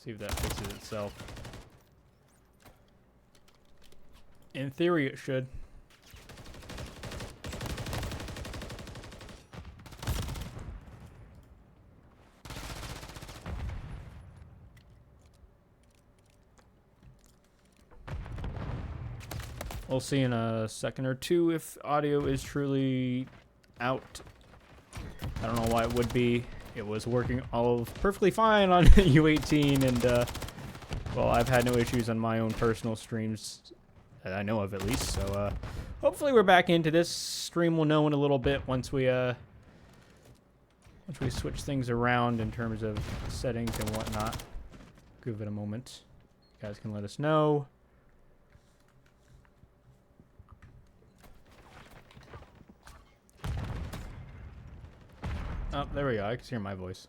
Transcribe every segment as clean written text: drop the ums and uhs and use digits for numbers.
See if that fixes itself. In theory, it should. We'll see in a second or two if audio is truly out. I don't know why it would be. It was working all perfectly fine on U18, and well, I've had no issues on my own personal streams that I know of, at least. So hopefully we're back into this. Stream will know in a little bit once we switch things around in terms of settings and whatnot. Give it a moment. You guys can let us know. Oh, there we go. I can hear my voice.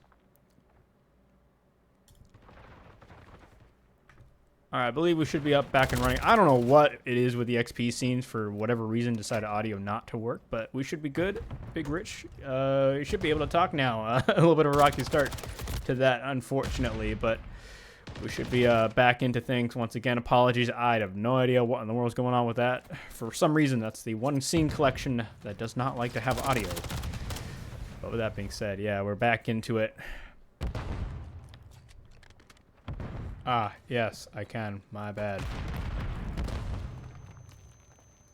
Alright, I believe we should be up, back and running. I don't know what it is with the XP scenes. For whatever reason, decided audio not to work, but we should be good. Big Rich, you should be able to talk now. A little bit of a rocky start to that, unfortunately, but we should be back into things. Once again, apologies. I have no idea what in the world's going on with that. For some reason, that's the one scene collection that does not like to have audio. But with that being said, yeah, we're back into it. Ah, yes, I can. My bad.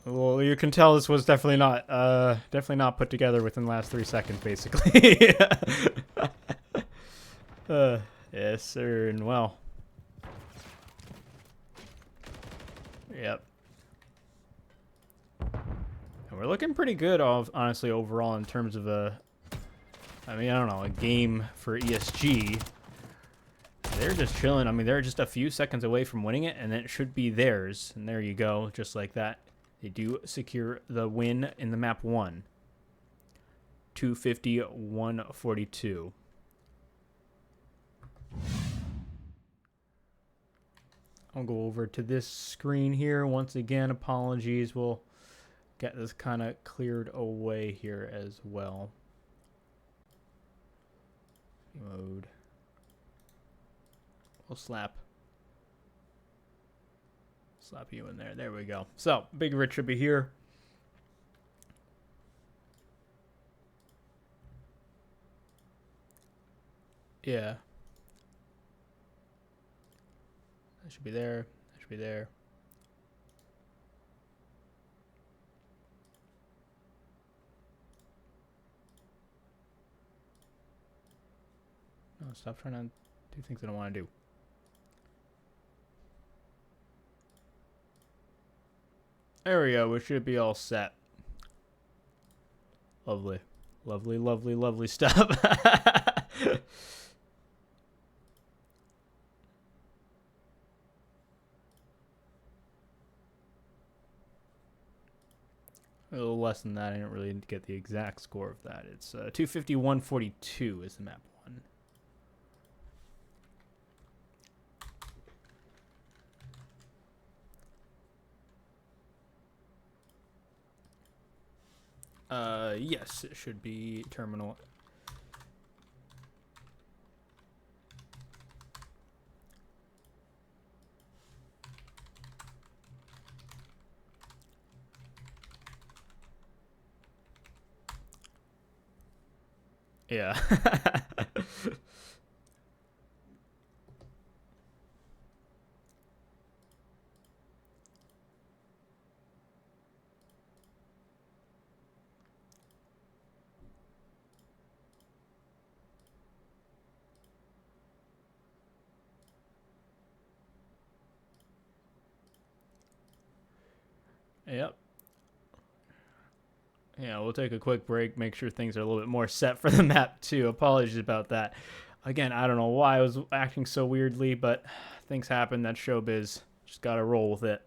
Well, you can tell this was definitely not put together within the last 3 seconds, basically. Yes, sir, and well. Yep. And we're looking pretty good, honestly, overall, in terms of I don't know, a game for ESG. They're just chilling. I mean, they're just a few seconds away from winning it, and then it should be theirs. And there you go, just like that. They do secure the win in the map 1. 250-142. I'll go over to this screen here. Once again, apologies. We'll get this kind of cleared away here as well. Mode. We'll slap you in there. There we go. So, Big Rich should be here. Yeah. That should be there. That should be there. No, stop trying to do things I don't want to do. There we go. We should be all set. Lovely. Lovely, lovely, lovely stuff. A little less than that. I didn't really get the exact score of that. It's 250-142 is the map 1. Yes, it should be terminal. Yeah. Yep. Yeah, we'll take a quick break, make sure things are a little bit more set for the map too. Apologies about that. Again, I don't know why I was acting so weirdly, but things happen. That's showbiz. Just gotta roll with it.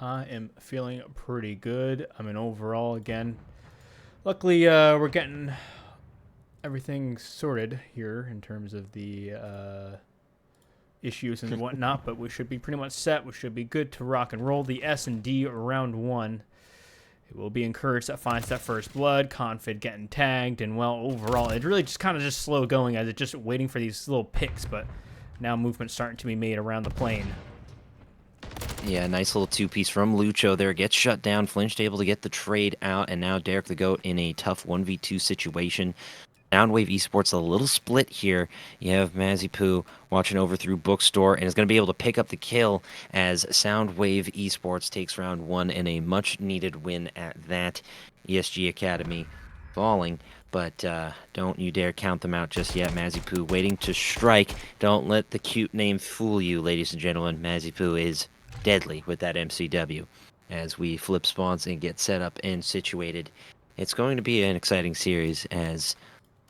I am feeling pretty good. I mean, overall, again, luckily, we're getting everything sorted here in terms of the issues and whatnot, but we should be pretty much set. We should be good to rock and roll. The S&D round 1. It will be Encouraged that finds that first blood. Confid getting tagged, and well, overall, it really just kind of just slow going as it's just waiting for these little picks, but now movement starting to be made around the plane. Yeah, nice little two-piece from Lucho there. Gets shut down. Flinched able to get the trade out, and now Derek the Goat in a tough 1v2 situation. Soundwave Esports a little split here. You have Mazipoo watching over through Bookstore and is going to be able to pick up the kill as Soundwave Esports takes round 1 in a much-needed win at that. ESG Academy falling, but don't you dare count them out just yet. Mazipoo waiting to strike. Don't let the cute name fool you, ladies and gentlemen. Mazipoo is deadly with that MCW as we flip spawns and get set up and situated. It's going to be an exciting series as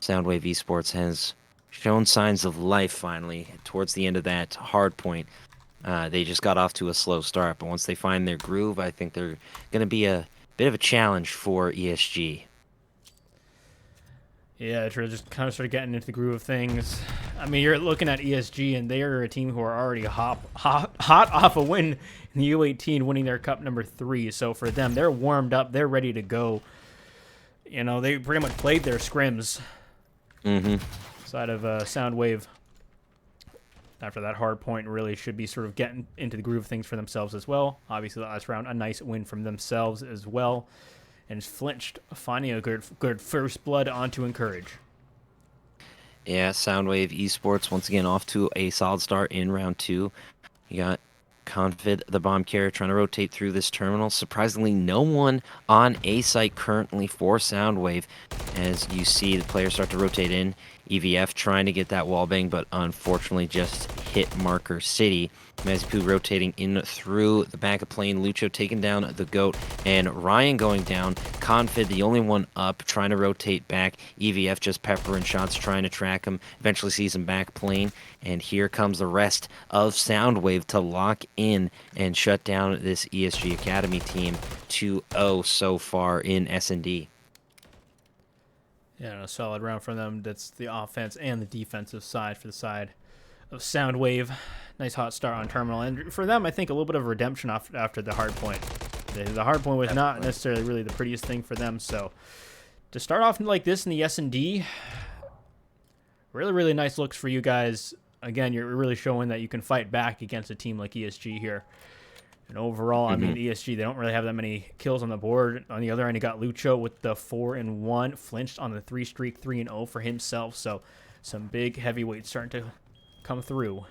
Soundwave Esports has shown signs of life finally towards the end of that hard point. They just got off to a slow start, but once they find their groove, I think they're going to be a bit of a challenge for ESG. Yeah, true. Just kind of started getting into the groove of things. I mean, you're looking at ESG, and they are a team who are already hot off a win in the U18, winning their cup number 3. So for them, they're warmed up. They're ready to go. You know, they pretty much played their scrims. Side of Soundwave after that hard point really should be sort of getting into the groove of things for themselves as well. Obviously, the last round, a nice win from themselves as well. And Flinched finding a good first blood onto Encourage. Yeah, Soundwave Esports once again off to a solid start in round 2. You got Confid, the bomb carrier, trying to rotate through this terminal. Surprisingly, no one on A site currently for Soundwave. As you see the players start to rotate in. EVF trying to get that wallbang, but unfortunately just hit Marker City. Mazipoo rotating in through the back of plane. Lucho taking down the Goat, and Ryan going down. Confid, the only one up, trying to rotate back. EVF just peppering shots, trying to track him. Eventually sees him back plane, and here comes the rest of Soundwave to lock in and shut down this ESG Academy team 2-0 so far in S&D. Yeah, a solid round for them. That's the offense and the defensive side for the side of Soundwave. Nice hot start on terminal. And for them, I think a little bit of redemption after the hard point. The hard point was not necessarily really the prettiest thing for them. So to start off like this in the S&D, really, really nice looks for you guys. Again, you're really showing that you can fight back against a team like ESG here. And overall, I mean, ESG, they don't really have that many kills on the board. On the other end, you got Lucho with the 4-1, Flinched on the 3 streak, 3-0 for himself. So some big heavyweights starting to come through.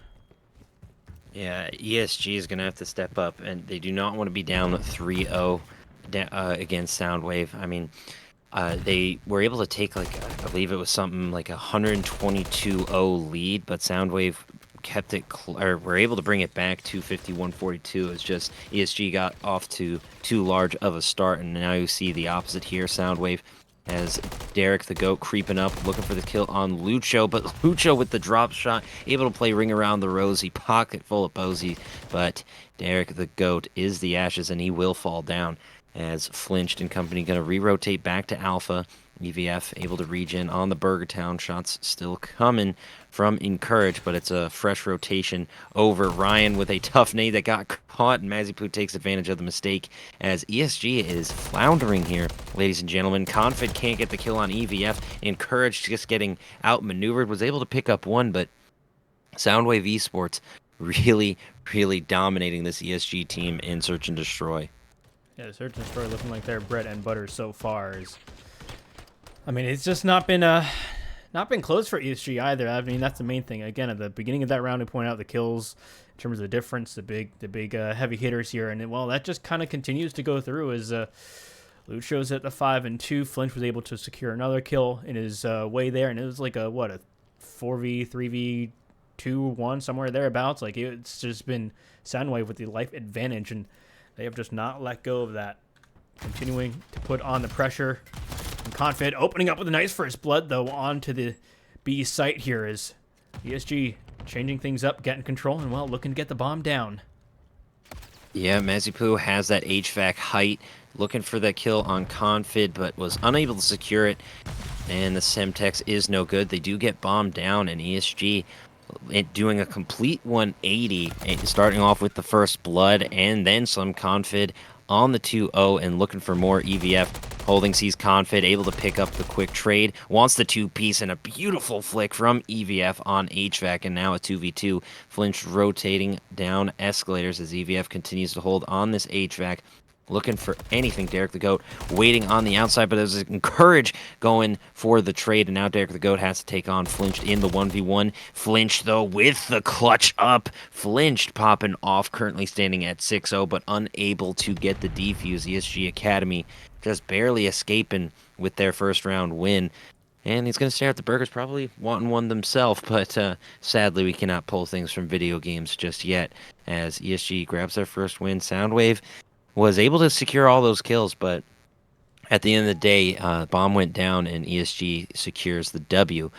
Yeah, ESG is going to have to step up, and they do not want to be down 3-0 against Soundwave. I mean, they were able to take, like, I believe it was something like a 122-0 lead, but Soundwave kept it, or were able to bring it back to 51-42. It's just ESG got off to too large of a start, and now you see the opposite here. Soundwave has Derek the Goat creeping up, looking for the kill on Lucho, but Lucho with the drop shot, able to play Ring Around the Rosie, pocket full of Posey, but Derek the Goat is the Ashes, and he will fall down as Flinched and company going to re-rotate back to Alpha. EVF able to regen on the Burger Town. Shots still coming from Encourage, but it's a fresh rotation over Ryan with a tough nade that got caught, and Mazipoo takes advantage of the mistake as ESG is floundering here, ladies and gentlemen. Confid can't get the kill on EVF. Encourage just getting outmaneuvered, was able to pick up one, but Soundwave Esports really, really dominating this ESG team in Search and Destroy. Yeah, Search and Destroy looking like their bread and butter so far. I mean, it's just not been close for ESG either. I mean, that's the main thing. Again, at the beginning of that round, we pointed out the kills in terms of the difference, the big heavy hitters here, and well, that just kind of continues to go through as Lucho's at the 5-2. Flinch was able to secure another kill in his way there, and it was like a 4v, 3v, 2-1 somewhere thereabouts. Like, it's just been Soundwave with the life advantage, and they have just not let go of that. Continuing to put on the pressure. And Confid opening up with a nice first blood, though, onto the B site here is ESG changing things up, getting control, and, well, looking to get the bomb down. Yeah, Mazipu has that HVAC height, looking for that kill on Confid, but was unable to secure it. And the Semtex is no good. They do get bombed down, and ESG doing a complete 180, starting off with the first blood and then some Confid on the 2-0 and looking for more EVF. Holding sees Confid, able to pick up the quick trade, wants the two-piece, and a beautiful flick from EVF on HVAC, and now a 2v2. Flinch rotating down escalators as EVF continues to hold on this HVAC. Looking for anything. Derek the Goat waiting on the outside, but there's Encourage going for the trade, and now Derek the Goat has to take on Flinched in the 1v1. Flinched, though, with the clutch up. Flinched popping off, currently standing at 6-0, but unable to get the defuse. ESG Academy just barely escaping with their first round win. And he's going to stare at the burgers, probably wanting one themselves, but sadly we cannot pull things from video games just yet, as ESG grabs their first win. Soundwave was able to secure all those kills, but at the end of the day, bomb went down and ESG secures the W.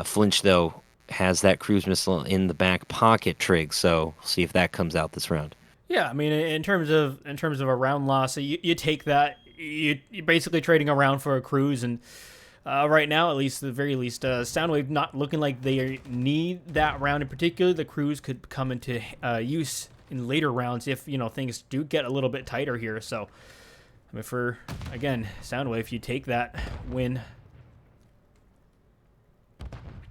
Flinch, though, has that cruise missile in the back pocket, Trig, so we'll see if that comes out this round. Yeah, I mean, in terms of a round loss, you take that. You're basically trading around for a cruise, and right now, at least, at the very least, Soundwave not looking like they need that round in particular. The cruise could come into use in later rounds if things do get a little bit tighter here. So, I mean, for again, Soundwave, you take that win.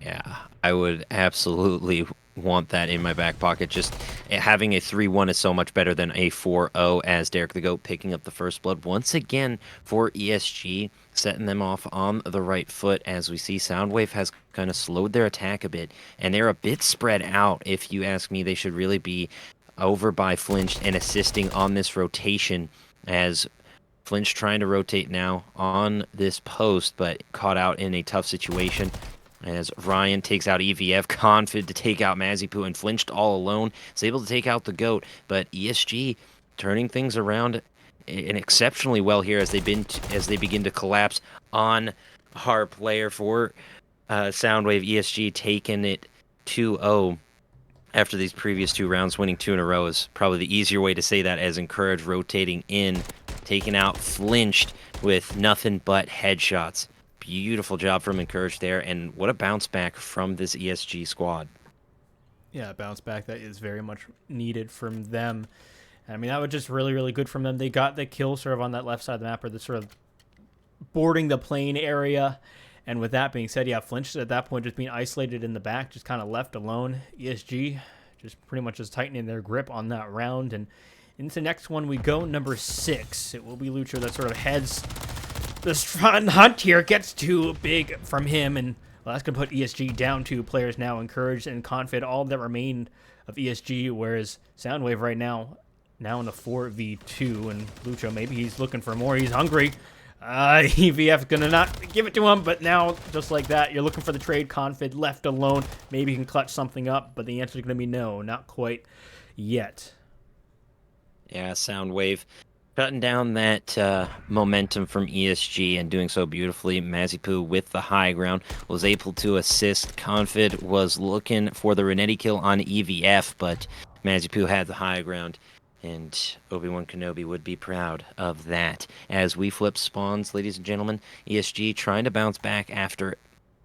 Yeah, I would absolutely want that in my back pocket. Just having a 3-1 is so much better than a 4-0, as Derek the Goat picking up the first blood once again for ESG, setting them off on the right foot. As we see, Soundwave has kind of slowed their attack a bit, and they're a bit spread out. If you ask me, they should really be over by Flinched and assisting on this rotation, as Flinch trying to rotate now on this post, but caught out in a tough situation as Ryan takes out EVF. Confid to take out Mazipu, and Flinched all alone is able to take out the Goat, but ESG turning things around and exceptionally well here as they begin to collapse on our player for Soundwave. ESG taking it 2-0 after these previous two rounds. Winning 2 in a row is probably the easier way to say that, as Encourage rotating in, taking out Flinched with nothing but headshots. Beautiful job from Encourage there, and what a bounce back from this ESG squad. Yeah, bounce back that is very much needed from them. I mean, that was just really, really good from them. They got the kill sort of on that left side of the map, or the sort of boarding the plane area. And with that being said, yeah, Flinch at that point just being isolated in the back, just kind of left alone. ESG just pretty much just tightening their grip on that round. And into the next one we go, number 6. It will be Lucho that sort of heads this front hunt here. Gets too big from him, and well, that's going to put ESG down 2 players now. Encouraged and Confid, all that remain of ESG, whereas Soundwave right now in the 4v2, and Lucho, maybe he's looking for more. He's hungry. EVF gonna not give it to him, but now, just like that, you're looking for the trade. Confid left alone. Maybe he can clutch something up, but the answer is gonna be no, not quite yet. Yeah, Soundwave cutting down that momentum from ESG and doing so beautifully. Mazipu with the high ground was able to assist. Confid was looking for the Renetti kill on EVF, but Mazipu had the high ground, and Obi-Wan Kenobi would be proud of that. As we flip spawns, ladies and gentlemen, ESG trying to bounce back after,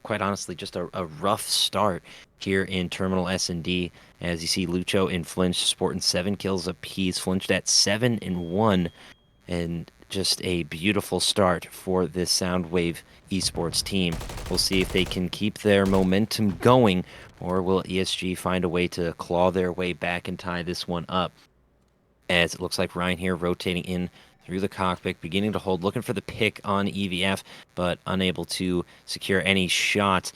quite honestly, just a rough start here in Terminal S&D. As you see, Lucho and Flinch sporting 7 kills apiece. Flinched at 7-1, and just a beautiful start for this Soundwave esports team. We'll see if they can keep their momentum going, or will ESG find a way to claw their way back and tie this one up. As it looks like Ryan here rotating in through the cockpit, beginning to hold, looking for the pick on EVF, but unable to secure any shots.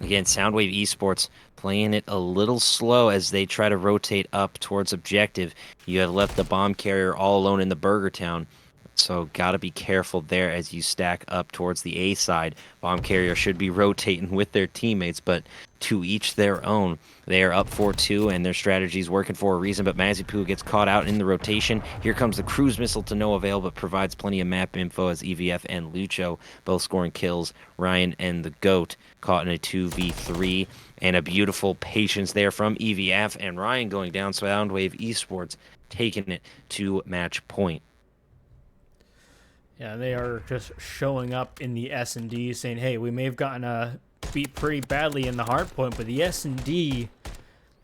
Again, Soundwave Esports playing it a little slow as they try to rotate up towards objective. You have left the bomb carrier all alone in the Burger Town, so gotta be careful there as you stack up towards the A side. Bomb carrier should be rotating with their teammates, but to each their own. They are up 4-2, and their strategy is working for a reason, but Mazipu gets caught out in the rotation. Here comes the cruise missile to no avail, but provides plenty of map info as EVF and Lucho both scoring kills. Ryan and the Goat caught in a 2v3, and a beautiful patience there from EVF, and Ryan going down. Soundwave Esports taken it to match point. Yeah, they are just showing up in the S&D saying, hey, we may have gotten beat pretty badly in the hard point, but the S&D,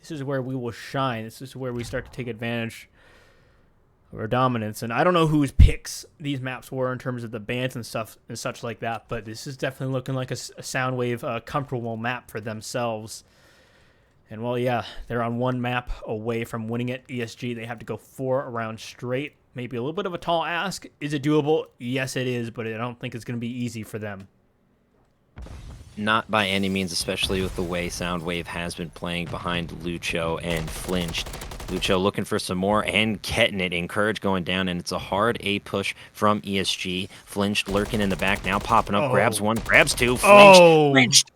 this is where we will shine. This is where we start to take advantage of our dominance. And I don't know whose picks these maps were in terms of the bans and stuff and such like that, but this is definitely looking like a Soundwave comfortable map for themselves. And well, yeah, they're on one map away from winning it. ESG, they have to go 4 rounds straight. Maybe a little bit of a tall ask. Is it doable? Yes, it is, but I don't think it's going to be easy for them. Not by any means, especially with the way Soundwave has been playing behind Lucho and Flinched. Lucho looking for some more and getting it. Encourage going down, and it's a hard A push from ESG. Flinched lurking in the back, now popping up. Grabs one, grabs two. Flinched.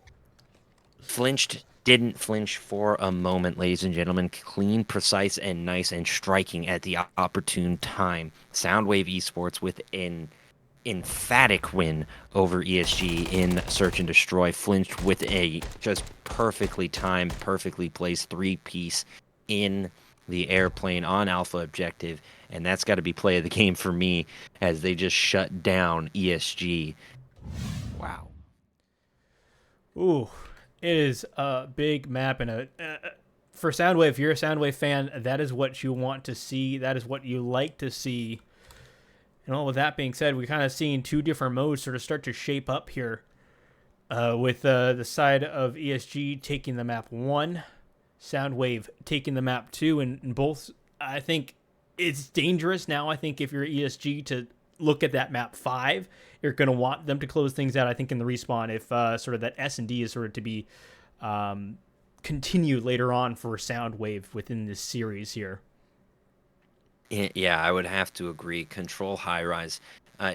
Flinched didn't flinch for a moment, ladies and gentlemen. Clean, precise, and nice, and striking at the opportune time. Soundwave Esports with an emphatic win over ESG in Search and Destroy. Flinched with a just perfectly timed, perfectly placed 3-piece in the airplane on Alpha Objective, and that's got to be play of the game for me as they just shut down ESG. Wow. Ooh, it is a big map, and for Soundwave, if you're a Soundwave fan, that is what you want to see. That is what you like to see. And all with that being said, we're kind of seeing 2 different modes sort of start to shape up here. With the side of ESG taking the map 1, Soundwave taking the map 2, and both, I think it's dangerous now. I think if you're ESG to look at that map 5, you're going to want them to close things out, I think, in the respawn if sort of that S&D is sort of to be continued later on for Soundwave within this series here. Yeah, I would have to agree. Control High Rise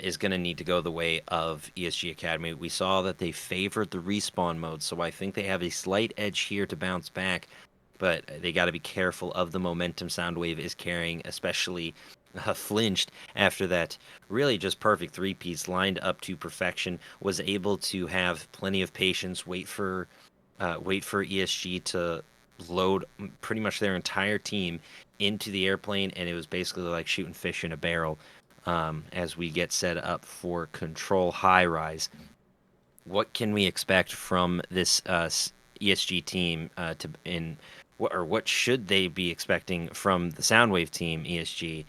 is going to need to go the way of ESG Academy. We saw that they favored the respawn mode, so I think they have a slight edge here to bounce back, but they got to be careful of the momentum Soundwave is carrying, especially Flinched after that really just perfect 3-piece lined up to perfection, was able to have plenty of patience, wait for ESG to load pretty much their entire team into the airplane, and it was basically like shooting fish in a barrel as we get set up for Control High Rise. What can we expect from this ESG team what should they be expecting from the Soundwave team, ESG,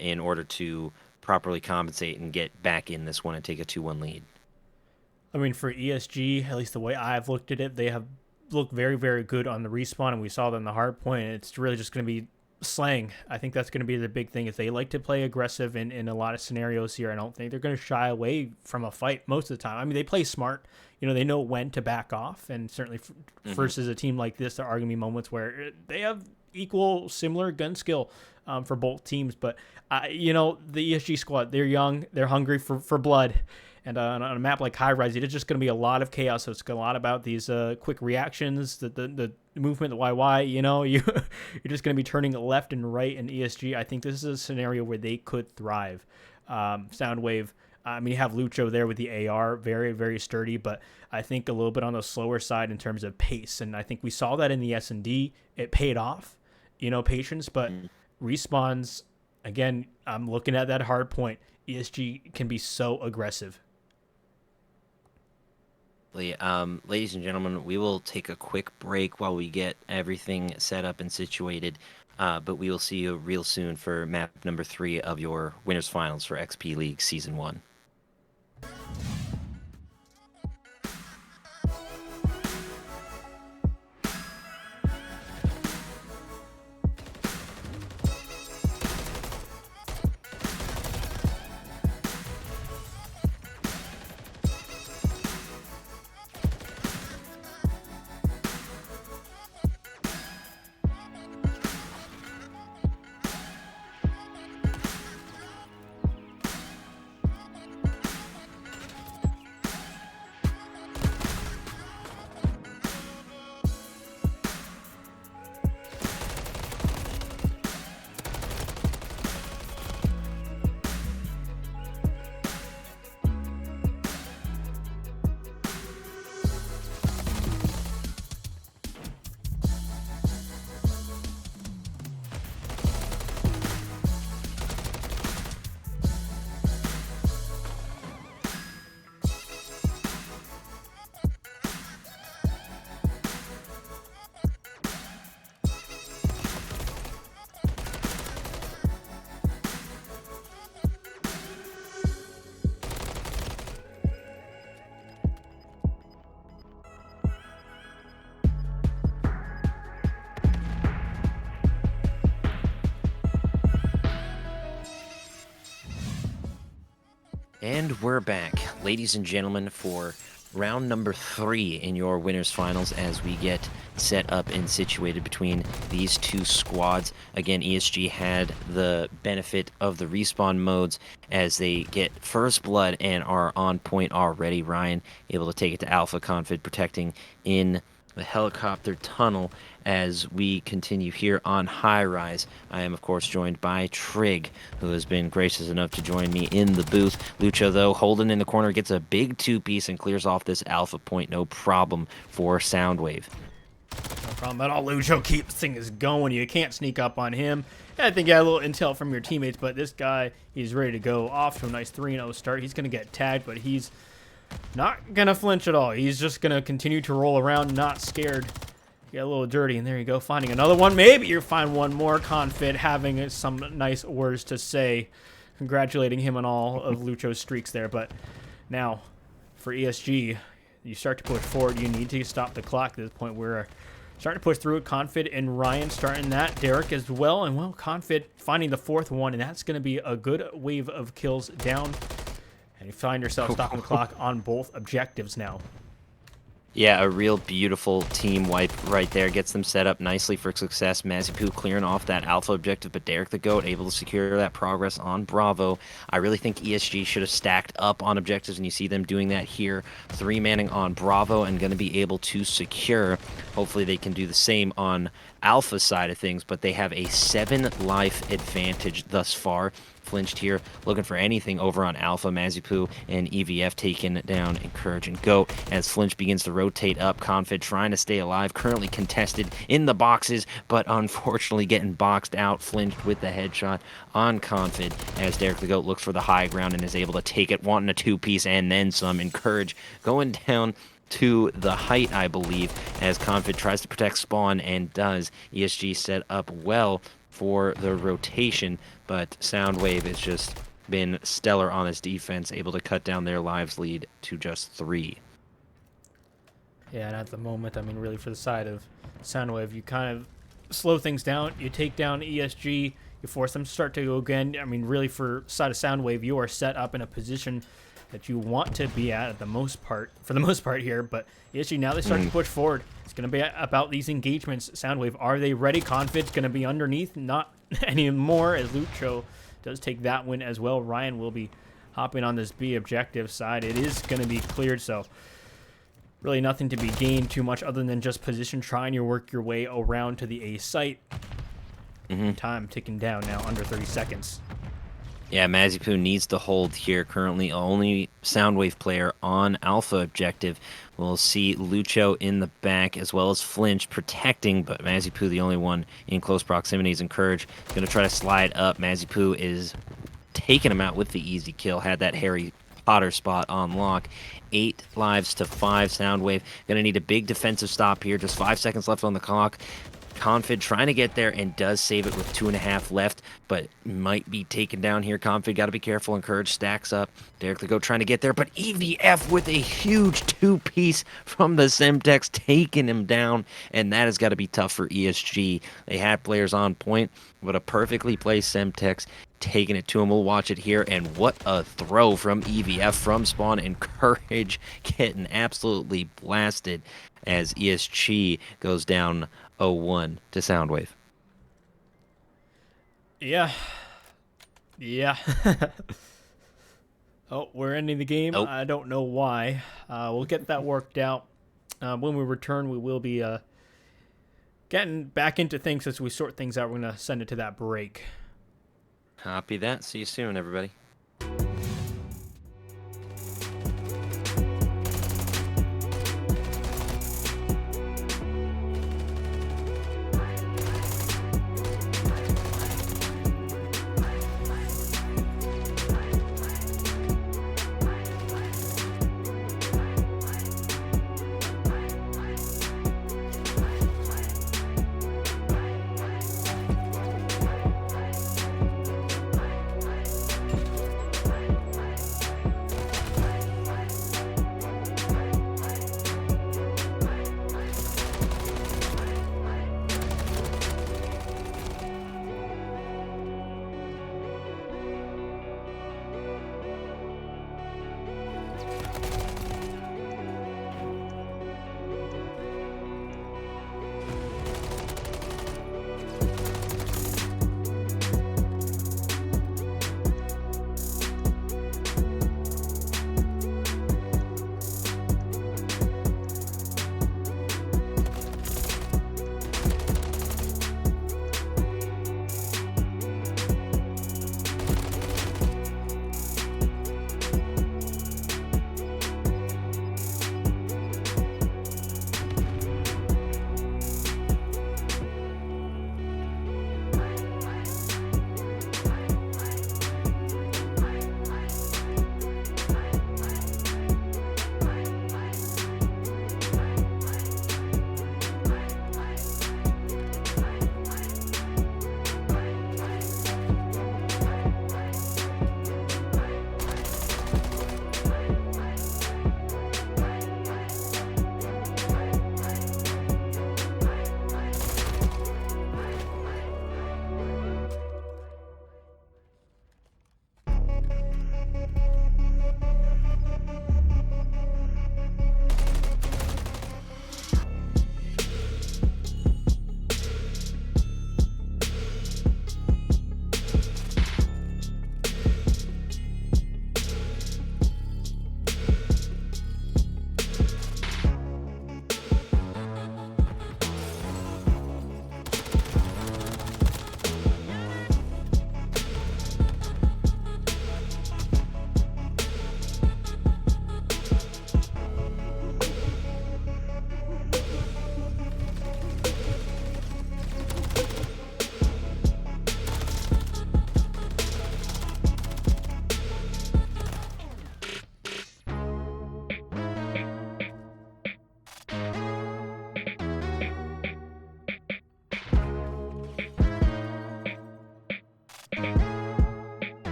in order to properly compensate and get back in this one and take a 2-1 lead? I mean, for ESG, at least the way I've looked at it, they have looked very, very good on the respawn, and we saw that in the hard point. It's really just going to be slang. I think that's going to be the big thing, is they like to play aggressive in a lot of scenarios here. I don't think they're going to shy away from a fight most of the time. I mean, they play smart. You know, they know when to back off, and certainly versus a team like this, there are going to be moments where they have similar gun skill for both teams. But, you know, the ESG squad, they're young, they're hungry for blood. And on a map like High Rise, it's just going to be a lot of chaos. So it's a lot about these quick reactions, the movement, the YY. You know, you're just going to be turning left and right in ESG. I think this is a scenario where they could thrive. Soundwave, I mean, you have Lucho there with the AR, very, very sturdy, but I think a little bit on the slower side in terms of pace. And I think we saw that in the S&D. It paid off, you know, patience, but respawns, again, I'm looking at that hard point. ESG can be so aggressive. Ladies and gentlemen, we will take a quick break while we get everything set up and situated, but we will see you real soon for map number 3 of your winners finals for XP League Season 1. And we're back, ladies and gentlemen, for round number 3 in your winners finals as we get set up and situated between these two squads. Again, ESG had the benefit of the respawn modes as they get first blood and are on point already. Ryan able to take it to Alpha. Confid protecting in the helicopter tunnel as we continue here on High Rise. I am, of course, joined by Trig, who has been gracious enough to join me in the booth. Lucho, though, holding in the corner, gets a big 2-piece and clears off this Alpha point. No problem for Soundwave. No problem at all. Lucho keeps things going. You can't sneak up on him. I think you had a little intel from your teammates, but this guy, he's ready to go off to a nice 3-0 start. He's going to get tagged, but he's not going to flinch at all. He's just going to continue to roll around, not scared. Get a little dirty, and there you go, finding another one. Maybe you find one more. Confid having some nice words to say, congratulating him on all of Lucho's streaks there. But now, for ESG, you start to push forward. You need to stop the clock at this point. We're starting to push through it. Confid and Ryan starting that. Derek as well. And, well, Confid finding the 4th one, and that's going to be a good wave of kills down. And you find yourself stopping the clock on both objectives now. Yeah, a real beautiful team wipe right there. Gets them set up nicely for success. Mazipu clearing off that Alpha objective, but Derek the Goat able to secure that progress on Bravo. I really think ESG should have stacked up on objectives, and you see them doing that here. 3-manning on Bravo and going to be able to secure. Hopefully they can do the same on Alpha side of things, but they have a 7-life advantage thus far. Flinched here, looking for anything over on Alpha. Mazipu and EVF taken down Encourage and Goat as Flinch begins to rotate up. Confid trying to stay alive, currently contested in the boxes, but unfortunately getting boxed out. Flinched with the headshot on Confid as Derek the Goat looks for the high ground and is able to take it, wanting a 2-piece and then some. Encourage going down to the height, I believe, as Confid tries to protect spawn and does. ESG set up well for the rotation, but Soundwave has just been stellar on his defense, able to cut down their lives lead to just 3. Yeah, and at the moment, I mean, really for the side of Soundwave, you kind of slow things down. You take down ESG, you force them to start to go again. I mean, really for the side of Soundwave, you are set up in a position that you want to be at the most part, for the most part here, but ESG, now they start to push forward. It's going to be about these engagements. Soundwave, are they ready? Confid's going to be underneath, not anymore, as Lucho does take that win as well. Ryan will be hopping on this B objective side. It is going to be cleared, so really nothing to be gained too much other than just position, trying to work your way around to the A site. Time ticking down now, under 30 seconds. Yeah, Mazipu needs to hold here. Currently, only Soundwave player on Alpha objective. We'll see Lucho in the back as well as Flinch protecting, but Mazipu the only one in close proximity. Is Encourage going to try to slide up. Mazipu is taking him out with the easy kill. Had that Harry Potter spot on lock. 8 lives to 5. Soundwave going to need a big defensive stop here. Just 5 seconds left on the clock. Confid trying to get there and does save it with 2.5 left, but might be taken down here. Confid got to be careful. Encourage stacks up. Derek the Goat trying to get there, but EVF with a huge 2-piece from the Semtex taking him down, and that has got to be tough for ESG. They had players on point, but a perfectly placed Semtex taking it to him. We'll watch it here, and what a throw from EVF from spawn. Encourage getting absolutely blasted as ESG goes down 0-1 to Soundwave. Yeah. Oh, we're ending the game. Nope. I don't know why. We'll get that worked out. When we return, we will be getting back into things as we sort things out. We're going to send it to that break. Copy that. See you soon, everybody.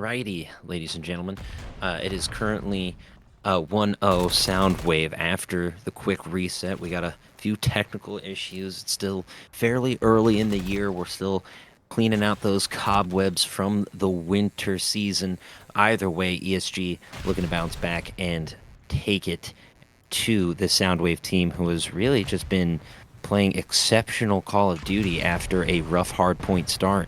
righty, ladies and gentlemen. It is currently 1-0 Soundwave after the quick reset. We got a few technical issues. It's still fairly early in the year. We're still cleaning out those cobwebs from the winter season. Either way, ESG looking to bounce back and take it to the Soundwave team, who has really just been playing exceptional Call of Duty after a rough hardpoint start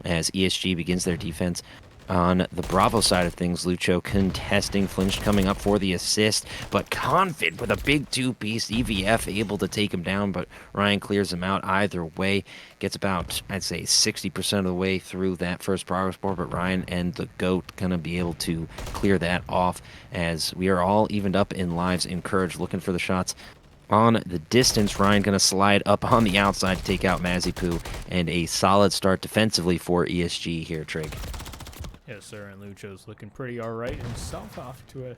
as ESG begins their defense. On the Bravo side of things, Lucho contesting, Flinched coming up for the assist, but Confid with a big two-piece, EVF able to take him down, but Ryan clears him out. Either way, gets about, I'd say, 60% of the way through that first progress bar, but Ryan and the GOAT gonna be able to clear that off as we are all evened up in lives. Encourage looking for the shots on the distance. Ryan going to slide up on the outside to take out Mazipoo, and a solid start defensively for ESG here, Trig. Yes, sir, and Lucho's looking pretty all right himself, off to a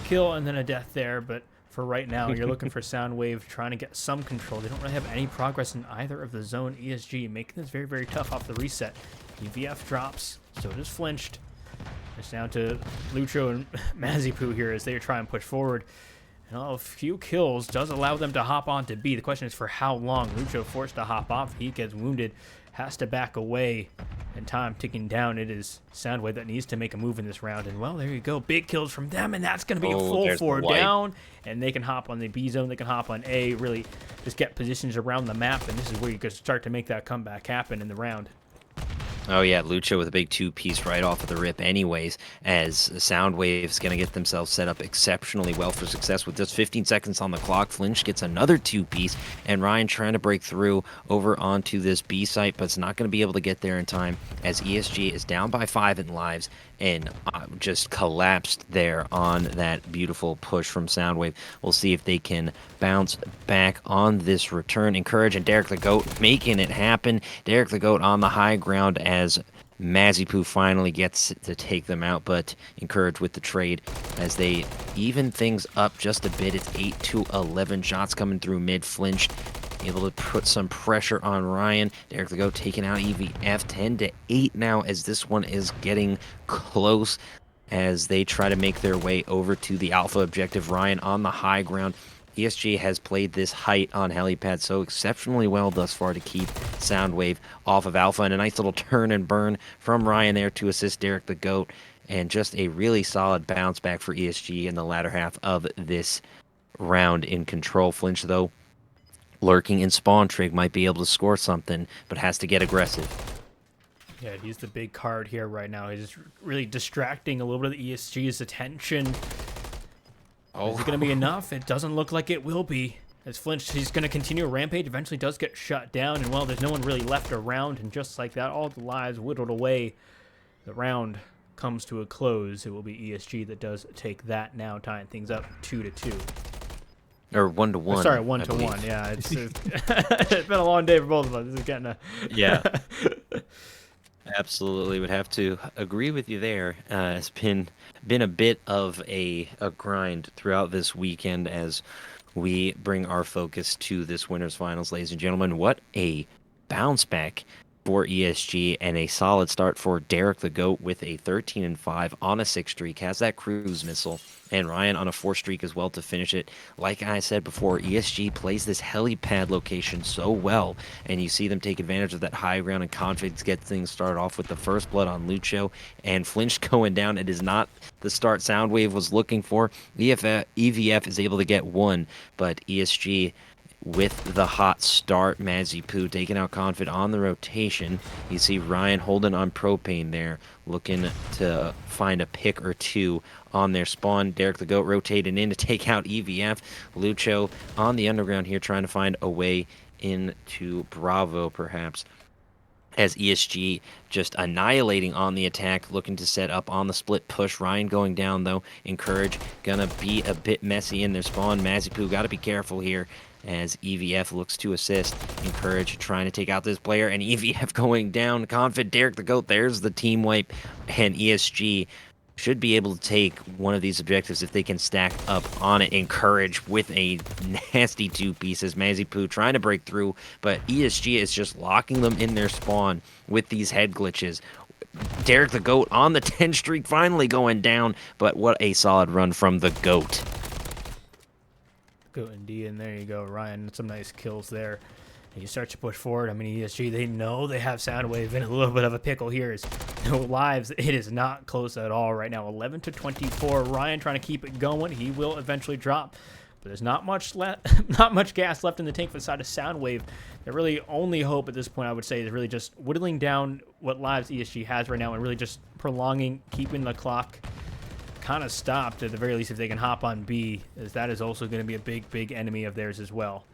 kill and then a death there, but for right now, you're looking for Soundwave trying to get some control. They don't really have any progress in either of the zone. ESG making this very, very tough off the reset. EVF drops, so does Flinched. It's down to Lucho and Mazipoo here as they try and push forward. And a few kills does allow them to hop on to B. The question is for how long. Lucho forced to hop off. He gets wounded, has to back away, and time ticking down. It is Soundwave that needs to make a move in this round. And, well, there you go. Big kills from them, and that's going to be a full 4 down. And they can hop on the B zone. They can hop on A, really just get positions around the map. And this is where you can start to make that comeback happen in the round. Oh yeah, Lucho with a big two-piece right off of the rip anyways, as Soundwave's going to get themselves set up exceptionally well for success with just 15 seconds on the clock. Flinch gets another two-piece, and Ryan trying to break through over onto this B site, but it's not going to be able to get there in time as ESG is down by 5 in lives and just collapsed there on that beautiful push from Soundwave. We'll see if they can bounce back on this return. Encourage and Derek the GOAT making it happen. Derek the GOAT on the high ground as Mazipoo finally gets to take them out, but Encourage with the trade as they even things up just a bit. It's 8-11 shots coming through mid. Flinched, able to put some pressure on Ryan. Derek the GOAT taking out EVF 10-8 now as this one is getting close as they try to make their way over to the Alpha objective. Ryan on the high ground. ESG has played this height on helipad so exceptionally well thus far to keep Soundwave off of Alpha, and a nice little turn and burn from Ryan there to assist Derek the GOAT, and just a really solid bounce back for ESG in the latter half of this round in control. Flinch, though, lurking in spawn. Trig might be able to score something, but has to get aggressive. Yeah, he's the big card here right now. He's really distracting a little bit of the ESG's attention. Oh. Is it going to be enough? It doesn't look like it will be. As Flinched, he's going to continue a rampage, eventually does get shut down, and, well, there's no one really left around, and just like that, all the lives whittled away. The round comes to a close. It will be ESG that does take that now, tying things up 2-2. Or 1-1. Oh, sorry, 1-1. Yeah, it's been a long day for both of us. This is getting a... Yeah. Absolutely, would have to agree with you there. It's been a bit of a grind throughout this weekend as we bring our focus to this winners finals, ladies and gentlemen. What a bounce back for ESG and a solid start for Derek the GOAT with a 13-5 on a 6 streak, has that cruise missile, and Ryan on a 4 streak as well to finish it. Like I said before, ESG plays this helipad location so well, and you see them take advantage of that high ground, and Config get things started off with the first blood on Lucho, and Flinch going down. It is not the start Soundwave was looking for. EVF is able to get one, but ESG with the hot start. Mazipoo taking out Confid on the rotation. You see Ryan holding on Propane there, looking to find a pick or two on their spawn. Derek the GOAT rotating in to take out EVF. Lucho on the underground here trying to find a way into Bravo perhaps, as ESG just annihilating on the attack, looking to set up on the split push. Ryan going down though. Encourage gonna be a bit messy in their spawn. Mazipoo got to be careful here as EVF looks to assist. Encourage trying to take out this player, and EVF going down. Confid, Derek the GOAT, there's the team wipe, and ESG should be able to take one of these objectives if they can stack up on it. Encourage with a nasty 2 pieces. Mazipoo trying to break through, but ESG is just locking them in their spawn with these head glitches. Derek the Goat on the 10 streak, finally going down. But what a solid run from the Goat. Goat indeed, and there you go, Ryan. Some nice kills there. And you start to push forward. I mean, ESG, they know they have Soundwave in a little bit of a pickle here. Is no lives. It is not close at all right now. 11 to 24. Ryan trying to keep it going. He will eventually drop, but there's not much not much gas left in the tank for the side of Soundwave. Their really only hope at this point, I would say, is really just whittling down what lives ESG has right now and really just prolonging, keeping the clock kind of stopped at the very least if they can hop on B, as that is also going to be a big enemy of theirs as well.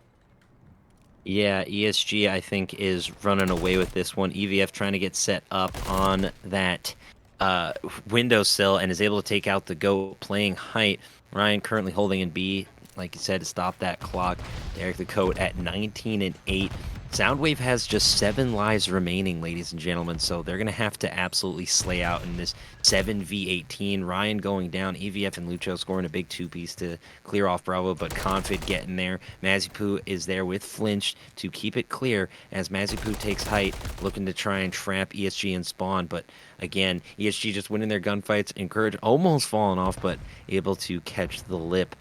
Yeah, ESG, I think, is running away with this one. EVF trying to get set up on that windowsill and is able to take out the Goat, playing height. Ryan currently holding in B, like you said, to stop that clock. Derek the Goat at 19 and 8. Soundwave has just 7 lives remaining, ladies and gentlemen, so they're going to have to absolutely slay out in this 7v18. Ryan going down, EVF and Lucho scoring a big 2-piece to clear off Bravo, but Confid getting there. Mazipu is there with Flinch to keep it clear as Mazipu takes height, looking to try and trap ESG and Spawn, but again, ESG just winning their gunfights. Encourage almost falling off, but able to catch the lip.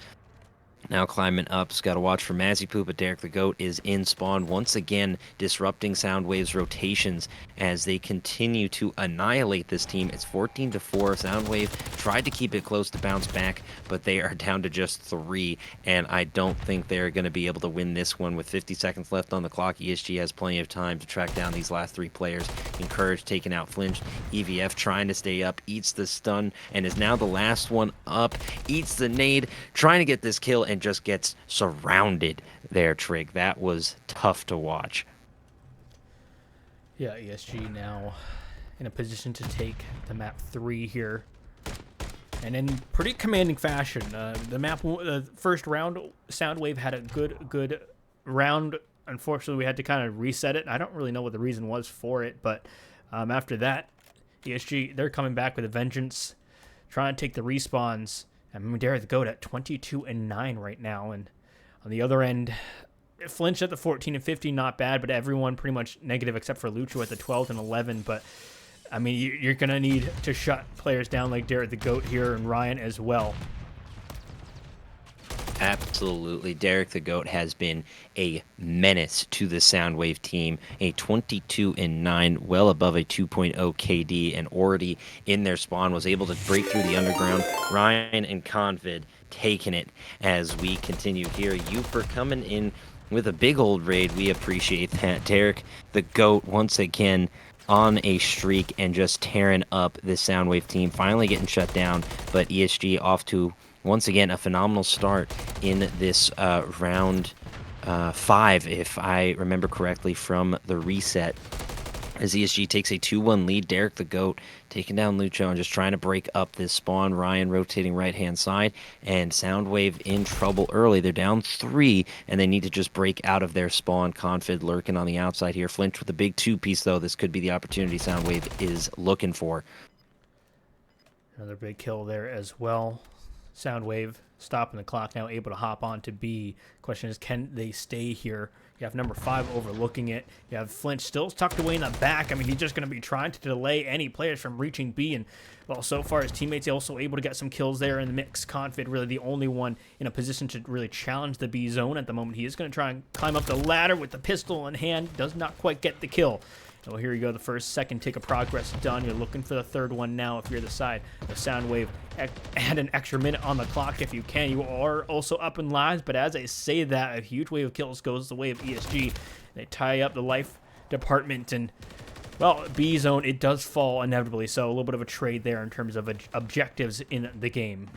Now climbing up, got to watch for Mazipu, but Derek the Goat is in spawn once again, disrupting Soundwave's rotations as they continue to annihilate this team. It's 14 to 4. Soundwave tried to keep it close to bounce back, but they are down to just 3, and I don't think they're going to be able to win this one with 50 seconds left on the clock. ESG has plenty of time to track down these last 3 players. Encourage taking out Flinch. EVF trying to stay up, eats the stun, and is now the last one up. Eats the nade, trying to get this kill, and just gets surrounded there, Trig. That was tough to watch. Yeah, ESG now in a position to take the map 3 here, and in pretty commanding fashion. The map, first round, Soundwave had a good round. Unfortunately, we had to kind of reset it. I don't really know what the reason was for it, but after that, ESG, they're coming back with a vengeance, trying to take the respawns. I mean, Derek the Goat at 22 and 9 right now, and on the other end, Flinch at the 14 and 15, not bad, but everyone pretty much negative except for Lucho at the 12 and 11. But I mean, you're gonna need to shut players down like Derek the Goat here and Ryan as well. Absolutely. Derek the Goat has been a menace to the Soundwave team. A 22 and 9, well above a 2.0 KD, and already in their spawn was able to break through the underground. Ryan and Convid taking it as we continue here. Uper coming in with a big old raid. We appreciate that. Derek the Goat once again on a streak and just tearing up this Soundwave team. Finally getting shut down, but ESG off to once again a phenomenal start in this round 5, if I remember correctly from the reset, as ESG takes a 2-1 lead. Derek the Goat taking down Lucho and just trying to break up this spawn. Ryan rotating right-hand side, and Soundwave in trouble early. They're down 3, and they need to just break out of their spawn. Confid lurking on the outside here. Flinch with a big 2-piece, though. This could be the opportunity Soundwave is looking for. Another big kill there as well. Soundwave stopping the clock now, able to hop on to B. Question is, can they stay here? You have number 5 overlooking it. You have Flinch still tucked away in the back. I mean, he's just going to be trying to delay any players from reaching B. And, well, so far his teammates also able to get some kills there in the mix. Confid really the only one in a position to really challenge the B zone at the moment. He is going to try and climb up the ladder with the pistol in hand. Does not quite get the kill. Well, here you go. The second tick of progress done. You're looking for the third one now if you're the side of Soundwave. Add an extra minute on the clock if you can. You are also up in lives, but as I say that, a huge wave of kills goes the way of ESG. They tie up the life department, and, well, B zone, it does fall inevitably, so a little bit of a trade there in terms of objectives in the game.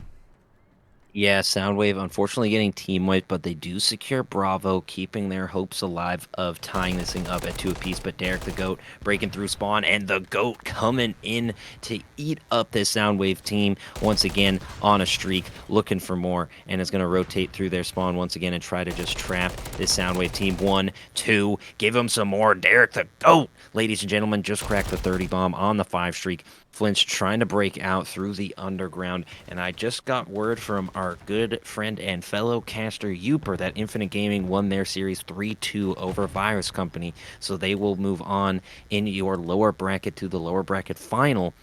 Yeah, Soundwave unfortunately getting team wiped, but they do secure Bravo, keeping their hopes alive of tying this thing up at 2 apiece. But Derek the Goat breaking through spawn, and the Goat coming in to eat up this Soundwave team once again on a streak, looking for more, and is going to rotate through their spawn once again and try to just trap this Soundwave team. 1, 2, give them some more. Derek the Goat, ladies and gentlemen, just cracked the 30 bomb on the 5 streak. Flinch trying to break out through the underground, and I just got word from our good friend and fellow caster Uper that Infinite Gaming won their series 3-2 over Virus Company, so they will move on in your lower bracket to the lower bracket final,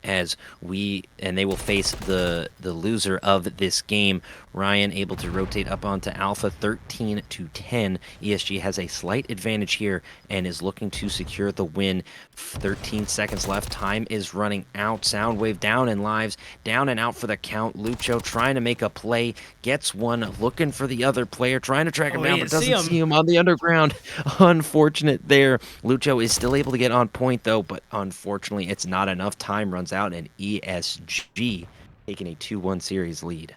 and they will face the loser of this game. Ryan able to rotate up onto Alpha 13-10. ESG has a slight advantage here and is looking to secure the win. 13 seconds left. Time is running out. Soundwave down in lives, down and out for the count. Lucho trying to make a play, gets one, looking for the other player, trying to track him down, but doesn't see him on the underground. Unfortunate there. Lucho is still able to get on point though, but unfortunately it's not enough. Time runs out, and ESG taking a 2-1 series lead.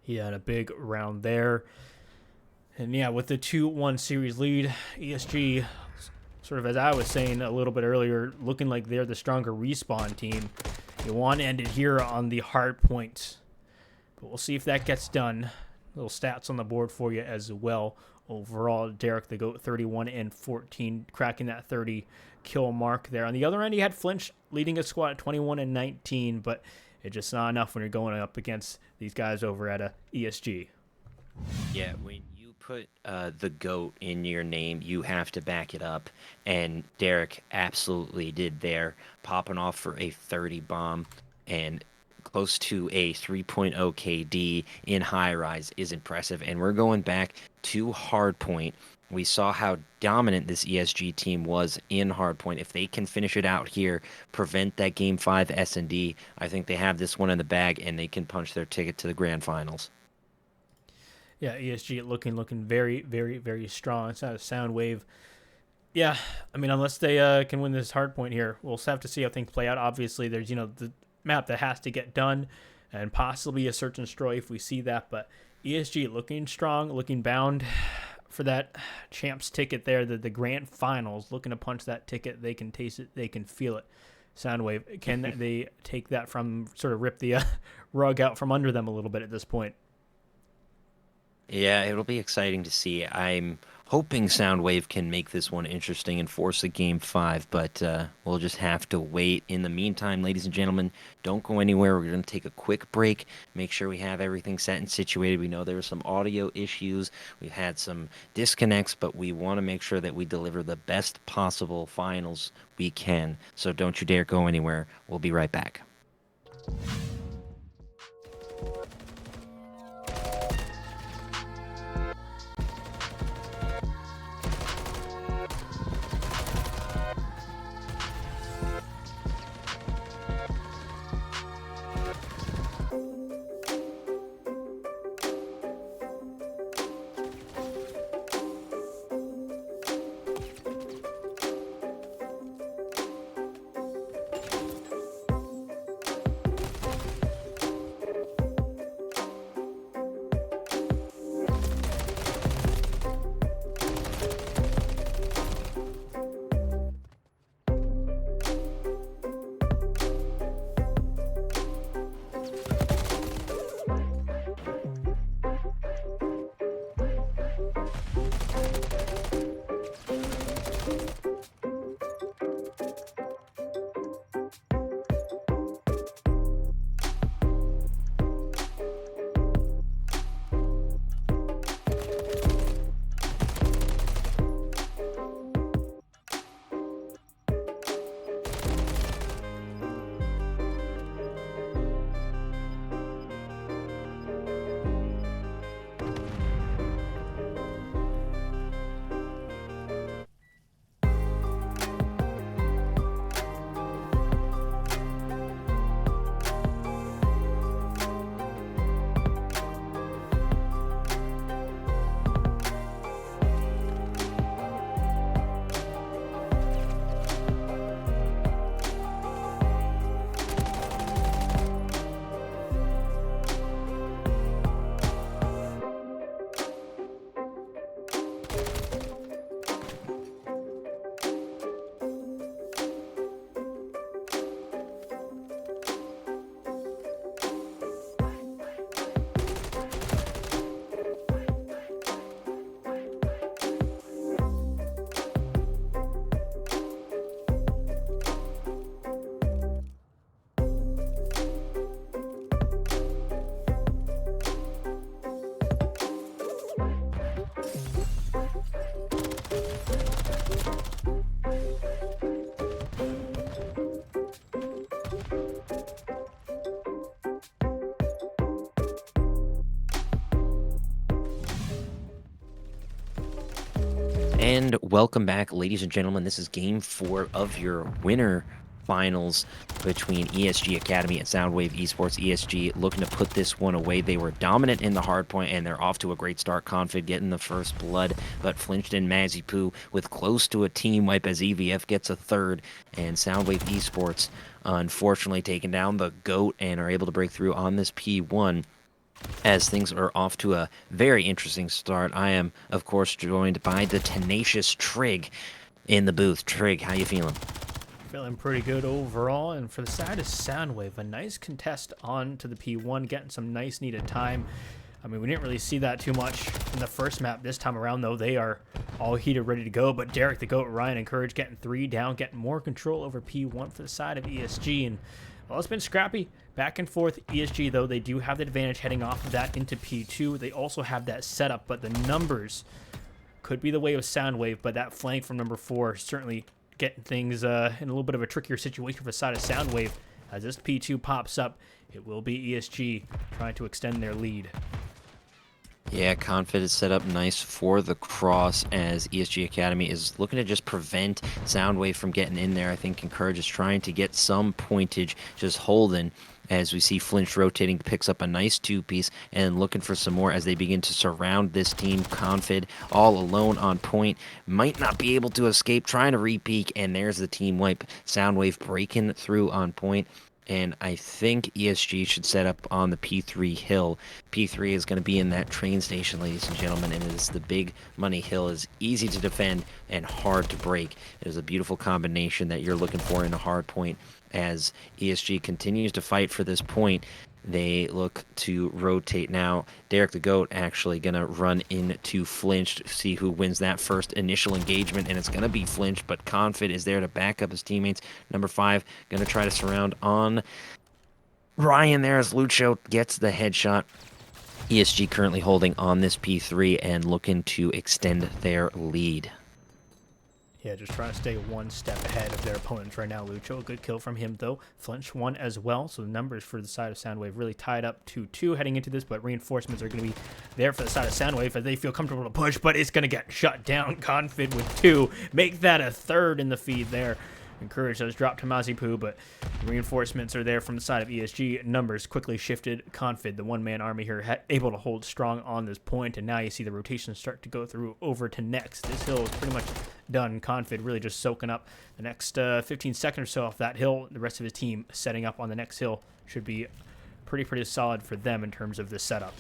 He had a big round there. And yeah, with the 2-1 series lead, ESG, sort of as I was saying a little bit earlier, looking like they're the stronger Respawn team. You want to end it here on the hard points. But we'll see if that gets done. Little stats on the board for you as well. Overall, Derek the GOAT 31-14, cracking that 30 kill mark there. On the other end, he had Flinch leading his squad at 21-19, but it's just not enough when you're going up against these guys over at ESG. Yeah, when you put the GOAT in your name, you have to back it up, and Derek absolutely did there, popping off for a 30 bomb and close to a 3.0 KD in high rise is impressive. And we're going back to hardpoint. We saw how dominant this ESG team was in hardpoint. If they can finish it out here, prevent that Game 5 S&D, I think they have this one in the bag and they can punch their ticket to the grand finals. Yeah, ESG looking very, very, very strong. It's not a Soundwave. Yeah, I mean, unless they can win this hardpoint here, we'll have to see how things play out. Obviously, there's, the map that has to get done and possibly a search and destroy if we see that. But ESG looking strong, looking bound for that champs ticket there, the grand finals, looking to punch that ticket. They can taste it, they can feel it. Soundwave, can they take that from, sort of rip the rug out from under them a little bit at this point? Yeah, it'll be exciting to see. I'm hoping Soundwave can make this one interesting and force a Game 5, but we'll just have to wait. In the meantime, ladies and gentlemen, don't go anywhere. We're going to take a quick break, make sure we have everything set and situated. We know there were some audio issues. We've had some disconnects, but we want to make sure that we deliver the best possible finals we can. So don't you dare go anywhere. We'll be right back. And welcome back, ladies and gentlemen. This is Game 4 of your winner finals between ESG Academy and Soundwave Esports. ESG looking to put this one away. They were dominant in the hardpoint, and they're off to a great start. Confid getting the first blood, but flinched in Mazipoo with close to a team wipe as EVF gets a third, and Soundwave Esports unfortunately taking down the GOAT and are able to break through on this P1. As things are off to a very interesting start, I am, of course, joined by the tenacious Trig in the booth. Trig, how you feeling? Feeling pretty good overall, and for the side of Soundwave, a nice contest on to the P1, getting some nice needed time. I mean, we didn't really see that too much in the first map. This time around, though, they are all heated, ready to go. But Derek the GOAT, Ryan, and Courage getting 3 down, getting more control over P1 for the side of ESG. And, well, it's been scrappy, back and forth. ESG, though, they do have the advantage heading off of that into P2. They also have that setup, but the numbers could be the way of Soundwave. But that flank from number 4 certainly getting things in a little bit of a trickier situation for the side of Soundwave. As this P2 pops up, it will be ESG trying to extend their lead. Yeah, Confid is set up nice for the cross as ESG Academy is looking to just prevent Soundwave from getting in there. I think Encourage is trying to get some pointage, just holding as we see Flinch rotating, picks up a nice 2-piece and looking for some more as they begin to surround this team. Confid all alone on point, might not be able to escape, trying to re-peek, and there's the team wipe. Soundwave breaking through on point. And I think ESG should set up on the P3 hill. P3 is going to be in that train station, ladies and gentlemen, and it is the big money hill. It is easy to defend and hard to break. It is a beautiful combination that you're looking for in a hard point. As ESG continues to fight for this point, they look to rotate now. Derek the GOAT actually going to run into Flinch to see who wins that first initial engagement, and it's going to be Flinch, but Confid is there to back up his teammates. Number 5 going to try to surround on Ryan there as Lucho gets the headshot. ESG currently holding on this P3 and looking to extend their lead. Yeah, just trying to stay one step ahead of their opponents right now. Lucho, a good kill from him, though. Flinch one as well, so the numbers for the side of Soundwave really tied up 2-2 heading into this, but reinforcements are going to be there for the side of Soundwave as they feel comfortable to push, but it's going to get shut down. Confid with 2. Make that a third in the feed there. Encourage does drop to Mazipoo, but reinforcements are there from the side of ESG. Numbers quickly shifted. Confid, the one-man army here, able to hold strong on this point, and now you see the rotations start to go through over to next. This hill is pretty much done. Confid really just soaking up the next 15 seconds or so off that hill. The rest of his team setting up on the next hill should be pretty solid for them in terms of the setup.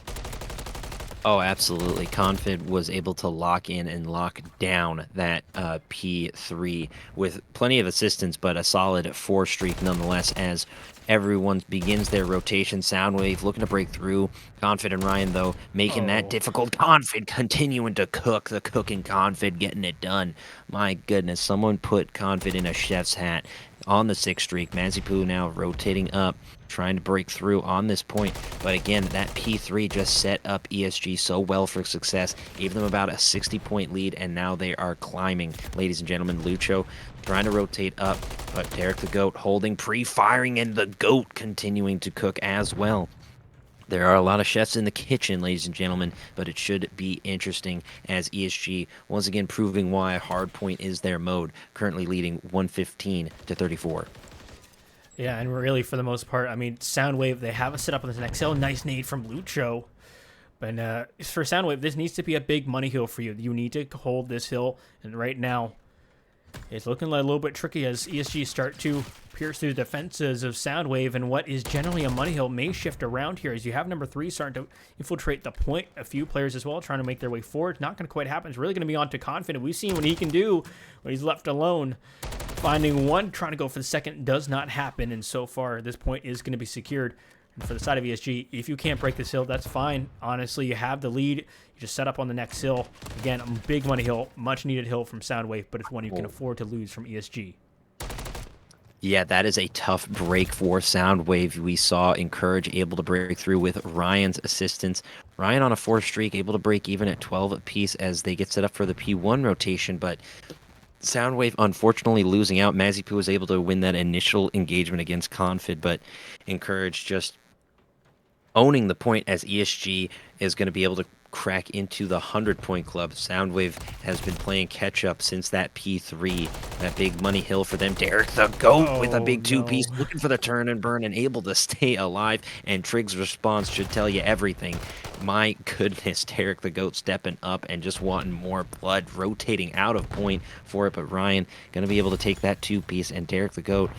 Oh, absolutely. Confid was able to lock in and lock down that P3 with plenty of assistance, but a solid 4 streak nonetheless as everyone begins their rotation. Soundwave looking to break through. Confid and Ryan, though, making that difficult. Confid continuing to cook. The cooking Confid getting it done. My goodness, someone put Confid in a chef's hat on the 6th streak. Mazipoo now rotating up, trying to break through on this point. But again, that P3 just set up ESG so well for success. Gave them about a 60-point lead, and now they are climbing. Ladies and gentlemen, Lucho trying to rotate up, but Derek the GOAT holding, pre-firing, and the GOAT continuing to cook as well. There are a lot of chefs in the kitchen, ladies and gentlemen, but it should be interesting as ESG once again proving why hardpoint is their mode, currently leading 115-34. Yeah, and really, for the most part, I mean, Soundwave, they have a setup on this next hill. Nice nade from Lucho. But for Soundwave, this needs to be a big money hill for you. You need to hold this hill, and right now, it's looking like a little bit tricky as ESG start to pierce through the defenses of Soundwave, and what is generally a money hill may shift around here as you have number 3 starting to infiltrate the point. A few players as well trying to make their way forward. Not going to quite happen. It's really going to be on to Confident. We've seen what he can do when he's left alone. Finding one, trying to go for the second does not happen, and so far this point is going to be secured. And for the side of ESG, if you can't break this hill, that's fine. Honestly, you have the lead. You just set up on the next hill. Again, a big money hill, much needed hill from Soundwave, but it's one you can afford to lose from ESG. Yeah, that is a tough break for Soundwave. We saw Encourage able to break through with Ryan's assistance. Ryan on a 4 streak, able to break even at 12 apiece as they get set up for the P1 rotation, but Soundwave unfortunately losing out. Mazipoo was able to win that initial engagement against Confid, but Encourage just owning the point as ESG is going to be able to crack into the 100-point club. Soundwave has been playing catch-up since that P3, that big money hill for them. Derek the GOAT with a big two-piece, looking for the turn and burn and able to stay alive, and Trig's response should tell you everything. My goodness, Derek the GOAT stepping up and just wanting more blood, rotating out of point for it, but Ryan going to be able to take that two-piece, and Derek the GOAT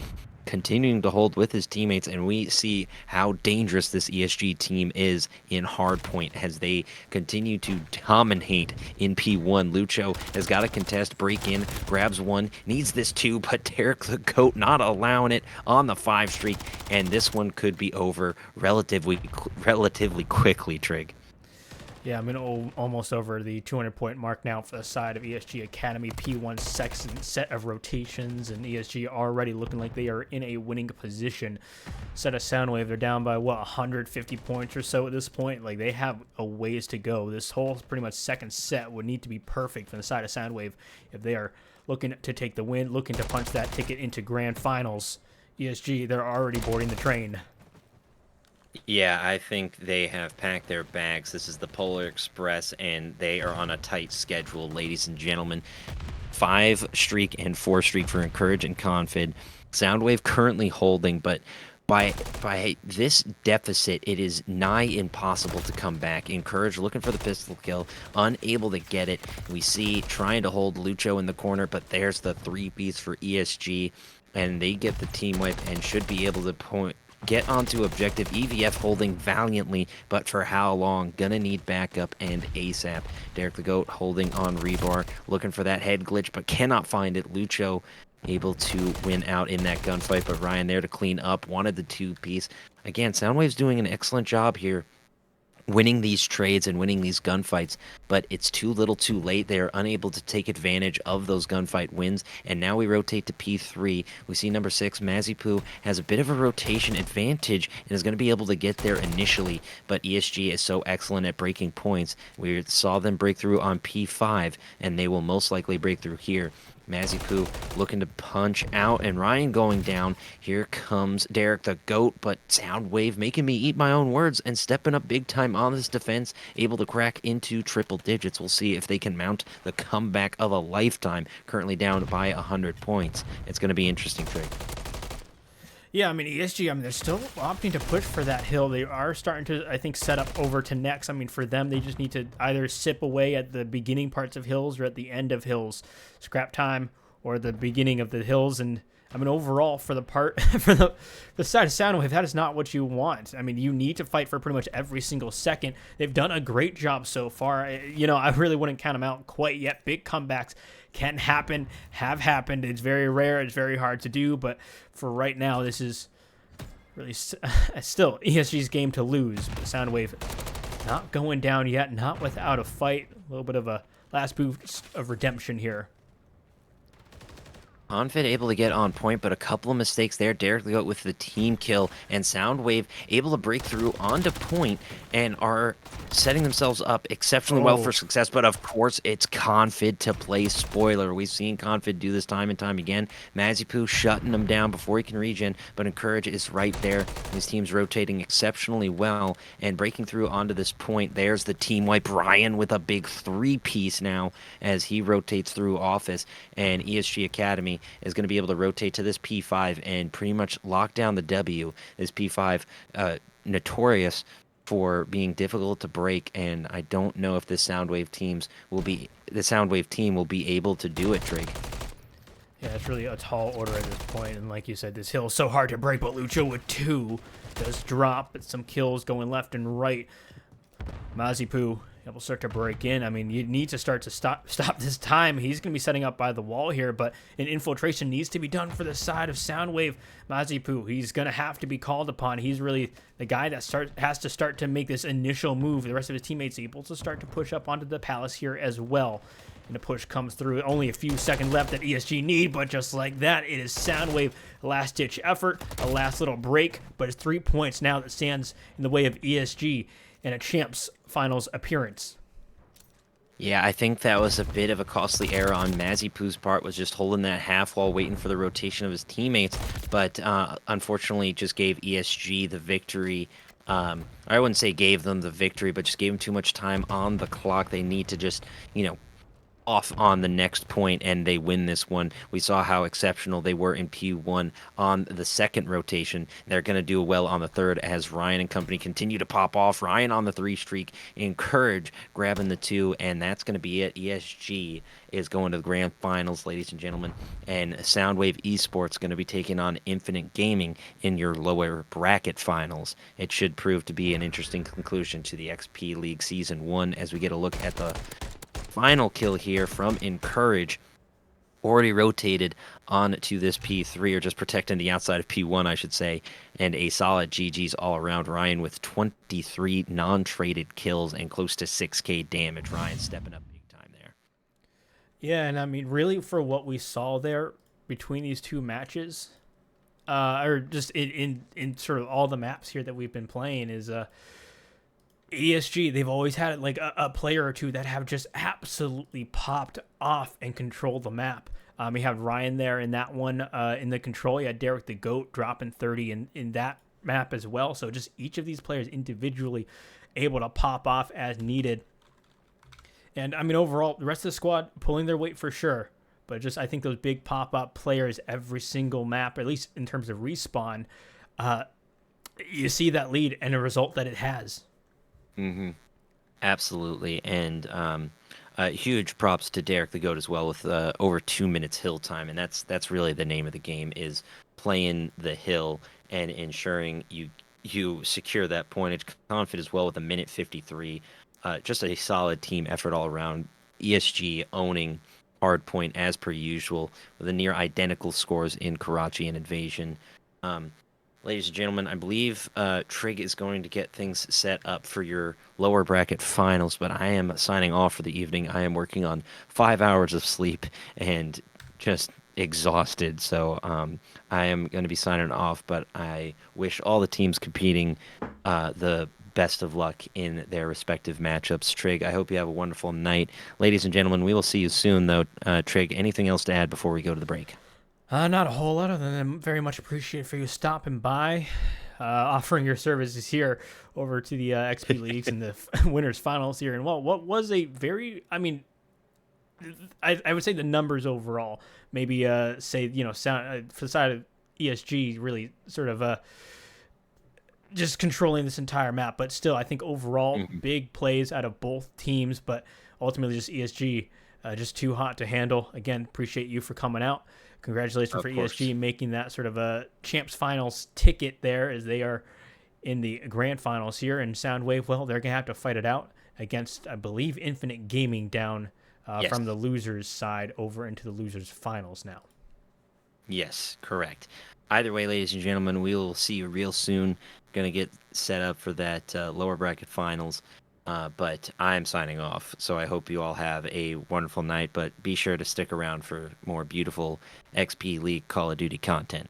continuing to hold with his teammates, and we see how dangerous this ESG team is in hardpoint as they continue to dominate in P1. Lucho has got a contest, break in, grabs one, needs this two, but Derek the GOAT not allowing it on the 5 streak, and this one could be over relatively quickly, Trig. Yeah, I'm almost over the 200-point mark now for the side of ESG Academy. P1 second set of rotations, and ESG already looking like they are in a winning position. Set of Soundwave, they're down by, 150 points or so at this point. Like, they have a ways to go. This whole pretty much second set would need to be perfect from the side of Soundwave if they are looking to take the win, looking to punch that ticket into grand finals. ESG, they're already boarding the train. Yeah, I think they have packed their bags. This is the Polar Express, and they are on a tight schedule, ladies and gentlemen. 5 streak and 4 streak for Encourage and Confid. Soundwave currently holding, but by this deficit, it is nigh impossible to come back. Encourage looking for the pistol kill, unable to get it. We see trying to hold Lucho in the corner, but there's the 3-piece for ESG, and they get the team wipe and should be able to get onto objective. EVF holding valiantly, but for how long? Gonna need backup and ASAP. Derek the GOAT holding on rebar, looking for that head glitch, but cannot find it. Lucho able to win out in that gunfight, but Ryan there to clean up, wanted the 2-piece. Again, Soundwave's doing an excellent job here winning these trades and winning these gunfights, but it's too little too late. They are unable to take advantage of those gunfight wins, and now we rotate to P3. We see number 6, Mazipoo, has a bit of a rotation advantage and is going to be able to get there initially, but ESG is so excellent at breaking points. We saw them break through on P5, and they will most likely break through here. Mazipoo looking to punch out, and Ryan going down. Here comes Derek the GOAT, but Soundwave making me eat my own words and stepping up big time on this defense, able to crack into triple digits. We'll see if they can mount the comeback of a lifetime, currently down by 100 points. It's going to be interesting, Trey. Yeah, I mean, ESG, they're still opting to push for that hill. They are starting to, I think, set up over to next. For them, they just need to either sip away at the beginning parts of hills or at the end of hills. Scrap time or the beginning of the hills. And, overall, for the side of Soundwave, that is not what you want. You need to fight for pretty much every single second. They've done a great job so far. I really wouldn't count them out quite yet. Big comebacks can happen, have happened. It's very rare. It's very hard to do. But for right now, this is really still ESG's game to lose. But Soundwave not going down yet, not without a fight. A little bit of a last boost of redemption here. Confid able to get on point, but a couple of mistakes there. Derek the GOAT with the team kill, and Soundwave able to break through onto point and are setting themselves up exceptionally well for success. But of course, it's Confid to play spoiler. We've seen Confid do this time and time again. Mazipoo shutting him down before he can regen, but Encourage is right there. His team's rotating exceptionally well and breaking through onto this point. There's the team wipe. Ryan with a big 3-piece now as he rotates through Office, and ESG Academy is going to be able to rotate to this P5 and pretty much lock down the W. This P5 notorious for being difficult to break, and I don't know if the Soundwave team will be able to do it, Drake. Yeah, it's really a tall order at this point, and like you said, this hill is so hard to break, but Lucho with 2 does drop, but some kills going left and right. Mazipoo will start to break in. You need to start to stop this time. He's going to be setting up by the wall here, but an infiltration needs to be done for the side of Soundwave. Mazipoo, he's going to have to be called upon. He's really the guy that has to start to make this initial move. The rest of his teammates able to start to push up onto the palace here as well. And the push comes through. Only a few seconds left that ESG need, but just like that, it is Soundwave last-ditch effort, a last little break, but it's 3 points now that stands in the way of ESG and a Champs Finals appearance. Yeah, I think that was a bit of a costly error on Mazipoo's part, was just holding that half while waiting for the rotation of his teammates, but unfortunately just gave ESG the victory I wouldn't say gave them the victory, but just gave them too much time on the clock. They need to just, off on the next point and they win this one. We saw how exceptional they were in P1 on the second rotation. They're going to do well on the third as Ryan and company continue to pop off. Ryan on the 3 streak, Encourage grabbing the 2, and that's going to be it. ESG is going to the grand finals, ladies and gentlemen, and Soundwave Esports going to be taking on Infinite Gaming in your lower bracket finals. It should prove to be an interesting conclusion to the XP League Season 1 as we get a look at the final kill here from Encourage. Already rotated on to this P3, or just protecting the outside of P1, I should say. And a solid GG's all around. Ryan with 23 non-traded kills and close to 6k damage. Ryan stepping up big time there. Yeah, and I mean, really, for what we saw there between these two matches, or just in sort of all the maps here that we've been playing, is ESG, they've always had like a player or two that have just absolutely popped off and controlled the map. You have Ryan there in that one in the control. You had Derek the GOAT dropping 30 in that map as well. So just each of these players individually able to pop off as needed. And I mean, overall, the rest of the squad pulling their weight for sure. But just I think those big pop-up players every single map, at least in terms of respawn, you see that lead and a result that it has. Mm-hmm. Absolutely. And huge props to Derek the GOAT as well with over 2 minutes hill time. And that's really the name of the game, is playing the hill and ensuring you secure that pointage. Confident as well with a minute 53. Just a solid team effort all around. ESG owning hardpoint as per usual with a near identical scores in Karachi and Invasion. Ladies and gentlemen, I believe Trig is going to get things set up for your lower bracket finals, but I am signing off for the evening. I am working on 5 hours of sleep and just exhausted, so I am going to be signing off, but I wish all the teams competing the best of luck in their respective matchups. Trig, I hope you have a wonderful night. Ladies and gentlemen, we will see you soon, though. Trig, anything else to add before we go to the break? Not a whole lot, other than very much appreciate for you stopping by, offering your services here over to the XP Leagues and the winners finals here. And well, what was a very, I mean, I would say the numbers overall, maybe say, sound for the side of ESG, really sort of just controlling this entire map. But still, I think overall, big plays out of both teams, but ultimately just ESG just too hot to handle. Again, appreciate you for coming out. Congratulations for ESG making that sort of a champs finals ticket there, as they are in the grand finals here. And Soundwave, well, they're going to have to fight it out against, I believe, Infinite Gaming down from the losers side over into the losers finals now. Yes, correct. Either way, ladies and gentlemen, we will see you real soon. Going to get set up for that lower bracket finals. But I'm signing off, so I hope you all have a wonderful night, but be sure to stick around for more beautiful XP League Call of Duty content.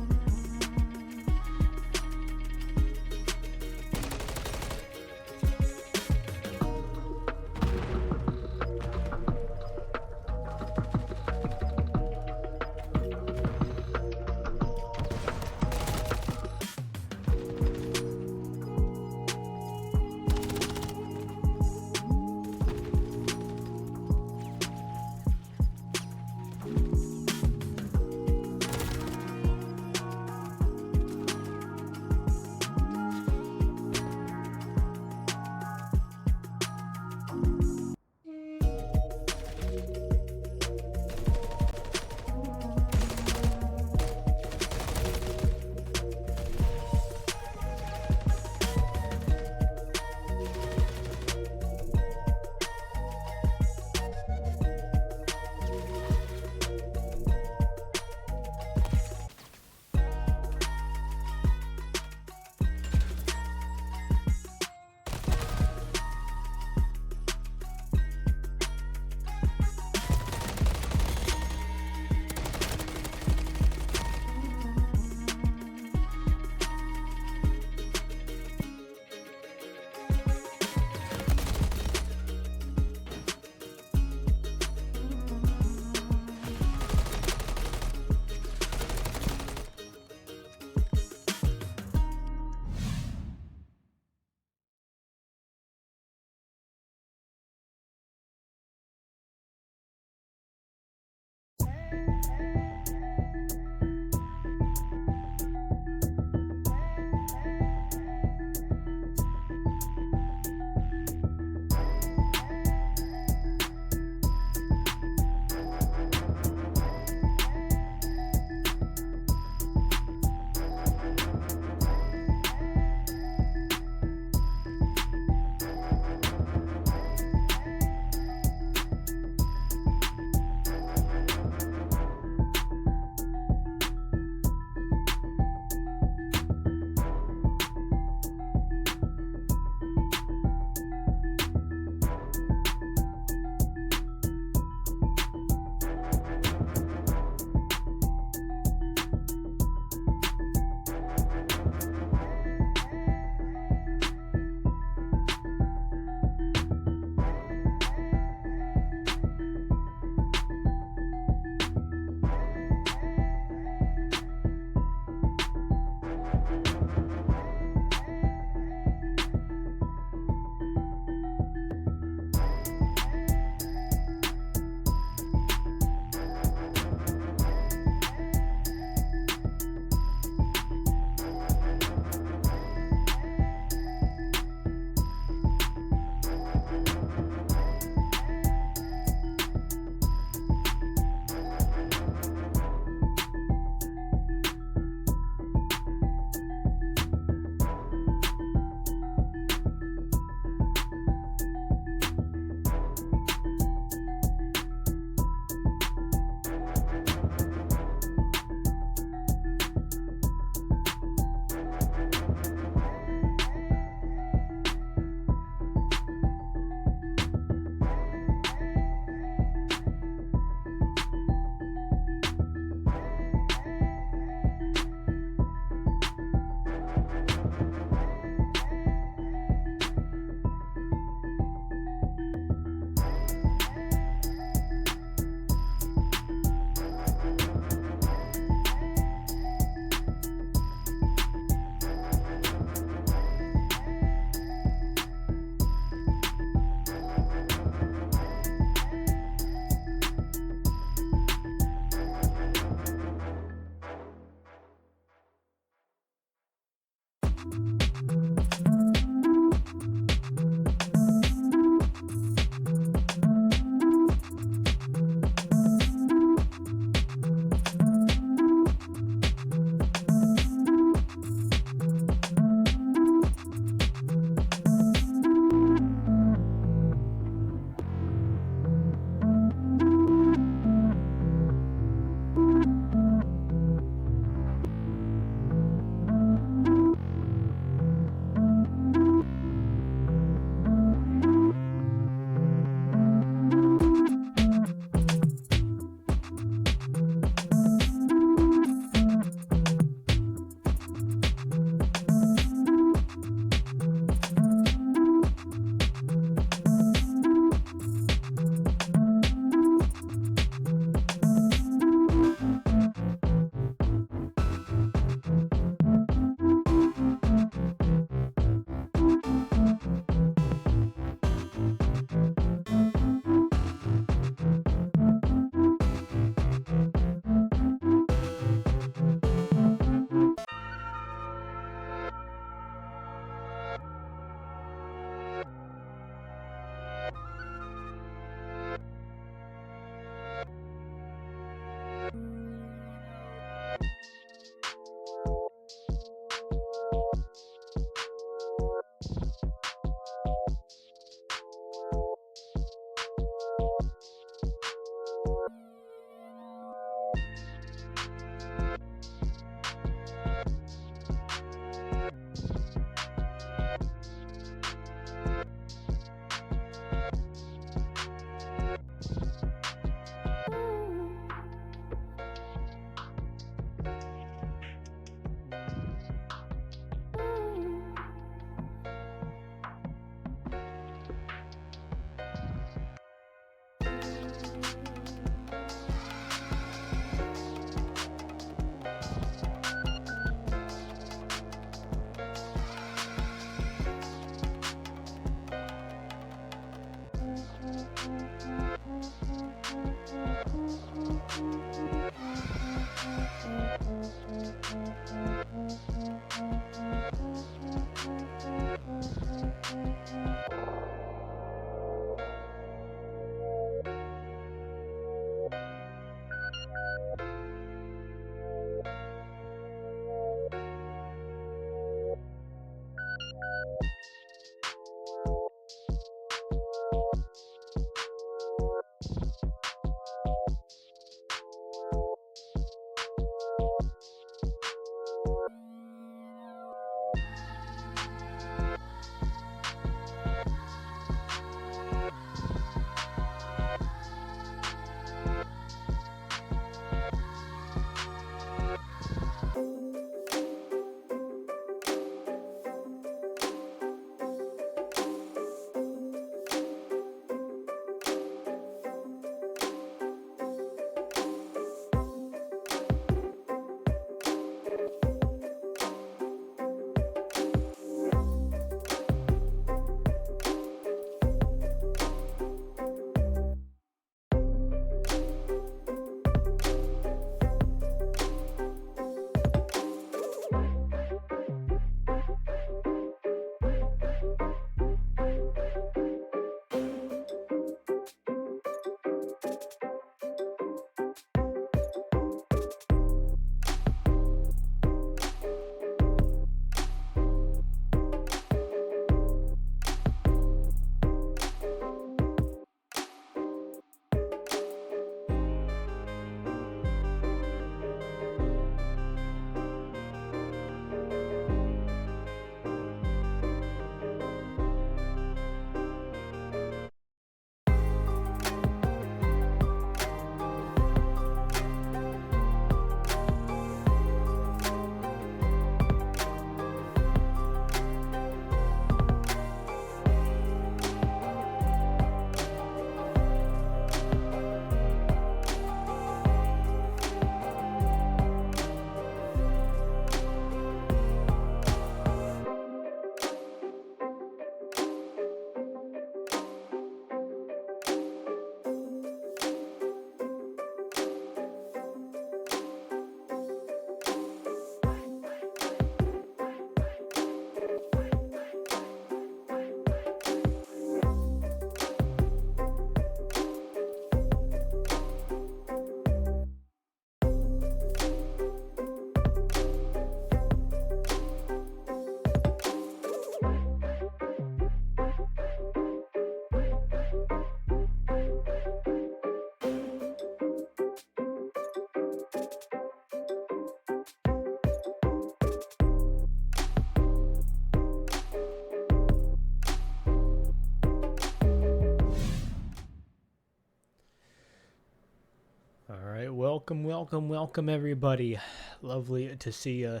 welcome, welcome, welcome, everybody. Lovely to see you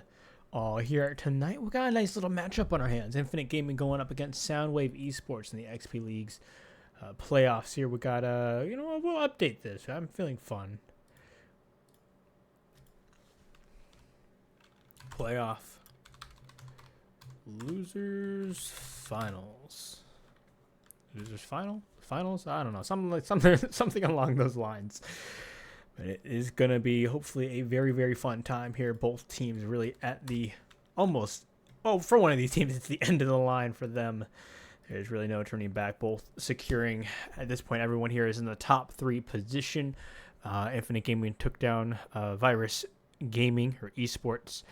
all here tonight. We got a nice little matchup on our hands. Infinite Gaming going up against Soundwave Esports in the XP League's playoffs here. We got, we'll update this. I'm feeling fun. Playoff. Losers finals. Losers finals? I don't know. Something along those lines. But it is going to be hopefully a very, very fun time here. Both teams really at the for one of these teams, it's the end of the line for them. There's really no turning back. Both securing, at this point, everyone here is in the top 3 position. Infinite Gaming took down Virus Gaming, or Esports,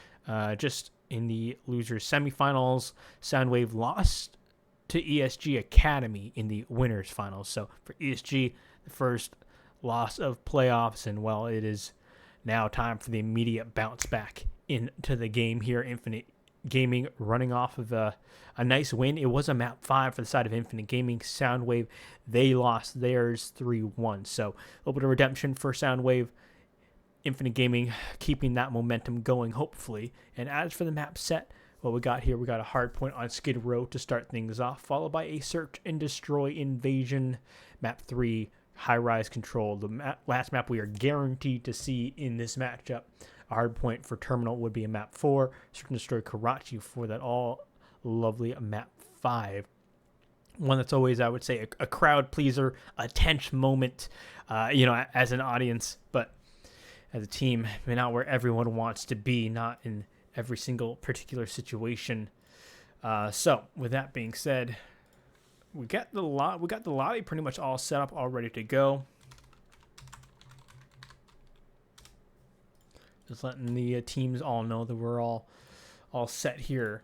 just in the losers semifinals. Soundwave lost to ESG Academy in the winners finals. So for ESG, the first loss of playoffs, and well, it is now time for the immediate bounce back into the game here. Infinite Gaming running off of a nice win. It was a map 5 for the side of Infinite Gaming. Soundwave, they lost theirs 3-1. So a little bit of redemption for Soundwave. Infinite Gaming keeping that momentum going, hopefully. And as for the map set, what we got here, we got a hard point on Skid Row to start things off, followed by a search and destroy invasion. Map 3, high-rise control. The last map we are guaranteed to see in this matchup. A hard point for Terminal would be a map 4. Search and destroy Karachi for that all lovely map 5. One that's always, I would say, a crowd pleaser, a tense moment, as an audience, but as a team, not where everyone wants to be, not in every single particular situation. So, with that being said, we got the lobby pretty much all set up, all ready to go. Just letting the teams all know that we're all set here.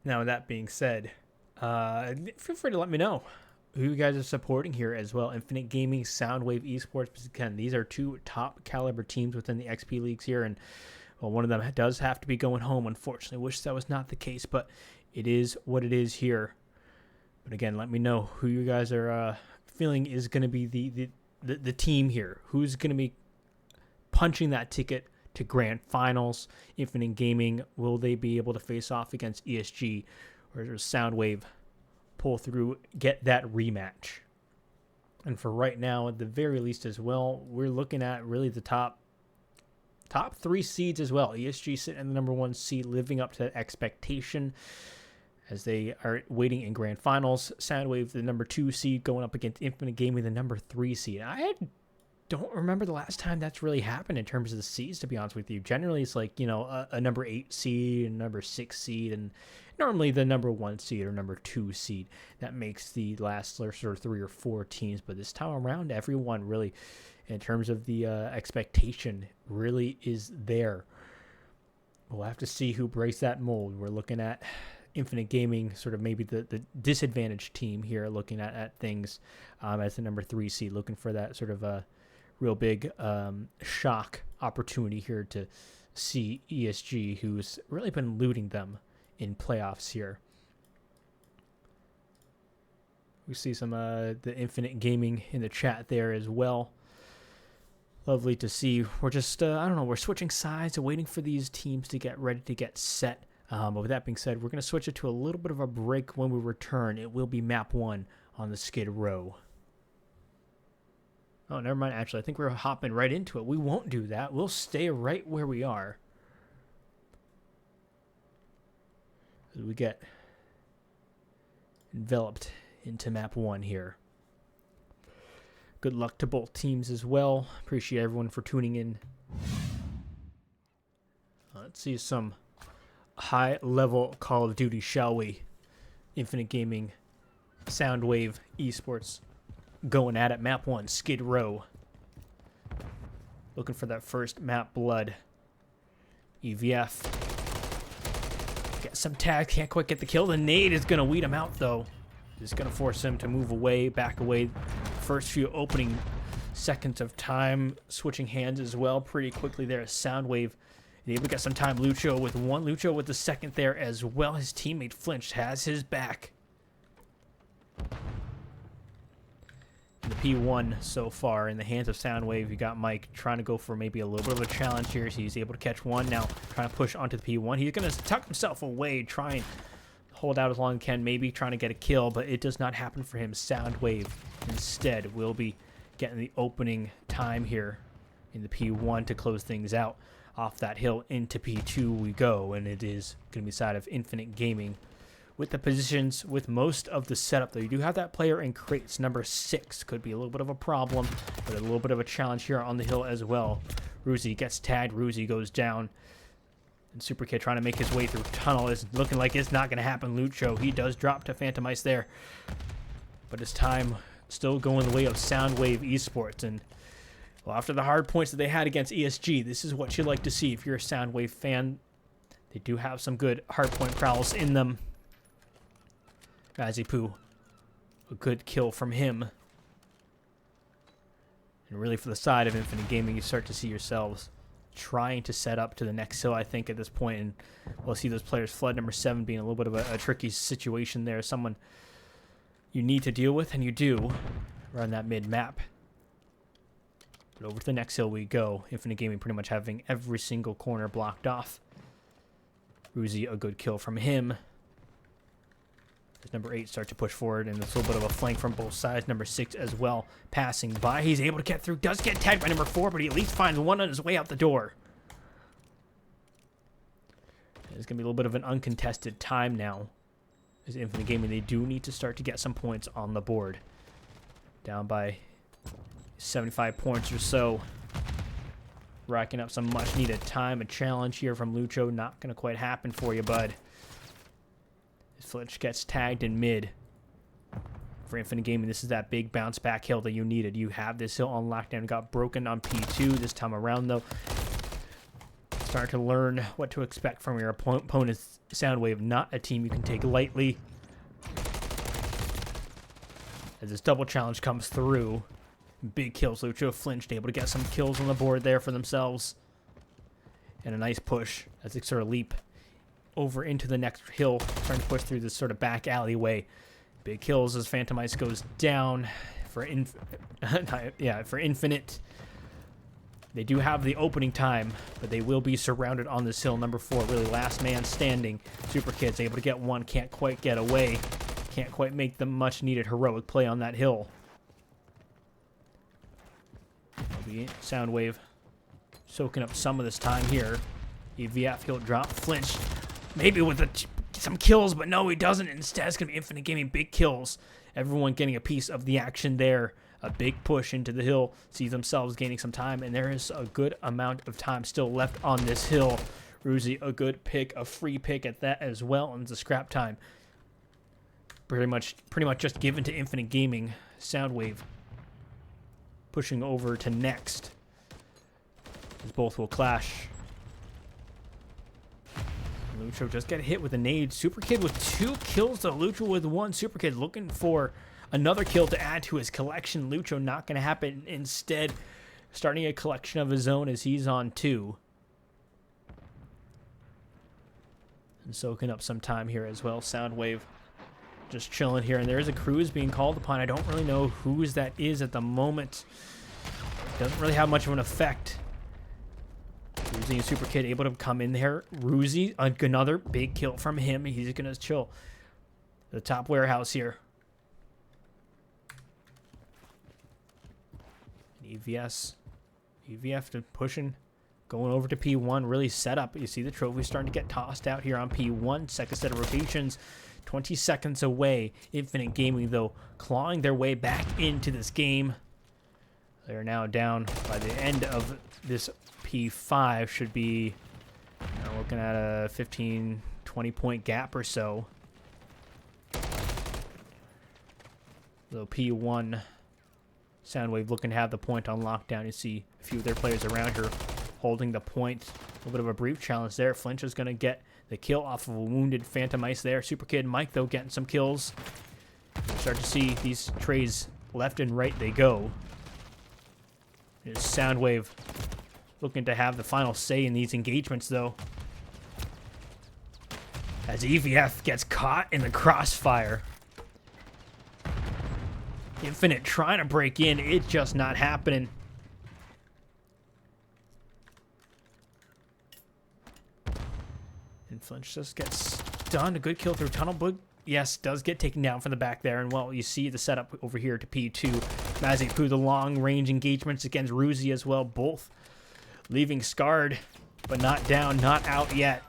Now, with that being said, feel free to let me know who you guys are supporting here as well. Infinite Gaming, Soundwave Esports, because again, these are 2 top caliber teams within the XP leagues here, and well, one of them does have to be going home, unfortunately. Wish that was not the case, but it is what it is here. But again, let me know who you guys are feeling is going to be the team here. Who's going to be punching that ticket to grand finals? Infinite Gaming, will they be able to face off against ESG, or does Soundwave pull through, get that rematch? And for right now, at the very least as well, we're looking at really the top 3 seeds as well. ESG sitting in the number 1 seed, living up to that expectation as they are waiting in grand finals. Soundwave, the number 2 seed, going up against Infinite Gaming, the number 3 seed. I don't remember the last time that's really happened in terms of the seeds, to be honest with you. Generally, it's like, a number 8 seed and number 6 seed, and normally the number 1 seed or number 2 seed. That makes the last sort of 3 or 4 teams. But this time around, everyone really, in terms of the expectation, really is there. We'll have to see who breaks that mold. We're looking at Infinite Gaming, sort of maybe the disadvantaged team here, looking at things as the number 3 seed, looking for that sort of a real big shock opportunity here to see ESG, who's really been looting them in playoffs here. We see some the Infinite Gaming in the chat there as well. Lovely to see. We're just we're switching sides and waiting for these teams to get ready to get set. But with that being said, we're going to switch it to a little bit of a break. When we return, it will be map 1 on the Skid Row. Oh, never mind. Actually, I think we're hopping right into it. We won't do that. We'll stay right where we are. As we get enveloped into map 1 here. Good luck to both teams as well. Appreciate everyone for tuning in. Let's see some high-level Call of Duty, shall we? Infinite Gaming, Soundwave Esports going at it. Map 1, Skid Row. Looking for that first map blood. EVF. Get some tag. Can't quite get the kill. The nade is going to weed him out, though. Just going to force him to move away, back away. First few opening seconds of time. Switching hands as well pretty quickly there. Soundwave able to get some time. Lucho with one. Lucho with the second there as well. His teammate flinched. Has his back. the P1 so far in the hands of Soundwave. You got Mike trying to go for maybe a little bit of a challenge here. So he's able to catch one. Now trying to push onto the P1. He's going to tuck himself away, try and hold out as long as he can, maybe trying to get a kill, but it does not happen for him. Soundwave instead will be getting the opening time here in the P1 to close things out. Off that hill into P2 we go, and it is going to be side of Infinite Gaming with the positions, with most of the setup, though. You do have that player in crates. Number 6 could be a little bit of a problem, but a little bit of a challenge here on the hill as well. Ruzi gets tagged. Ruzi goes down. And Super Kid trying to make his way through tunnel is looking like it's not going to happen. Lucho, he does drop to Phantom Ice there. But his time still going the way of Soundwave Esports. And well, after the hard points that they had against ESG, this is what you like to see if you're a Soundwave fan. They do have some good hardpoint prowls in them. Mazipu, a good kill from him. And really for the side of Infinite Gaming, you start to see yourselves trying to set up to the next hill, I think, at this point. And we'll see those players flood number 7 being a little bit of a tricky situation there. Someone you need to deal with, and you do, around that mid-map. But over to the next hill we go. Infinite Gaming pretty much having every single corner blocked off. Ruzi, a good kill from him. As number 8 starts to push forward, and there's a little bit of a flank from both sides. Number 6 as well, passing by. He's able to get through. Does get tagged by number 4, but he at least finds one on his way out the door. It's going to be a little bit of an uncontested time now. As Infinite Gaming, they do need to start to get some points on the board. Down by 75 points or so. Racking up some much needed time. A challenge here from Lucho. Not going to quite happen for you, bud. Flitch gets tagged in mid. For Infinite Gaming, this is that big bounce back hill that you needed. You have this hill on lockdown. Got broken on P2 this time around, though. Starting to learn what to expect from your opponent's Soundwave. Not a team you can take lightly. As this double challenge comes through. Big kills. Lucho flinched, able to get some kills on the board there for themselves. And a nice push as they sort of leap over into the next hill, trying to push through this sort of back alleyway. Big kills as Phantom Ice goes down for for Infinite. They do have the opening time, but they will be surrounded on this hill. Number 4, really last man standing. Super Kid's able to get one, can't quite get away. Can't quite make the much needed heroic play on that hill. Soundwave soaking up some of this time here. EVF, he'll drop, flinch. Maybe with some kills, but no, he doesn't. Instead, it's going to be Infinite Gaming, big kills. Everyone getting a piece of the action there. A big push into the hill. See themselves gaining some time, and there is a good amount of time still left on this hill. Ruzi, a good pick, a free pick at that as well, and it's a scrap time. Pretty much just given to Infinite Gaming. Soundwave pushing over to next. As both will clash. Lucho just got hit with a nade. Super Kid with 2 kills, though. Lucho with 1. Super Kid looking for another kill to add to his collection. Lucho not going to happen. Instead, starting a collection of his own as he's on 2. And soaking up some time here as well. Soundwave just chilling here. And there is a cruise being called upon. I don't really know whose that is at the moment. Doesn't really have much of an effect. Ruzi and Super Kid able to come in there. Ruzi, another big kill from him. He's going to chill. The top warehouse here. EVS. EVF to pushing. Going over to P1. Really set up. You see the trophy starting to get tossed out here on P1. Second set of rotations. 20 seconds away. Infinite Gaming, though, clawing their way back into this game. They're now down by the end of this P5. Should be looking at a 15, 20-point gap or so. Though P1, Soundwave looking to have the point on lockdown. You see a few of their players around here holding the point. A little bit of a brief challenge there. Flinch is going to get the kill off of a wounded Phantom Ice there. Super Kid Mike, though, getting some kills. You start to see these trays left and right they go. There's Soundwave looking to have the final say in these engagements, though. As EVF gets caught in the crossfire. Infinite trying to break in. It's just not happening. And Flinch just gets done. A good kill through tunnel, but yes, does get taken down from the back there. And well, you see the setup over here to P2. Mazipu, the long range engagements against Ruzi as well, both leaving scarred, but not down, not out yet.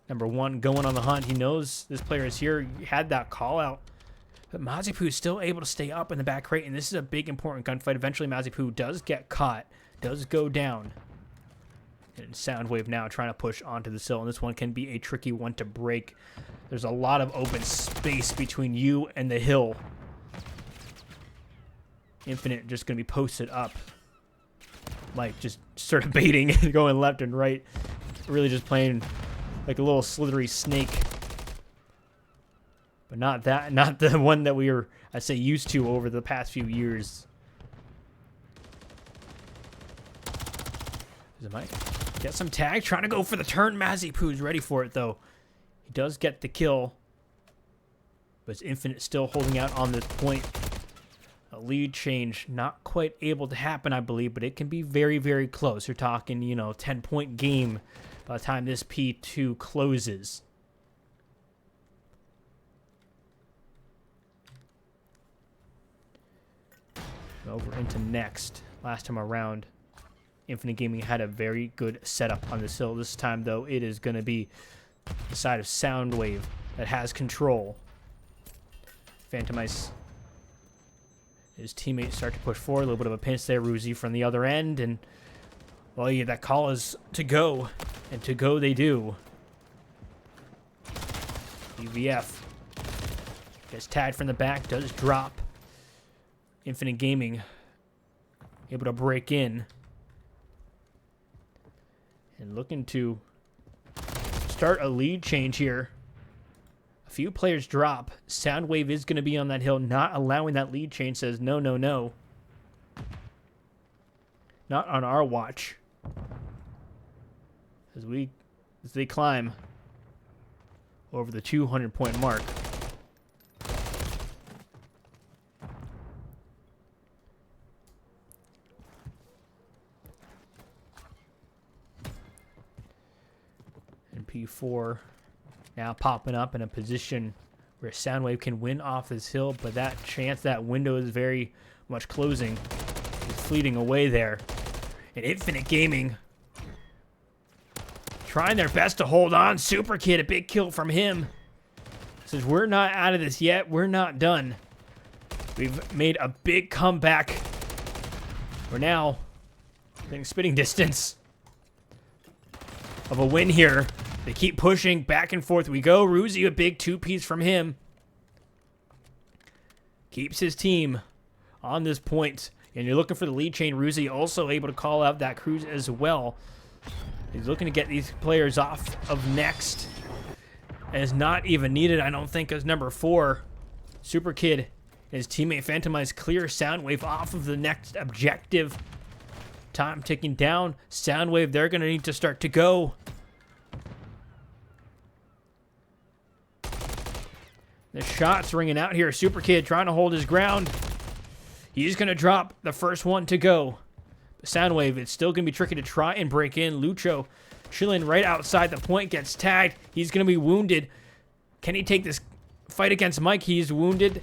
Number one going on the hunt. He knows this player is here. He had that call out. But Mazipu is still able to stay up in the back crate, and this is a big, important gunfight. Eventually, Mazipu does get caught, does go down. And Soundwave now trying to push onto the sill, and this one can be a tricky one to break. There's a lot of open space between you and the hill. Infinite just going to be posted up. Like, just sort of baiting, going left and right. Really just playing like a little slithery snake. But not the one that we were, I'd say, used to over the past few years. Is it Mike? Get some tag, trying to go for the turn. Mazipu's ready for it, though. He does get the kill. But Infinite still holding out on this point. A lead change, not quite able to happen, I believe, but it can be very, very close. You're talking, 10-point game by the time this P2 closes. Over into next. Last time around, Infinite Gaming had a very good setup on this hill. This time, though, it is going to be the side of Soundwave that has control. Phantomice, his teammates start to push forward. A little bit of a pinch there. Ruzi from the other end. And, well, yeah, that call is to go. And to go they do. UVF gets tagged from the back. Does drop. Infinite Gaming able to break in. And looking to start a lead change here. A few players drop. Soundwave is going to be on that hill, not allowing that lead change. Says, no, no, no. Not on our watch. As they climb over the 200-point mark. And P4 now popping up in a position where Soundwave can win off this hill, but that chance, that window is very much closing. It's fleeting away there. And Infinite Gaming trying their best to hold on. Super Kid, a big kill from him. Says, we're not out of this yet. We're not done. We've made a big comeback. We're now within spitting distance of a win here. They keep pushing back and forth. We go. Ruzi, a big two-piece from him. Keeps his team on this point. And you're looking for the lead chain. Ruzi also able to call out that cruise as well. He's looking to get these players off of next. And is not even needed, I don't think, as number 4. Super Kid and his teammate Phantomize clear Soundwave off of the next objective. Time ticking down. Soundwave, they're going to need to start to go. The shots ringing out here. Super Kid trying to hold his ground. He's going to drop the first one to go. Soundwave, it's still going to be tricky to try and break in. Lucho chilling right outside the point, gets tagged. He's going to be wounded. Can he take this fight against Mike? He's wounded.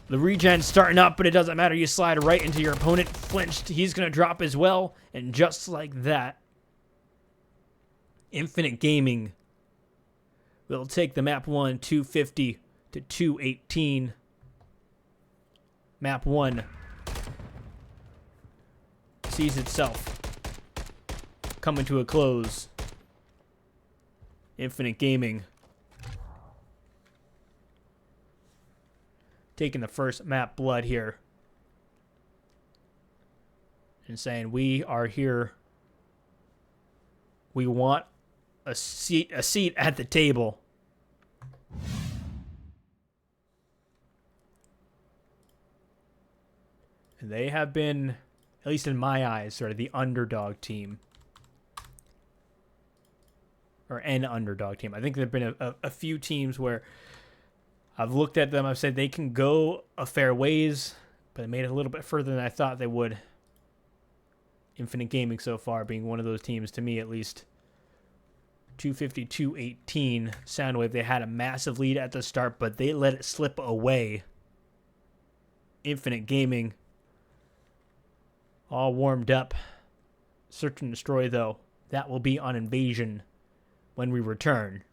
The regen starting up, but it doesn't matter. You slide right into your opponent. Flinched. He's going to drop as well. And just like that, Infinite Gaming will take the map 1, 250 to 218. Map 1 sees itself coming to a close. Infinite Gaming taking the first map blood here and saying, we are here. We want a seat at the table. And they have been, at least in my eyes, sort of the underdog team. Or an underdog team. I think there have been a few teams where I've looked at them. I've said they can go a fair ways, but they made it a little bit further than I thought they would. Infinite Gaming so far being one of those teams, to me at least. 252-18. Soundwave, they had a massive lead at the start, but they let it slip away. Infinite Gaming, all warmed up. Search and Destroy, though, that will be on Invasion when we return.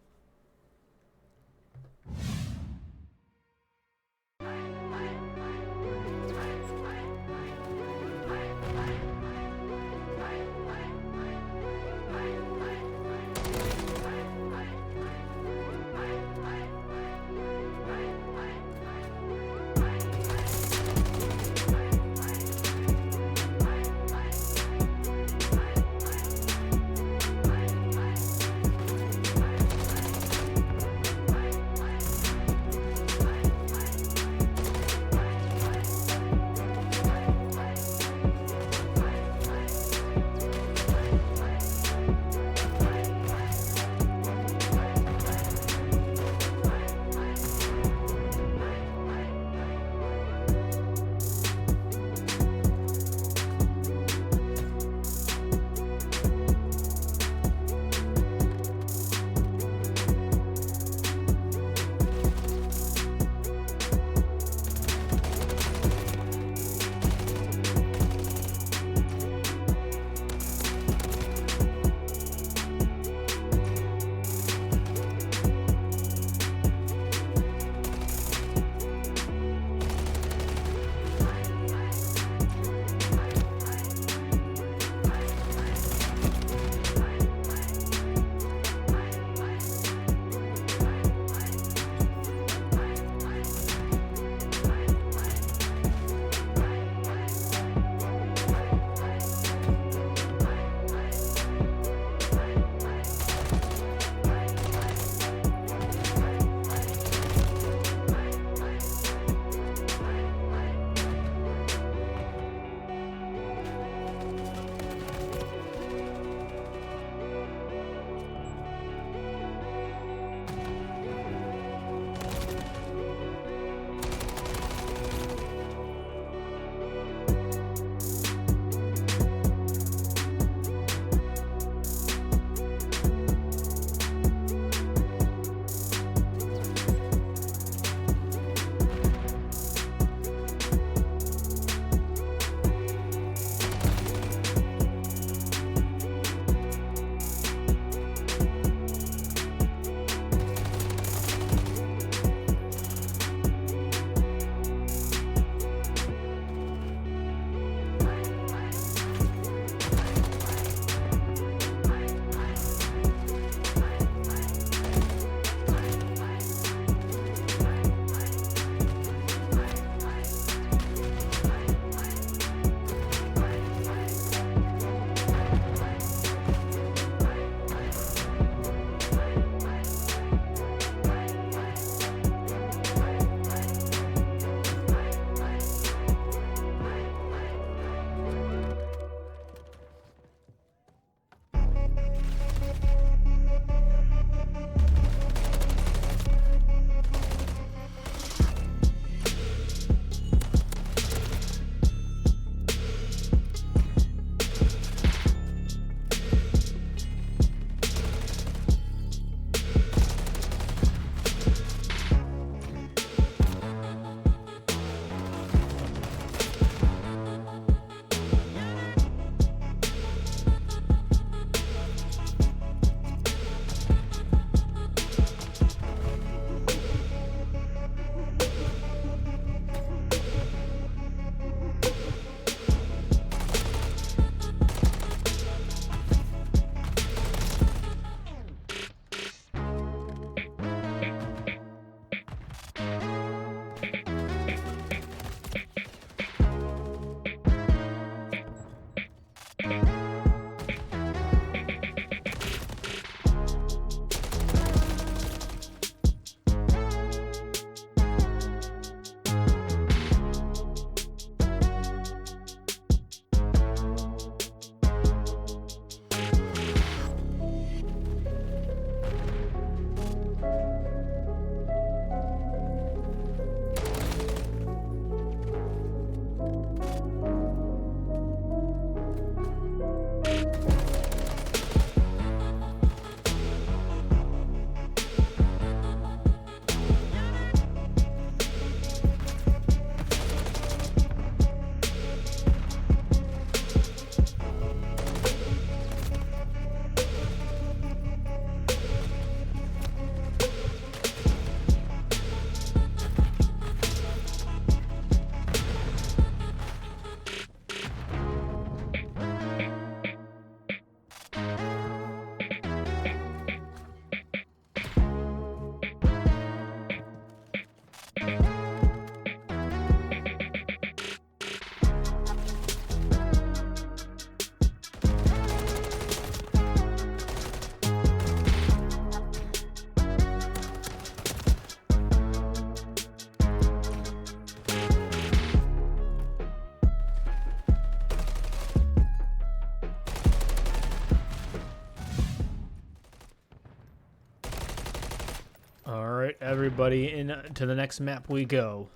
right, everybody, to the next map we go.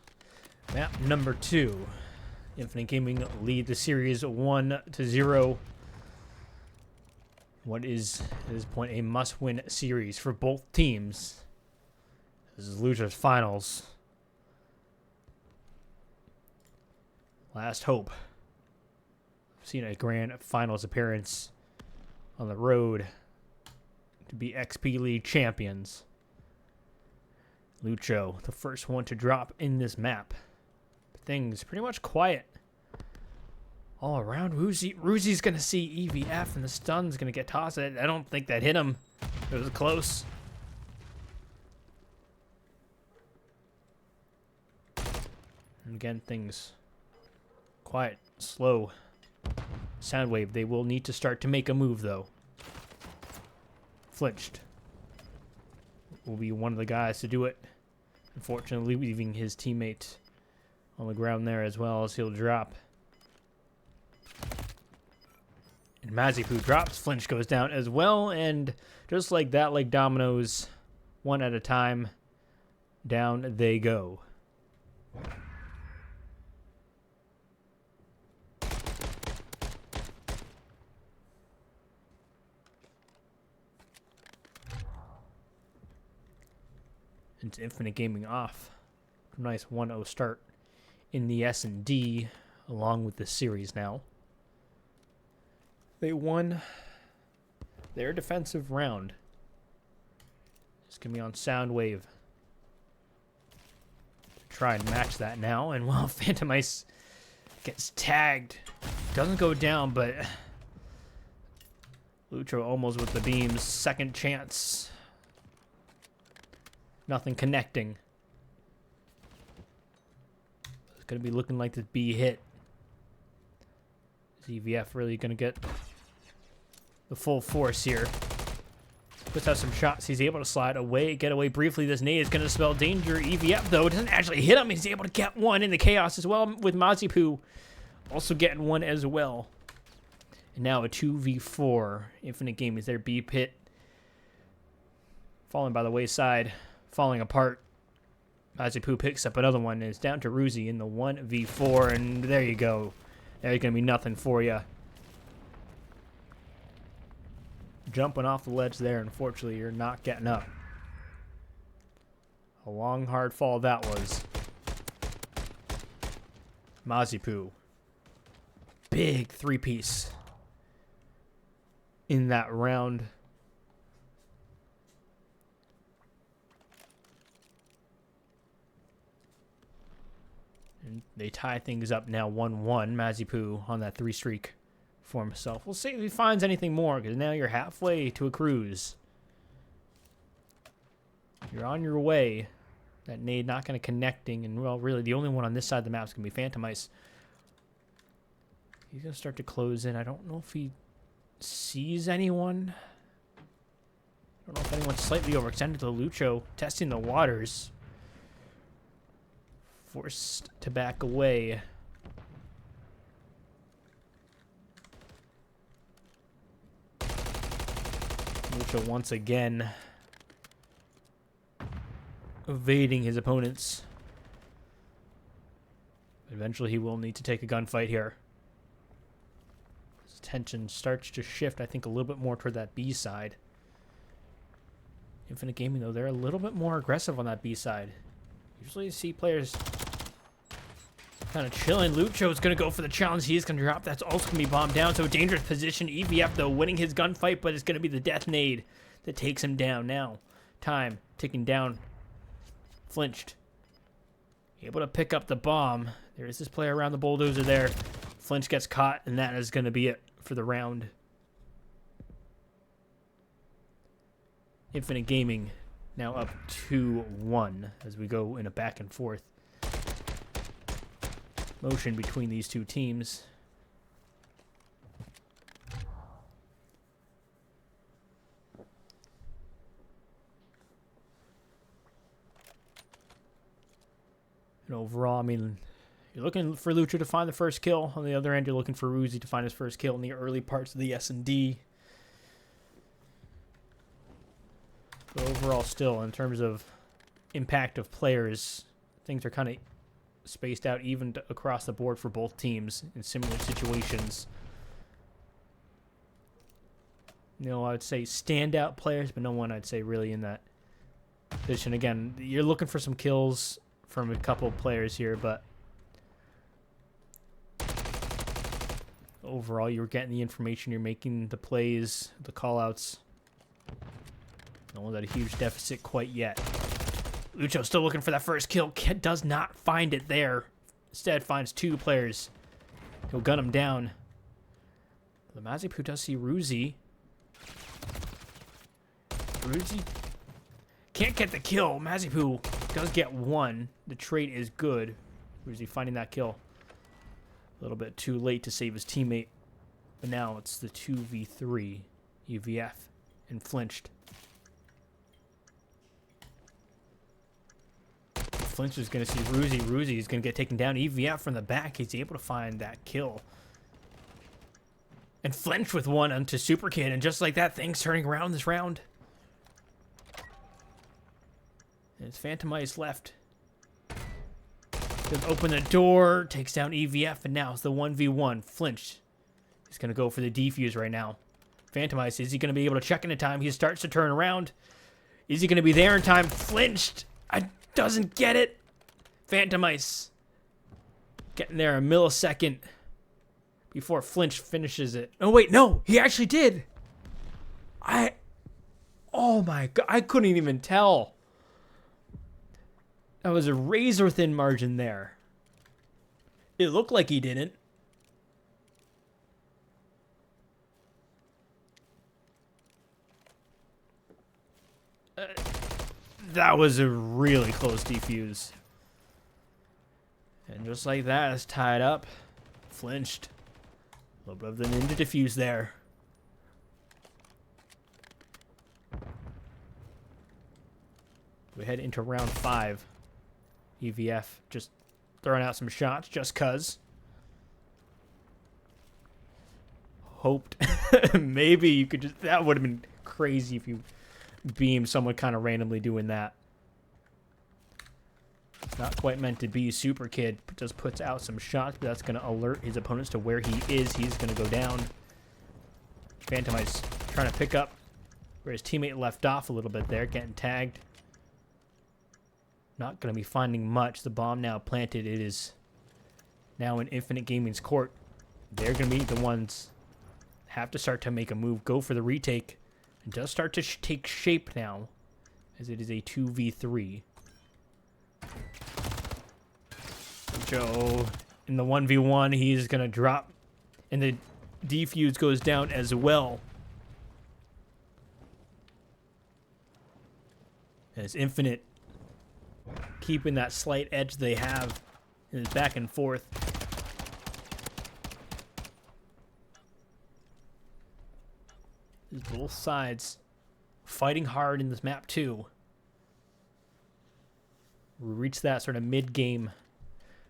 Map number 2. Infinite Gaming lead the series 1-0. What is, at this point, a must-win series for both teams. This is Lucha's finals. Last hope. I've seen a grand finals appearance on the road to be XP League champions. Lucho, the first one to drop in this map. Things pretty much quiet all around. Ruzi's going to see EVF, and the stun's going to get tossed. I don't think that hit him. It was close. And again, things quiet, slow. Soundwave, they will need to start to make a move, though. Flinched will be one of the guys to do it. Unfortunately, leaving his teammate on the ground there as well, as he'll drop. And Mazipu drops. Flinch goes down as well, and just like that, like dominoes, one at a time, down they go. It's Infinite Gaming off. Nice 1-0 start in the S&D, along with the series now. They won their defensive round. It's going to be on Soundwave to try and match that now. And while Phantom Ice gets tagged, doesn't go down, but Lucho almost with the beams. Second chance. Nothing connecting. It's going to be looking like the B hit. Is EVF really going to get the full force here? Puts out some shots. He's able to slide away, get away briefly. This nade is going to spell danger. EVF, though, doesn't actually hit him. He's able to get one in the chaos as well, with Mazipu also getting one as well. And now a 2v4. Infinite Game is their B pit. Falling by the wayside. Falling apart. Mazipu picks up another one, and it's down to Ruzi in the 1v4, and there you go. There's going to be nothing for you. Jumping off the ledge there, unfortunately, you're not getting up. A long, hard fall that was. Mazipu. Big three-piece in that round. And they tie things up now 1-1. Mazipu on that 3 streak for himself. We'll see if he finds anything more, because now you're halfway to a cruise. You're on your way. That nade not going to connecting, and well, really the only one on this side of the map is going to be Phantom Ice. He's going to start to close in. I don't know if he sees anyone. I don't know if anyone's slightly overextended to Lucho. Testing the waters. Forced to back away. Lucha once again evading his opponents. Eventually he will need to take a gunfight here. His tension starts to shift, I think, a little bit more toward that B side. Infinite Gaming, though, they're a little bit more aggressive on that B side. Usually you see players kind of chilling. Lucho's going to go for the challenge. He is going to drop. That's also going to be bombed down. So dangerous position. EVF, though, winning his gunfight, but it's going to be the death nade that takes him down now. Time ticking down. Flinched. Able to pick up the bomb. There is this player around the bulldozer there. Flinch gets caught, and that is going to be it for the round. Infinite Gaming now up 2-1 as we go in a back and forth motion between these two teams. And overall, I mean, you're looking for Lucha to find the first kill. On the other end, you're looking for Ruzi to find his first kill in the early parts of the S&D. But overall, still, in terms of impact of players, things are kind of spaced out even across the board for both teams in similar situations. No, I would say standout players, but no one I'd say really in that position. Again, you're looking for some kills from a couple of players here, but overall, you're getting the information, you're making the plays, the call-outs. No one's at a huge deficit quite yet. Lucho still looking for that first kill. Does not find it there. Instead, finds two players. He'll gun him down. The Mazipu does see Ruzi. Ruzi can't get the kill. Mazipu does get one. The trade is good. Ruzi finding that kill. A little bit too late to save his teammate. But now it's the 2v3. EVF and flinched. Flinch is going to see Ruzi. Ruzi is going to get taken down. EVF from the back. He's able to find that kill. And Flinch with one onto Super Kid. And just like that, things turning around this round. And it's Phantom Ice left. Does open the door. Takes down EVF. And now it's the 1v1. Flinch. He's going to go for the defuse right now. Phantom Ice. Is he going to be able to check into time? He starts to turn around. Is he going to be there in time? Flinched. Doesn't get it. Phantom Ice getting there a millisecond before Flinch finishes it. Oh wait, no, he actually did. Oh my god, I couldn't even tell. That was a razor thin margin there. It looked like he didn't. That was a really close defuse. And just like that, it's tied up. Flinched. A little bit of the ninja defuse there. We head into round 5. EVF just throwing out some shots just cuz. Hoped maybe you could just... That would have been crazy if you beam someone kind of randomly doing that. It's not quite meant to be. Super Kid just puts out some shots, but that's going to alert his opponents to where he is. He's going to go down. Phantom Ice trying to pick up where his teammate left off a little bit there, getting tagged. Not going to be finding much. The bomb now planted. It is now in Infinite Gaming's court. They're going to be the ones have to start to make a move, go for the retake. It does start to take shape now, as it is a 2v3. Joe in the 1v1, he's going to drop, and the defuse goes down as well. As Infinite keeping that slight edge they have in his back and forth. Both sides fighting hard in this map too. We reach that sort of mid-game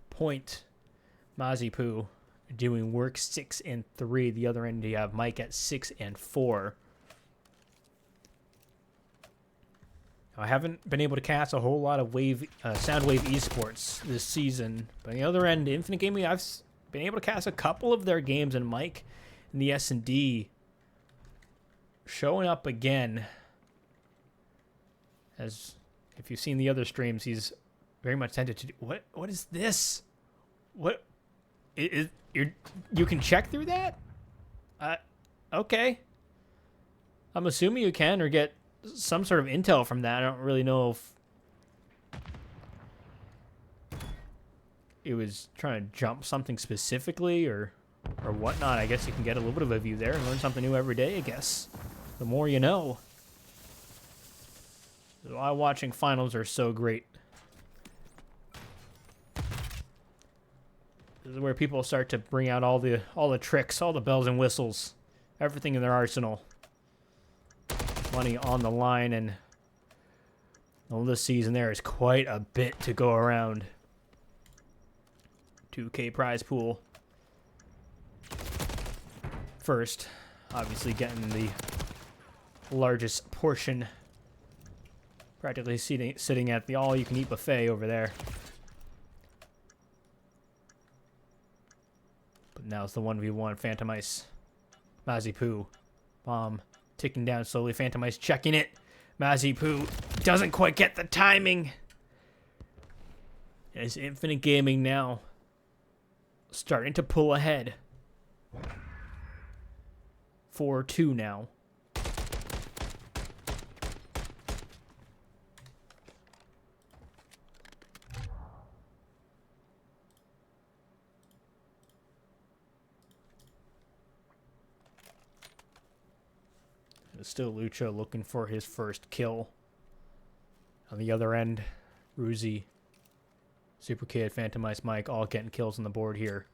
point. Mazipu doing work 6 and 3. The other end you have Mike at 6 and 4. I haven't been able to cast a whole lot of Soundwave esports this season, but on the other end, Infinite Gaming, I've been able to cast a couple of their games, and Mike in the S&D showing up again. As if you've seen the other streams, he's very much tended to do. What is this? What is you can check through that? Okay. I'm assuming you can, or get some sort of intel from that. I don't really know if it was trying to jump something specifically or whatnot. I guess you can get a little bit of a view there and learn something new every day, I guess. The more you know. That's why watching finals are so great. This is where people start to bring out all the tricks, all the bells and whistles, everything in their arsenal. Money on the line, and well, this season there is quite a bit to go around. 2K prize pool. First, obviously getting the largest portion Practically sitting at the all-you-can-eat buffet over there. But now it's the 1v1. Phantom Ice. Mazipu. Bomb ticking down slowly. Phantom Ice checking it. Mazipu doesn't quite get the timing. It's Infinite Gaming now starting to pull ahead. 4-2 now. It's still Lucho looking for his first kill. On the other end, Ruzi, Super Kid, Phantom Ice Mike, all getting kills on the board here.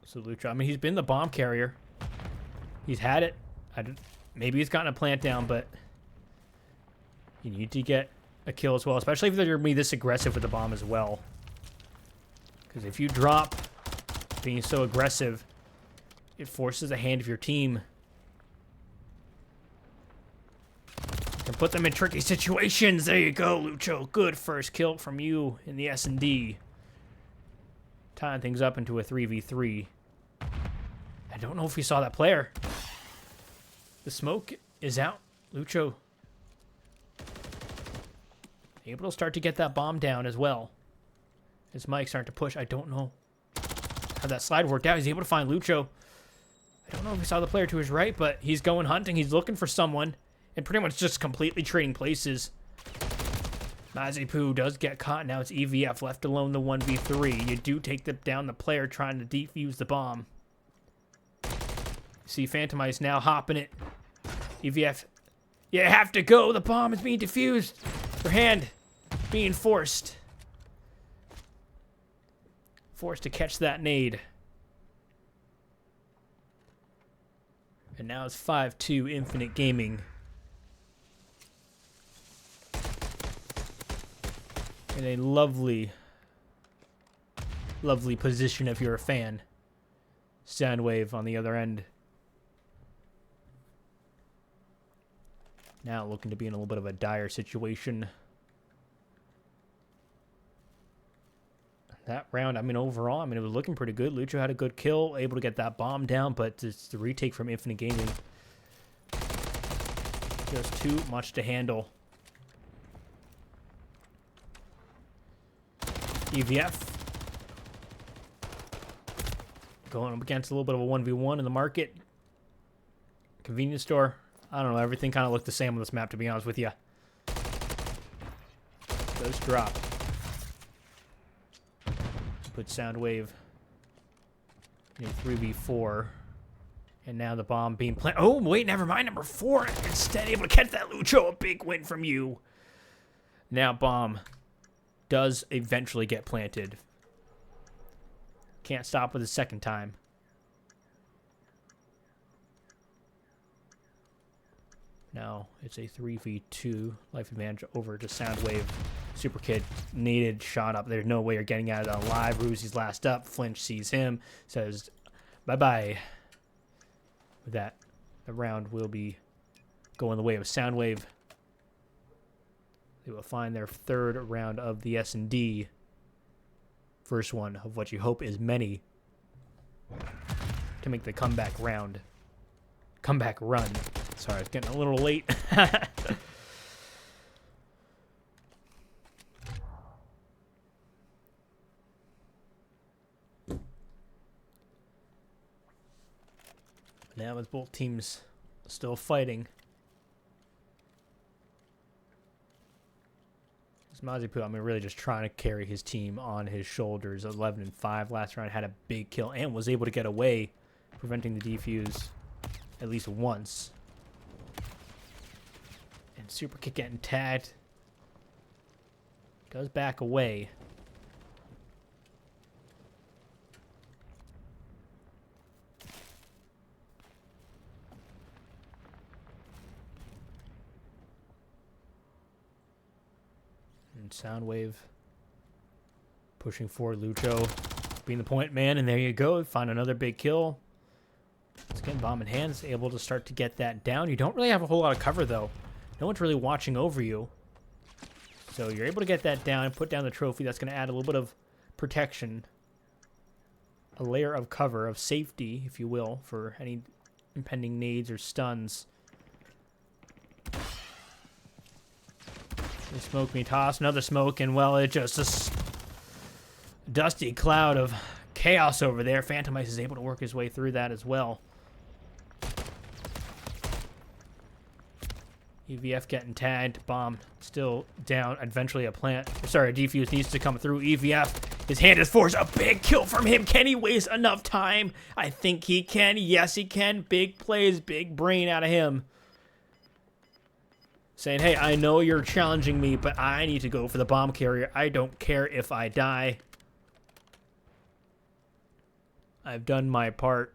So Lucho, I mean, he's been the bomb carrier. He's had it. Maybe he's gotten a plant down, but you need to get a kill as well, especially if they're going to be this aggressive with the bomb as well. Because if you drop being so aggressive, it forces the hand of your team. And put them in tricky situations. There you go, Lucho. Good first kill from you in the S&D. Tying things up into a 3v3. I don't know if we saw that player. The smoke is out. Lucho able to start to get that bomb down as well. As Mike starting to push. I don't know how that slide worked out. He's able to find Lucho. I don't know if we saw the player to his right, but he's going hunting. He's looking for someone. And pretty much just completely trading places. Mazipu does get caught. Now it's EVF left alone the 1v3. You do take down the player trying to defuse the bomb. See Phantom Ice now hopping it. EVF. You have to go. The bomb is being defused. Your hand being forced. Forced to catch that nade. And now it's 5-2 Infinite Gaming. In a lovely, lovely position if you're a fan. Soundwave on the other end. Now looking to be in a little bit of a dire situation. That round, I mean, overall, I mean, it was looking pretty good. Lucho had a good kill, able to get that bomb down, but it's the retake from Infinite Gaming. Just too much to handle. EVF. Going up against a little bit of a 1v1 in the market. Convenience store. I don't know, everything kind of looked the same on this map, to be honest with you. Does drop. Put Soundwave in 3v4. And now the bomb being planted. Oh, wait, never mind. Number 4. Instead, able to catch that Lucho. A big win from you. Now bomb does eventually get planted. Can't stop with a second time. Now it's a 3v2. Life advantage over to Soundwave. Super Kid needed shot up. There's no way you're getting out of that alive. Ruzi's last up. Flinch sees him. Says bye-bye. With that, the round will be going the way of Soundwave. They will find their third round of the S&D. First one of what you hope is many to make the comeback round. Comeback run. Sorry, it's getting a little late. Now with both teams still fighting. Mazipu, I mean, really just trying to carry his team on his shoulders. 11-5 last round, had a big kill and was able to get away, preventing the defuse at least once. And Super Kick getting tagged. Does back away. And Soundwave pushing forward. Lucho being the point man, and there you go. Find another big kill. It's Again, bomb in hands, able to start to get that down. You don't really have a whole lot of cover, though. No one's really watching over you. So you're able to get that down and put down the trophy. That's going to add a little bit of protection. A layer of cover, of safety, if you will, for any impending nades or stuns. They smoke me, toss another smoke, and well, it just a dusty cloud of chaos over there. Phantom Ice is able to work his way through that as well. EVF getting tagged. Bomb still down. Eventually a defuse needs to come through. EVF, his hand is forced. A big kill from him. Can he waste enough time? I think he can. Yes, he can. Big plays, big brain out of him. Saying, hey, I know you're challenging me, but I need to go for the bomb carrier. I don't care if I die. I've done my part.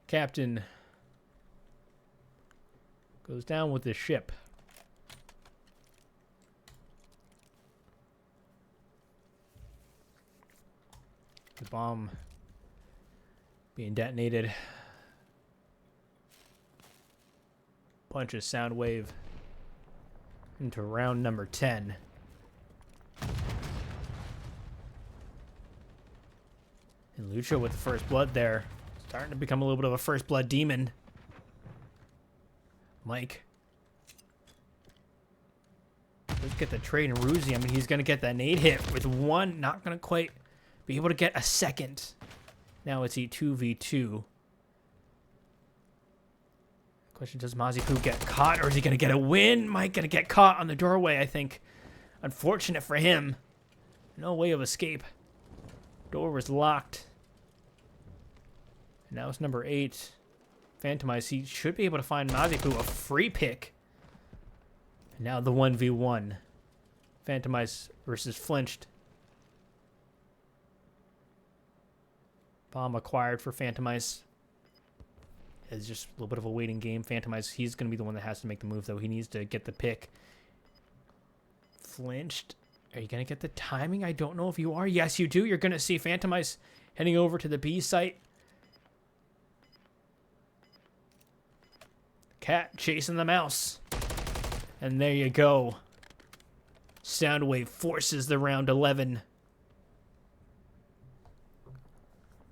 Captain goes down with the ship. The bomb being detonated. Punches Soundwave into round number 10. And Lucho with the first blood there. Starting to become a little bit of a first blood demon. Mike. Let's get the trade and Ruzi. I mean, he's going to get that nade hit with one. Not going to quite be able to get a second. Now it's a 2v2. Question, does Mazipu get caught or is he going to get a win? Mike going to get caught on the doorway, I think. Unfortunate for him. No way of escape. Door was locked. And now it's number 8. Phantom Ice. He should be able to find Mazipu a free pick. And now the 1v1. Phantom Ice versus Flinched. Bomb acquired for Phantom Ice. It's just a little bit of a waiting game. Phantom Ice, he's going to be the one that has to make the move, though. He needs to get the pick. Flinched. Are you going to get the timing? I don't know if you are. Yes, you do. You're going to see Phantom Ice heading over to the B site. Cat chasing the mouse. And there you go. Soundwave forces the round 11.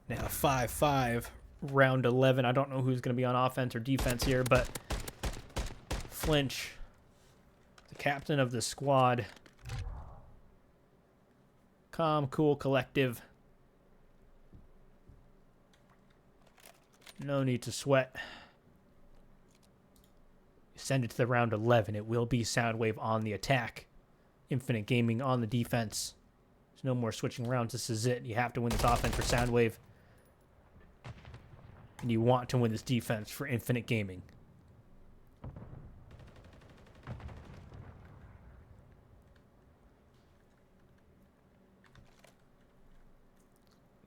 Now 5-5. Round 11. I don't know who's going to be on offense or defense here, but Flinch, the captain of the squad. Calm, cool, collective. No need to sweat. Send it to the round 11. It will be Soundwave on the attack. Infinite Gaming on the defense. There's no more switching rounds. This is it. You have to win this offense for Soundwave. And you want to win this defense for Infinite Gaming.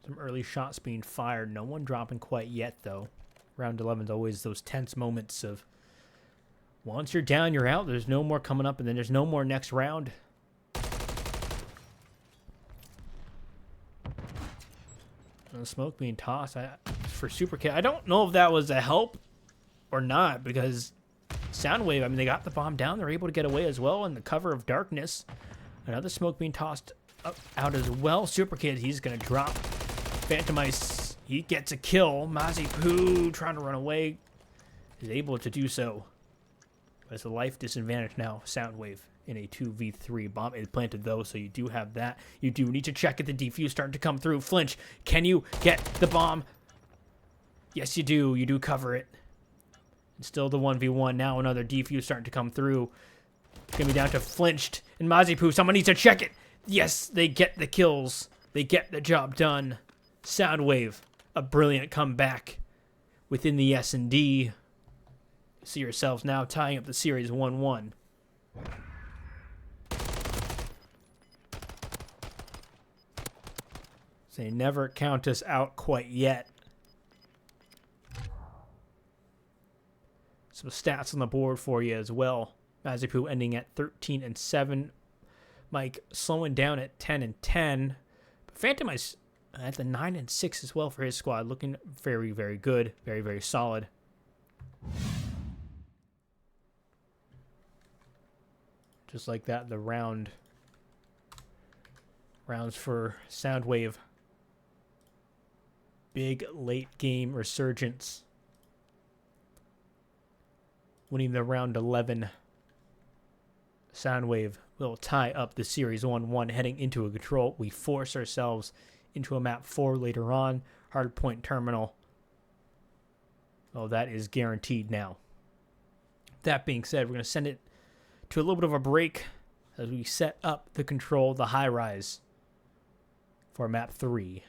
Some early shots being fired. No one dropping quite yet, though. Round 11 is always those tense moments of once you're down, you're out. There's no more coming up, and then there's no more next round. And the smoke being tossed for Super Kid. I don't know if that was a help or not, because Soundwave, I mean, they got the bomb down. They're able to get away as well in the cover of darkness. Another smoke being tossed out as well. Super Kid, he's going to drop. Phantom Ice, he gets a kill. Mazipu, trying to run away, is able to do so. It's a life disadvantage now. Soundwave in a 2v3. Bomb is planted, though, so you do have that. You do need to check if the defuse starting to come through. Flinch, can you get the bomb? Yes, you do. You do cover it. It's still the 1v1. Now another defuse starting to come through. It's going to be down to Flinched and Mazipu. Someone needs to check it. Yes, they get the kills. They get the job done. Soundwave, a brilliant comeback within the S&D. See yourselves now tying up the series 1-1. Say never count us out quite yet. Some stats on the board for you as well. Mazipu ending at 13-7. Mike slowing down at 10-10. Phantom is at the 9 and 6 as well for his squad, looking very, very good, very, very solid. Just like that, the rounds for Soundwave. Big late game resurgence. Winning the round 11. Soundwave will tie up the series 1-1 heading into a control. We force ourselves into a map 4 later on. Hardpoint Terminal. Oh, that is guaranteed now. That being said, we're going to send it to a little bit of a break as we set up the control, the high rise for map 3.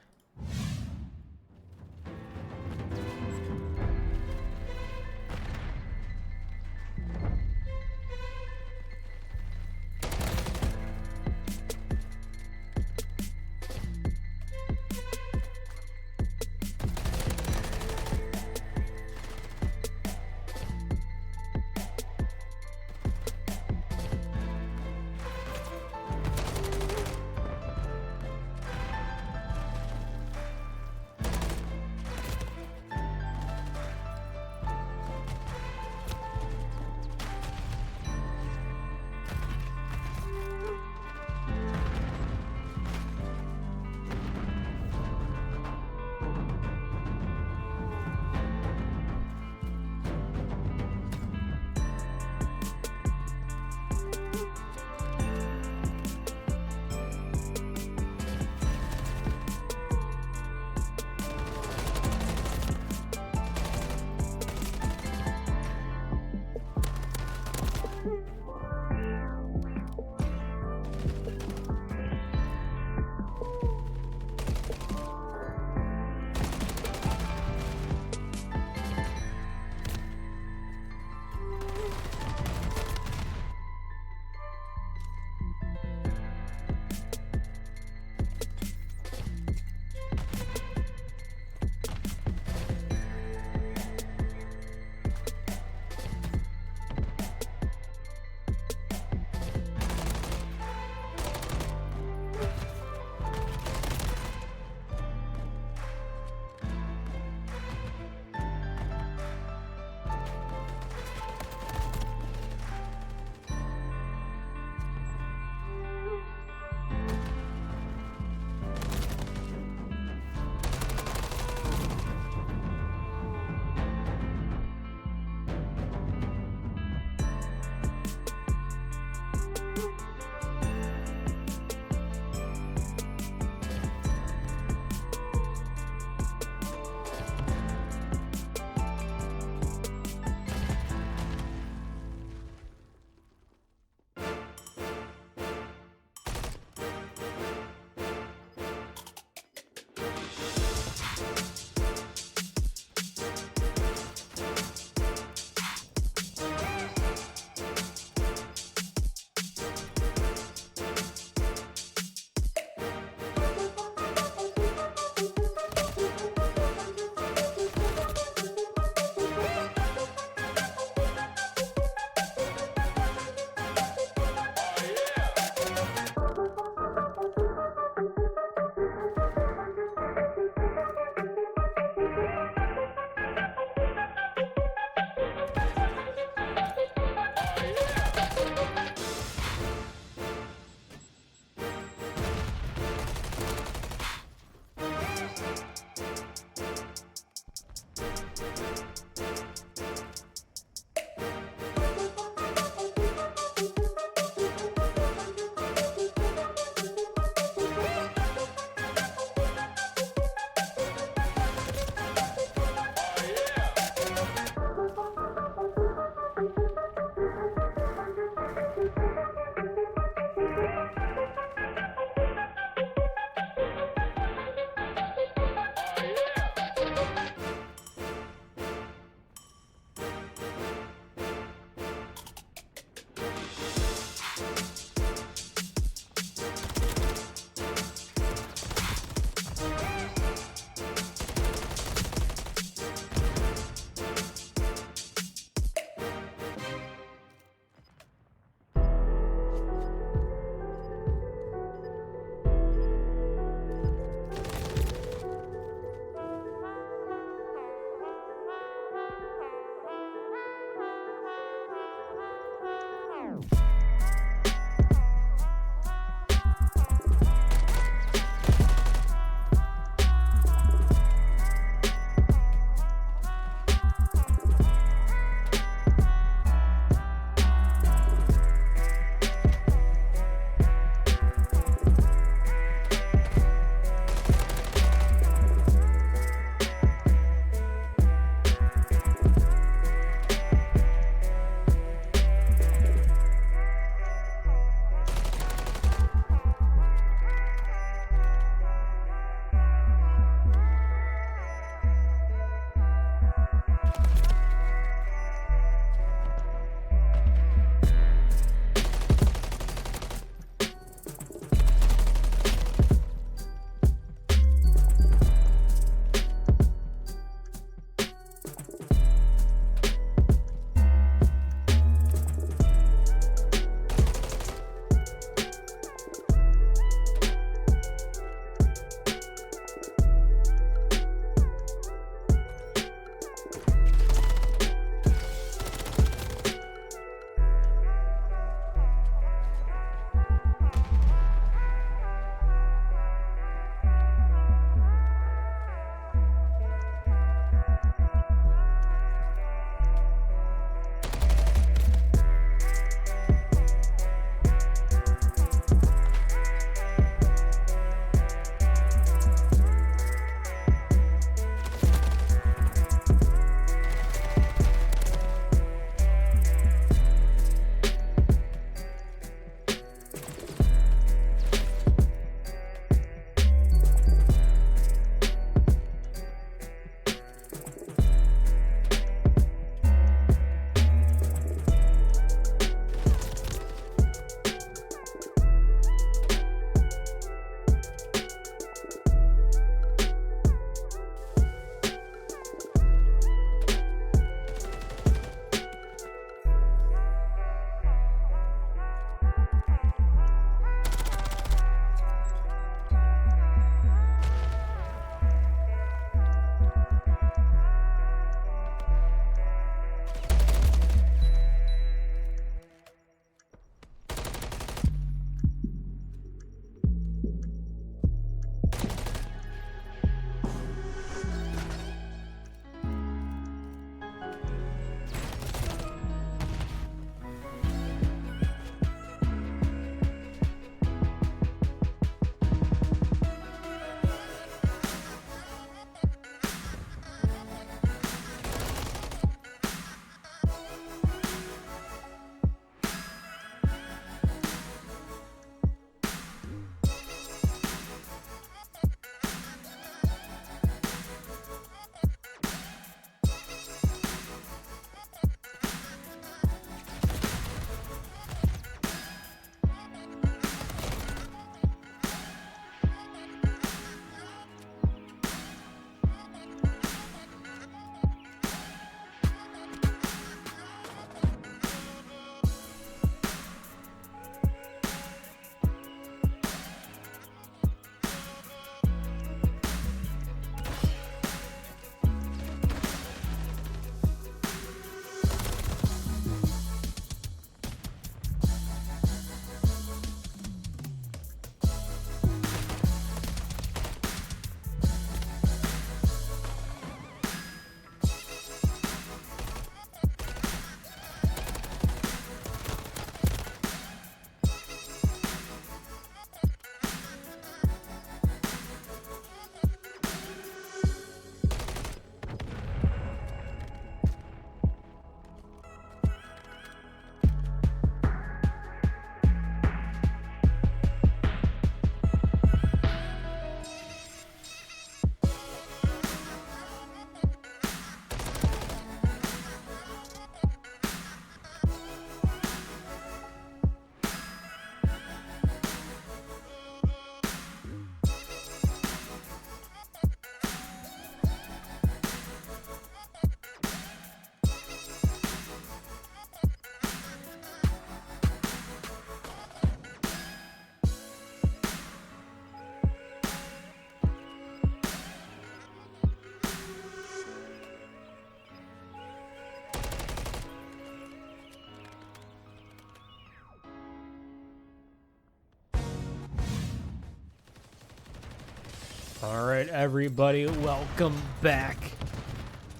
All right, everybody, welcome back.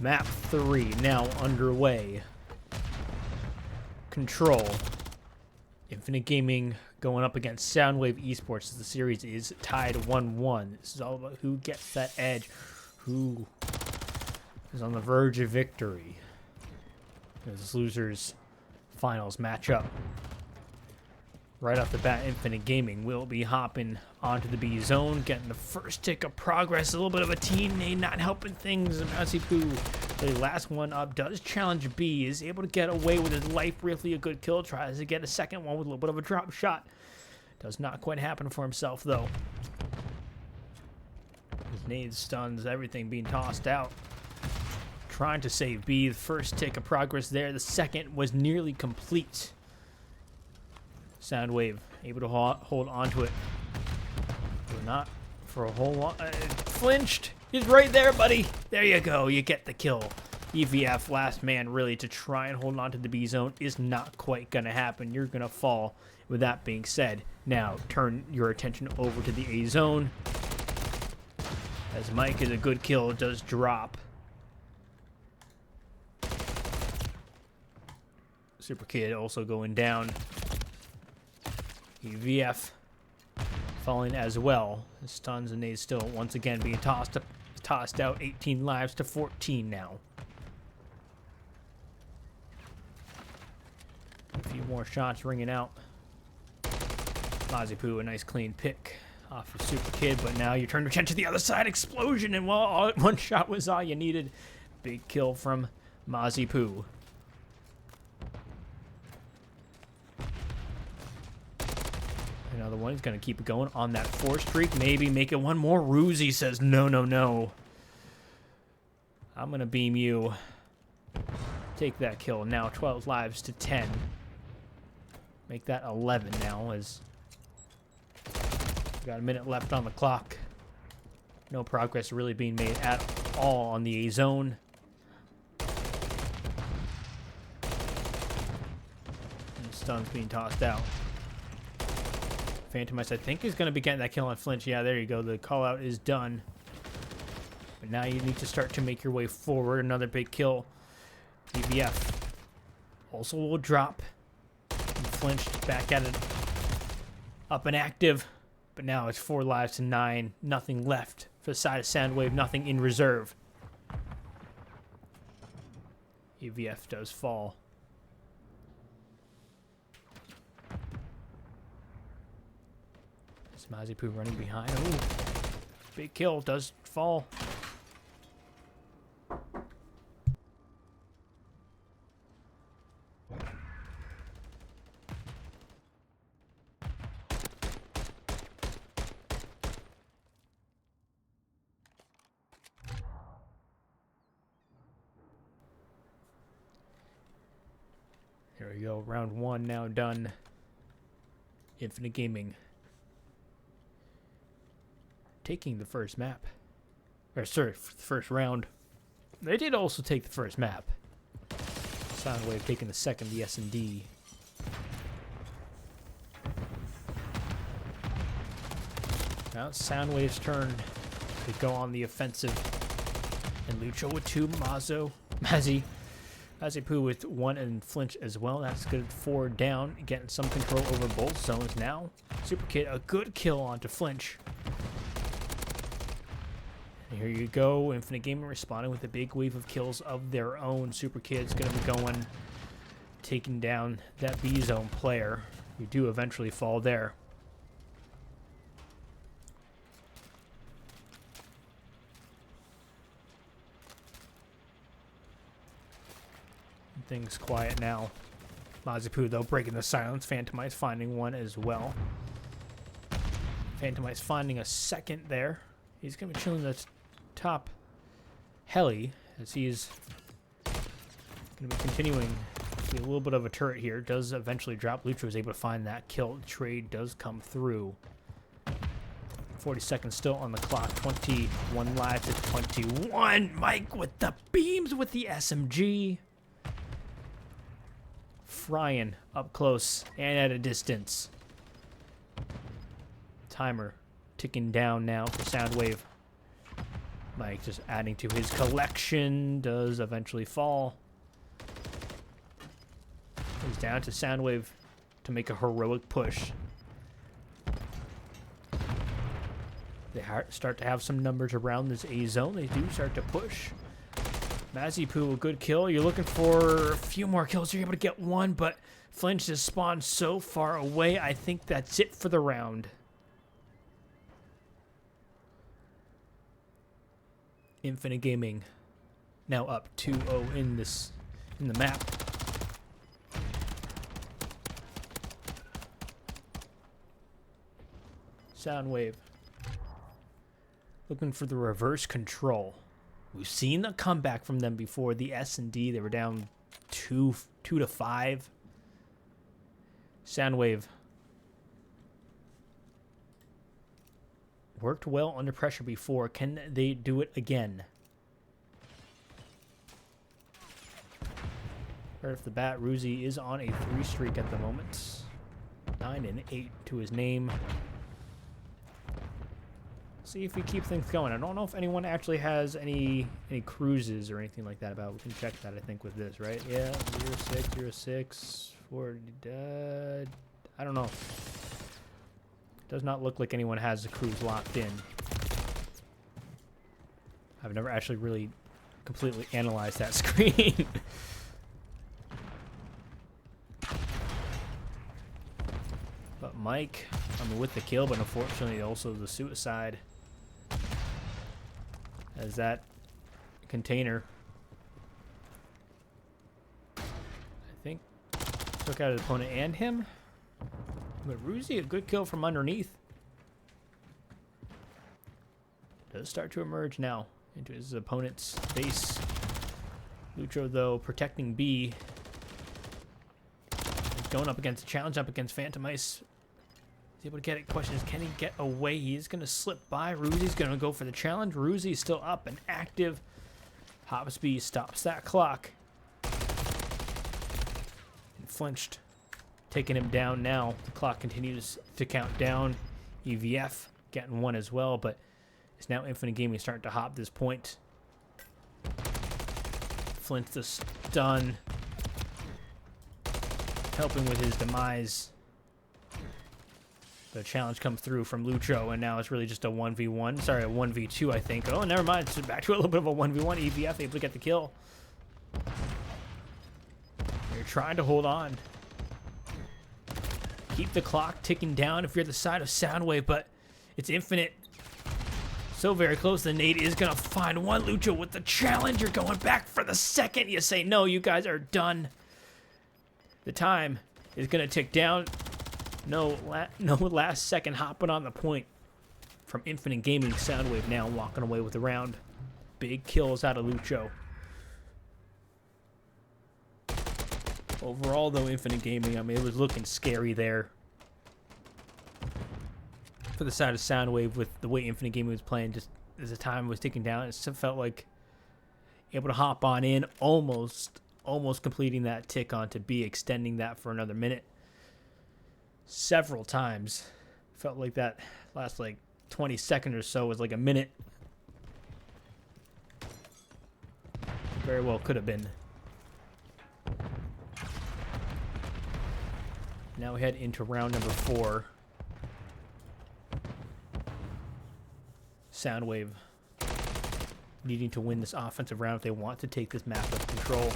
Map 3 now underway. Control. Infinite Gaming going up against Soundwave Esports as the series is tied 1-1. This is all about who gets that edge, who is on the verge of victory. This losers finals matchup. Right off the bat, Infinite Gaming will be hopping onto the B zone, getting the first tick of progress. A little bit of a teammate not helping things. Mazipoo, the last one up, does challenge B, is able to get away with his life. Really a good kill. Tries to get a second one with a little bit of a drop shot. Does not quite happen for himself, though. His nades, stuns, everything being tossed out. Trying to save B. The first tick of progress there. The second was nearly complete. Soundwave able to hold onto it. But not for a whole lot. Flinched. He's right there, buddy. There you go. You get the kill. EVF, last man really to try and hold on to the B zone is not quite going to happen. You're going to fall. With that being said, now turn your attention over to the A zone. As Mike is a good kill, it does drop. Super Kid also going down. EVF falling as well. The stuns and nades still once again being tossed out. 18 lives to 14 now. A few more shots ringing out. Mazipoo, a nice clean pick off of Super Kid, but now you turn your attention to the other side. Explosion, and well, one shot was all you needed. Big kill from Mazipoo. Another one. He's going to keep it going on that 4 streak. Maybe make it one more. Ruzi says, no, no, no. I'm going to beam you. Take that kill. Now 12 lives to 10. Make that 11 now as we got a minute left on the clock. No progress really being made at all on the A zone. And stuns being tossed out. Phantomice, I think, is going to be getting that kill on Flinch. Yeah, there you go. The call out is done. But now you need to start to make your way forward. Another big kill. EVF also will drop. And Flinch back at it. Up and active. But now it's 4 lives to 9. Nothing left for the side of Soundwave. Nothing in reserve. EVF does fall. Mazipoo running behind. Ooh, big kill. Does fall. Here we go. Round 1 now done. Infinite Gaming taking the first map. Or, sorry, the first round. They did also take the first map. Soundwave taking the second, the S&D. Now it's Soundwave's turn to go on the offensive. And Lucho with 2, Mazipoo with 1 and Flinch as well. That's good. 4 down, getting some control over both zones now. Super Kid, a good kill onto Flinch. Here you go. Infinite Gaming responding with a big wave of kills of their own. Super Kid's going to be going, taking down that B zone player. You do eventually fall there. Things quiet now. Mazipoo, though, breaking the silence. Phantomice finding one as well. Phantomice finding a second there. He's going to be chilling the top heli as he is going to be continuing to be a little bit of a turret here. Does eventually drop. Lucho is able to find that kill. Trade does come through. 40 seconds still on the clock. 21 lives to 21. Mike with the beams with the SMG. Frying up close and at a distance. Timer ticking down now for Soundwave. Mike just adding to his collection, does eventually fall. He's down to Soundwave to make a heroic push. They start to have some numbers around this A zone. They do start to push. Mazipu, a good kill. You're looking for a few more kills. You're able to get one, but Flinch has spawned so far away. I think that's it for the round. Infinite Gaming now up 2-0 in the map. Soundwave looking for the reverse control. We've seen the comeback from them before. The S&D, they were down 2 to 5. Soundwave worked well under pressure before. Can they do it again? Right off the bat, Ruzi is on a 3 streak at the moment. 9 and 8 to his name. See if we keep things going. I don't know if anyone actually has any cruises or anything like that about. We can check that, I think, with this, right? Yeah, 06, 06, 40, I don't know. Does not look like anyone has a cruise locked in. I've never actually really completely analyzed that screen. But Mike, I mean, with the kill, but unfortunately also the suicide. As that container, I think, took out his opponent and him. But Ruzi, a good kill from underneath. Does start to emerge now into his opponent's base. Lucho, though, protecting B. He's going up against a challenge, up against Phantom Ice. He's able to get it. Question is, can he get away? He's going to slip by. Ruzi's going to go for the challenge. Ruzi's still up and active. Hops B stops that clock. And flinched. Taking him down now. The clock continues to count down. EVF getting one as well, but it's now Infinite Gaming starting to hop this point. Flint's the stun. Helping with his demise. The challenge comes through from Lucho, and now it's really just a 1v1. Sorry, a 1v2, I think. Oh, never mind. It's back to a little bit of a 1v1. EVF able to get the kill. You're trying to hold on. Keep the clock ticking down if you're the side of Soundwave, but it's Infinite. So very close. The nade is going to find one. Lucho with the challenge. You're going back for the second. You say, no, you guys are done. The time is going to tick down. No last second hopping on the point from Infinite Gaming. Soundwave now walking away with the round. Big kills out of Lucho. Overall, though, Infinite Gaming, I mean, it was looking scary there. For the side of Soundwave, with the way Infinite Gaming was playing, just as the time was ticking down, it still felt like able to hop on in, almost completing that tick onto B, extending that for another minute. Several times. Felt like that last, like, 20 seconds or so was like a minute. Very well could have been. Now we head into round number 4. Soundwave needing to win this offensive round if they want to take this map of control.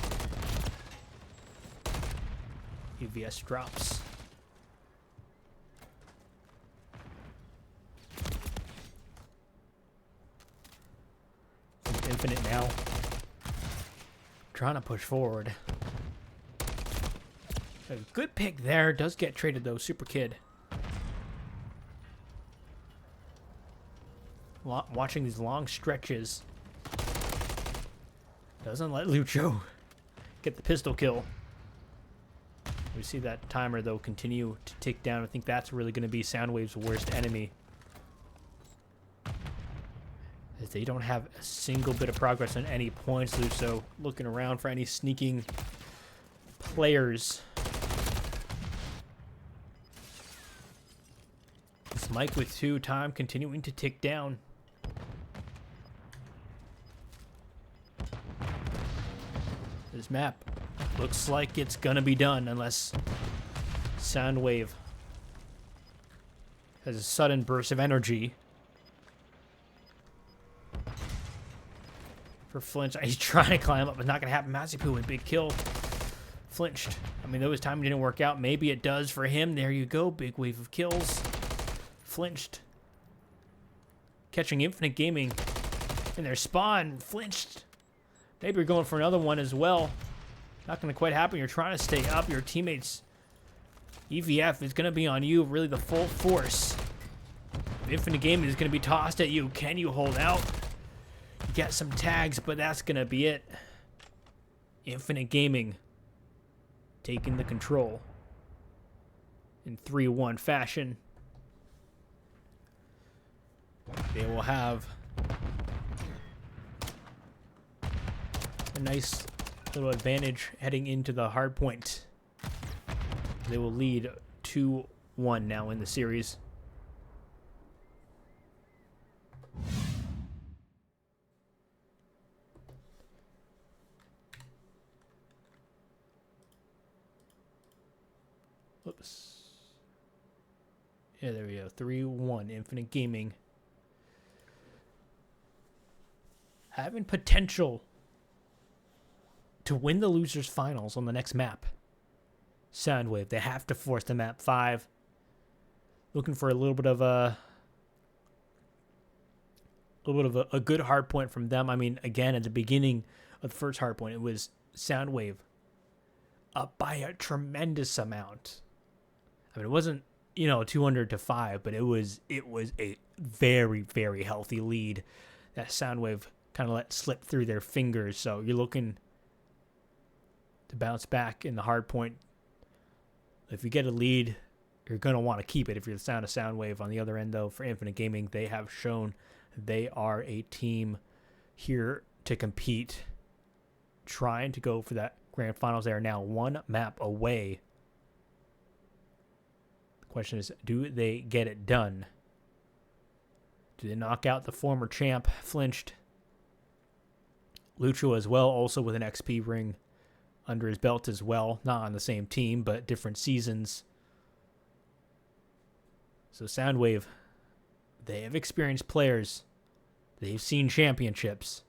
UVS drops. Infinite now. Trying to push forward. A good pick there. Does get traded though. Super Kid. Watching these long stretches. Doesn't let Lucho get the pistol kill. We see that timer though continue to tick down. I think that's really going to be Soundwave's worst enemy. As they don't have a single bit of progress on any points. Lucho looking around for any sneaking players. It's Mike with 2, time continuing to tick down. This map looks like it's gonna be done unless Soundwave has a sudden burst of energy. For Flinch, he's trying to climb up, but not gonna happen. Mazipu with big kill. Flinched. I mean, though his timing didn't work out. Maybe it does for him. There you go. Big wave of kills. Flinched. Catching Infinite Gaming in their spawn. Flinched. Maybe you're going for another one as well. Not going to quite happen. You're trying to stay up. Your teammates. EVF is going to be on you. Really the full force. Infinite Gaming is going to be tossed at you. Can you hold out? You get some tags, but that's going to be it. Infinite Gaming taking the control in 3-1 fashion. They will have a nice little advantage heading into the hard point. They will lead 2-1 now in the series. Whoops. Yeah, there we go. 3-1. Infinite Gaming. Having potential to win the losers finals on the next map. Soundwave. They have to force the map 5. Looking for a little bit of a good hard point from them. I mean, again, at the beginning of the first hard point, it was Soundwave up by a tremendous amount. I mean, it wasn't, 200-5, but it was a very, very healthy lead that Soundwave kind of let slip through their fingers. So you're looking to bounce back in the hard point. If you get a lead, you're going to want to keep it if you're the Soundwave. On the other end, though, for Infinite Gaming, they have shown they are a team here to compete, trying to go for that grand finals. They are now 1 map away. The question is, do they get it done? Do they knock out the former champ, Flinched? Lucho as well, also with an XP ring under his belt as well. Not on the same team, but different seasons. So Soundwave, they have experienced players. They've seen championships.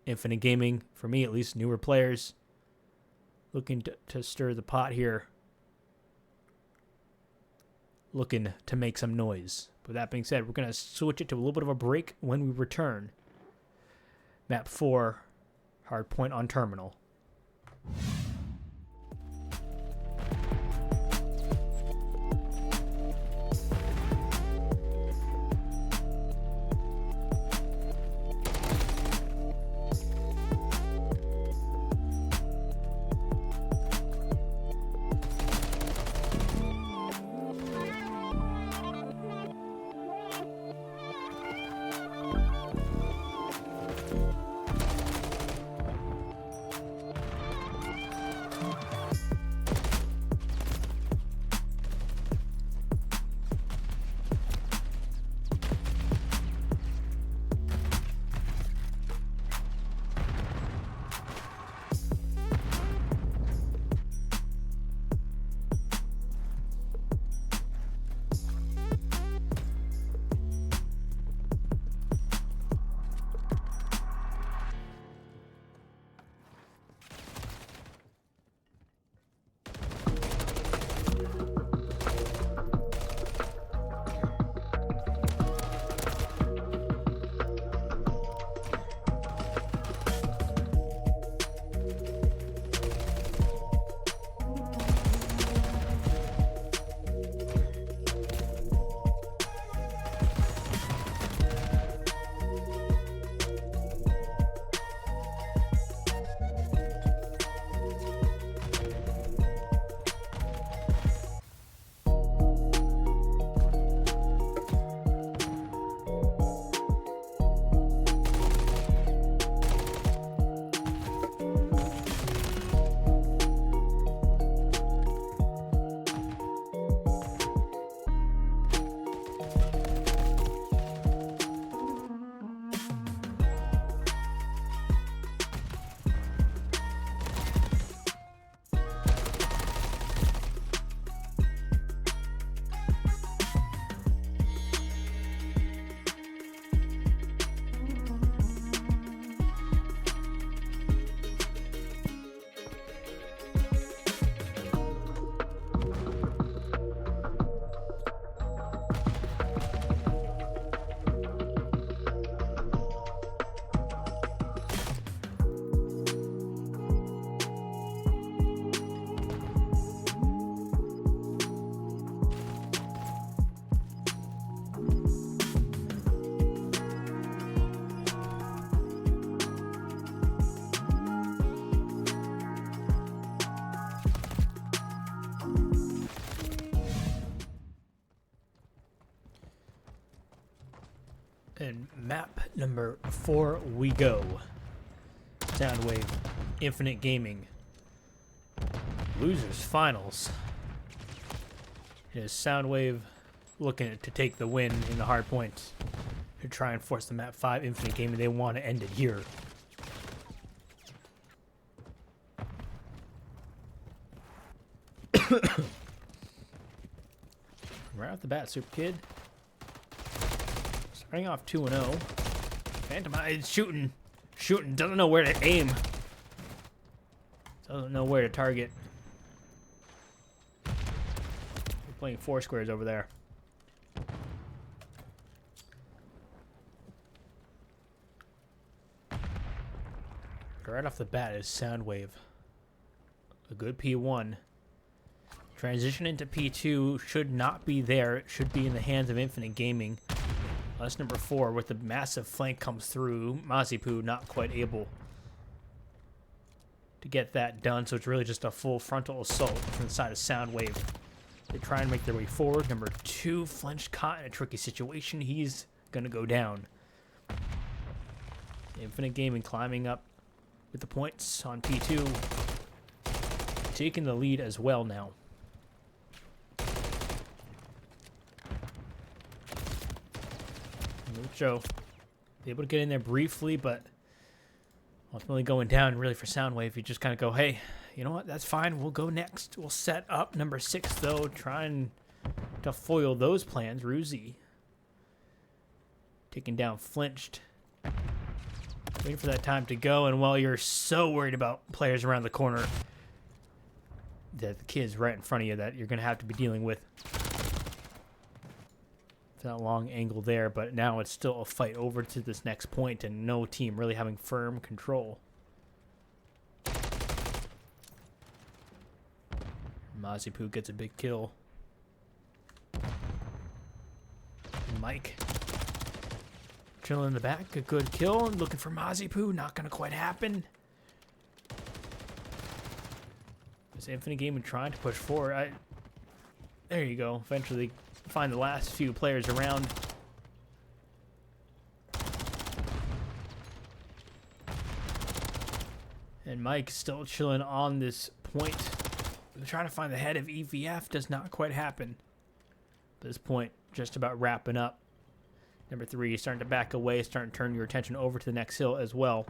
Infinite Gaming, for me at least, newer players. Looking to stir the pot here. Looking to make some noise. With that being said, we're going to switch it to a little bit of a break when we return. Map 4, Hardpoint on Terminal. And map number 4 we go. Soundwave Infinite Gaming. Losers finals. It is Soundwave looking to take the win in the hard point to try and force the map 5 Infinite Gaming. They want to end it here. Right off the bat, Super Kid. Starting off 2-0. Phantomize shooting, doesn't know where to aim. Doesn't know where to target. We're playing 4 squares over there. Right off the bat is Soundwave. A good P1. Transition into P2 should not be there. It should be in the hands of Infinite Gaming. That's number 4 with the massive flank comes through. Mazipu not quite able to get that done, so it's really just a full frontal assault from the side of Soundwave. They try and make their way forward. Number 2, Flinch caught in a tricky situation. He's going to go down. Infinite Gaming climbing up with the points on P2. Taking the lead as well now. Lucho able to get in there briefly, but ultimately going down really for Soundwave. You just kind of go, hey, you know what? That's fine. We'll go next. We'll set up number 6, though, trying to foil those plans. Ruzi taking down Flinched. Waiting for that time to go, and while you're so worried about players around the corner, the kids right in front of you that you're going to have to be dealing with. That long angle there, but now it's still a fight over to this next point and no team really having firm control. Mazipu gets a big kill. Mike chilling in the back, a good kill. Looking for Mazipu, not gonna quite happen. This Infinite Gaming trying to push forward. There you go. Eventually find the last few players around. And Mike still chilling on this point. They're trying to find the head of EVF. Does not quite happen. At this point, just about wrapping up. Number 3, starting to back away, starting to turn your attention over to the next hill as well.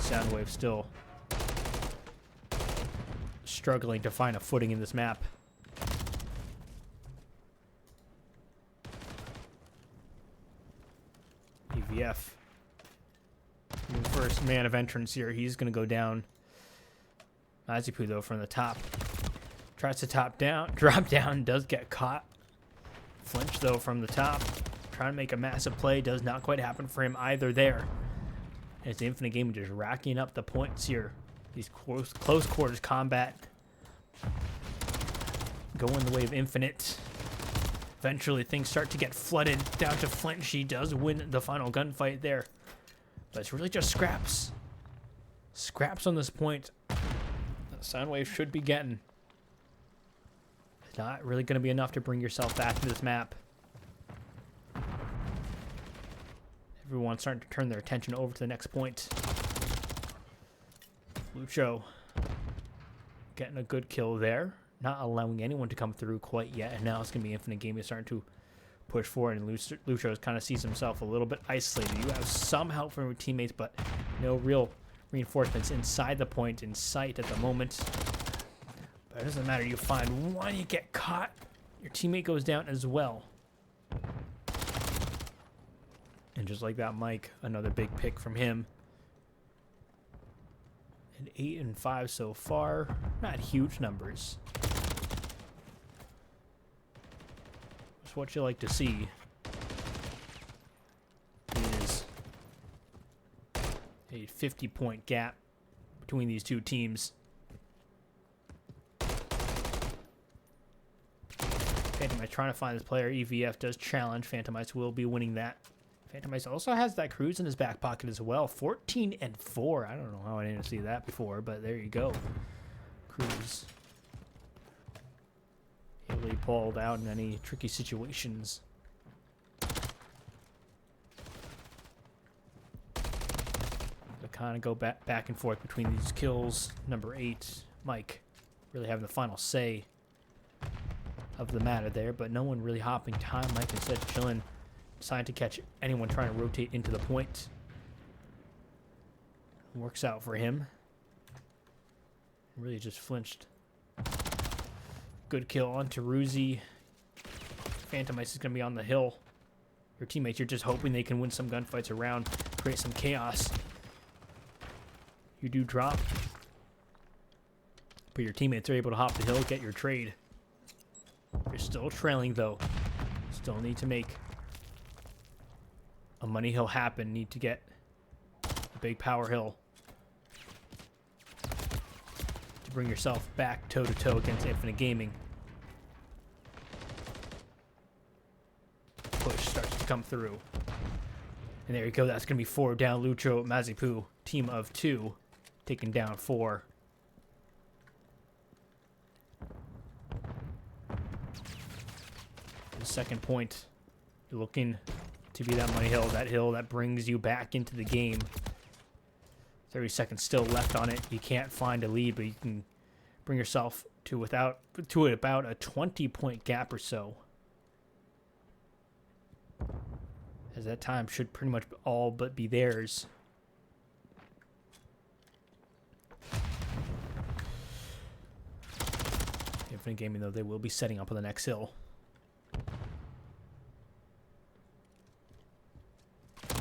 Soundwave still struggling to find a footing in this map. EVF. First man of entrance here. He's going to go down. Mazipu, though, from the top. Tries to drop down, does get caught. Flinch, though, from the top. Trying to make a massive play. Does not quite happen for him either there. As the Infinite Gaming just racking up the points here. These close quarters combat going the way of Infinite. Eventually things start to get flooded down to Flint. She does win the final gunfight there. But it's really just scraps. Scraps on this point. Soundwave should be getting. It's not really going to be enough to bring yourself back to this map. Everyone's starting to turn their attention over to the next point. Lucho getting a good kill there. Not allowing anyone to come through quite yet. And now it's going to be Infinite Gaming starting to push forward. And Lucho kind of sees himself a little bit isolated. You have some help from your teammates, but no real reinforcements inside the point in sight at the moment. But it doesn't matter. You find one, you get caught. Your teammate goes down as well. And just like that, Mike, another big pick from him. And 8 and 5 so far. Not huge numbers. That's what you like to see. Is a 50-point gap between these two teams. Phantomize trying to find this player. EVF does challenge. Phantomize will be winning that. Phantomize also has that cruise in his back pocket as well. 14 and 4. I don't know how I didn't see that before, but there you go. Cruz. Able to pulled out in any tricky situations. To kind of go back and forth between these kills. Number 8, Mike, really having the final say of the matter there, but no one really hopping time. Mike instead chilling, deciding to catch anyone trying to rotate into the point. Works out for him. Really just flinched. Good kill on Taruzi. Phantom Ice is going to be on the hill. Your teammates, you're just hoping they can win some gunfights around, create some chaos. You do drop. But your teammates are able to hop the hill, get your trade. You're still trailing, though. Still need to make a money hill happen. Need to get a big power hill to bring yourself back toe-to-toe against Infinite Gaming. Push starts to come through. And there you go. That's going to be 4 down. Lucho, Mazipu, team of 2, taking down 4. The second point, you're looking to be that money hill, that brings you back into the game. 30 seconds still left on it. You can't find a lead, but you can bring yourself to about a 20-point gap or so. As that time should pretty much all but be theirs. Infinite Gaming, though, they will be setting up on the next hill.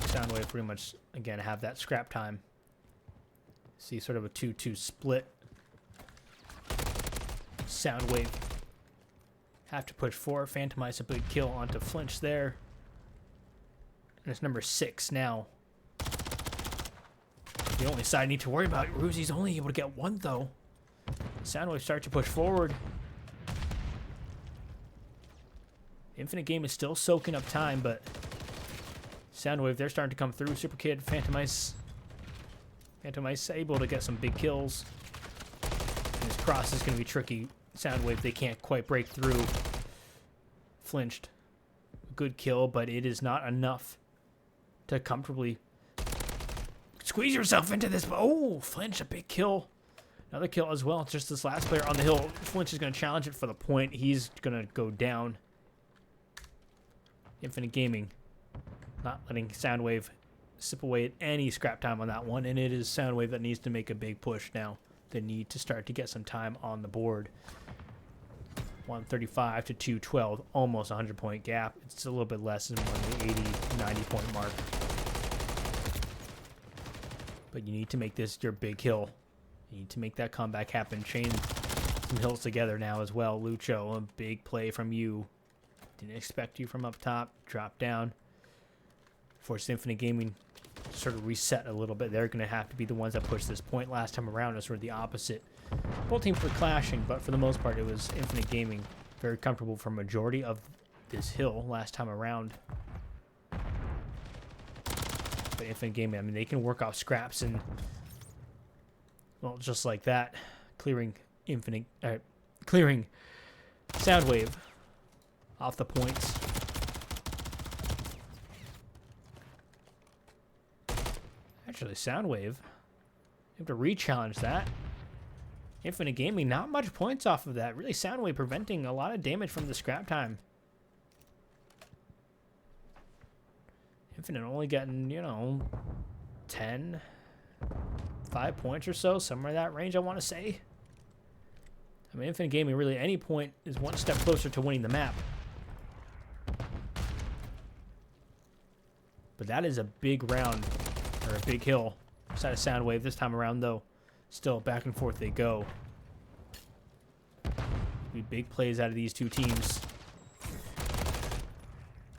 Soundwave pretty much, again, have that scrap time. See sort of a 2-2 split. Soundwave have to push 4. Phantom Ice a big kill onto Flinch there. And it's number 6 now. The only side I need to worry about, Ruzi's only able to get 1 though. Soundwave start to push forward. Infinite Game is still soaking up time, but Soundwave, they're starting to come through. Super Kid, Phantom Ice able to get some big kills. And this cross is going to be tricky. Soundwave, they can't quite break through. Flinched. Good kill, but it is not enough to comfortably squeeze yourself into this. Oh, Flinch, a big kill. Another kill as well. It's just this last player on the hill. Flinch is going to challenge it for the point. He's going to go down. Infinite Gaming not letting Soundwave sip away at any scrap time on that one, and it is Soundwave that needs to make a big push now. They need to start to get some time on the board. 135 to 212, almost 100-point gap. It's a little bit less than the 80, 90-point mark. But you need to make this your big hill. You need to make that comeback happen. Chain some hills together now as well. Lucho, a big play from you. Didn't expect you from up top. Drop down. Forced Infinite Gaming to sort of reset a little bit. They're going to have to be the ones that push this point. Last time around, it was sort of the opposite. Both teams were clashing, but for the most part, it was Infinite Gaming very comfortable for majority of this hill last time around. But Infinite Gaming, I mean, they can work off scraps and, well, just like that, clearing Soundwave off the points. Actually, Soundwave, you have to re-challenge that. Infinite Gaming, not much points off of that. Really, Soundwave preventing a lot of damage from the scrap time. Infinite only getting, 10, 5 points or so, somewhere in that range, I want to say. I mean, Infinite Gaming, really, any point is one step closer to winning the map. But that is a big round, or a big hill, side of Soundwave. This time around, though, still back and forth they go. Be big plays out of these two teams.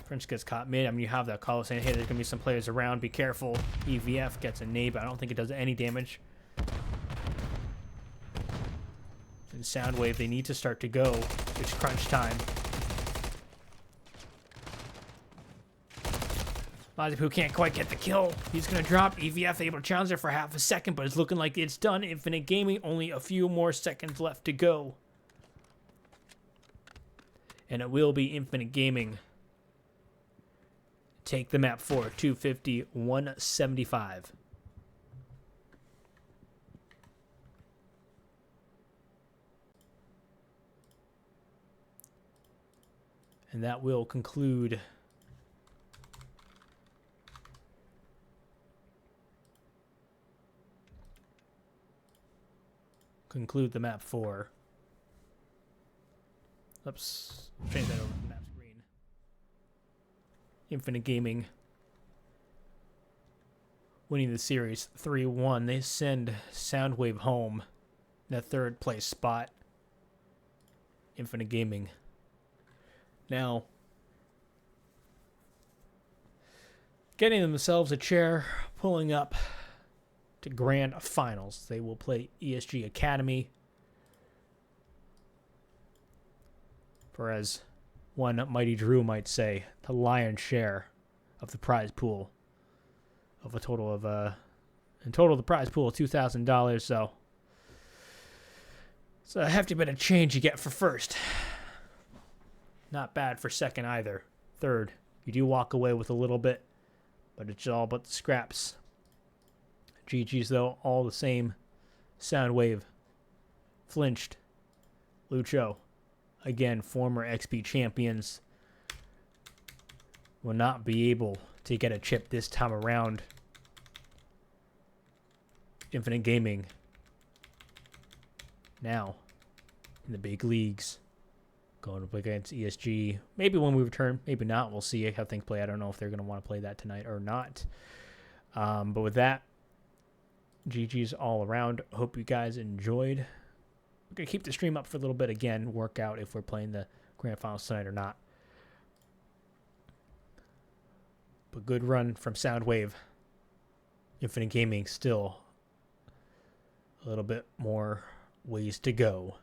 French gets caught mid. I mean, you have that call saying, hey, there's going to be some players around. Be careful. EVF gets a nade, but I don't think it does any damage. And Soundwave, they need to start to go. It's crunch time. Mazipu can't quite get the kill. He's going to drop. EVF able to challenge it for half a second, but it's looking like it's done. Infinite Gaming, only a few more seconds left to go. And it will be Infinite Gaming. Take the map for 250, 175. And that will conclude the map 4. Oops, change that over to the map screen. Infinite Gaming winning the series 3-1. They send Soundwave home in the 3rd place spot. Infinite Gaming now getting themselves a chair, pulling up to grand finals. They will play ESG Academy for, as one Mighty Drew might say, the lion's share of the prize pool of a total of in total the prize pool of $2,000. So it's a hefty bit of change you get for first. Not bad for second either. Third, you do walk away with a little bit, but it's all but the scraps. GG's though, all the same. Soundwave, flinched. Lucho, again, former XP champions, will not be able to get a chip this time around. Infinite Gaming, now in the big leagues, going up against ESG. Maybe when we return, maybe not. We'll see how things play. I don't know if they're going to want to play that tonight or not. But with that, GG's all around. Hope you guys enjoyed. We're going to keep the stream up for a little bit again, work out if we're playing the grand finals tonight or not. But good run from Soundwave. Infinite Gaming still a little bit more ways to go.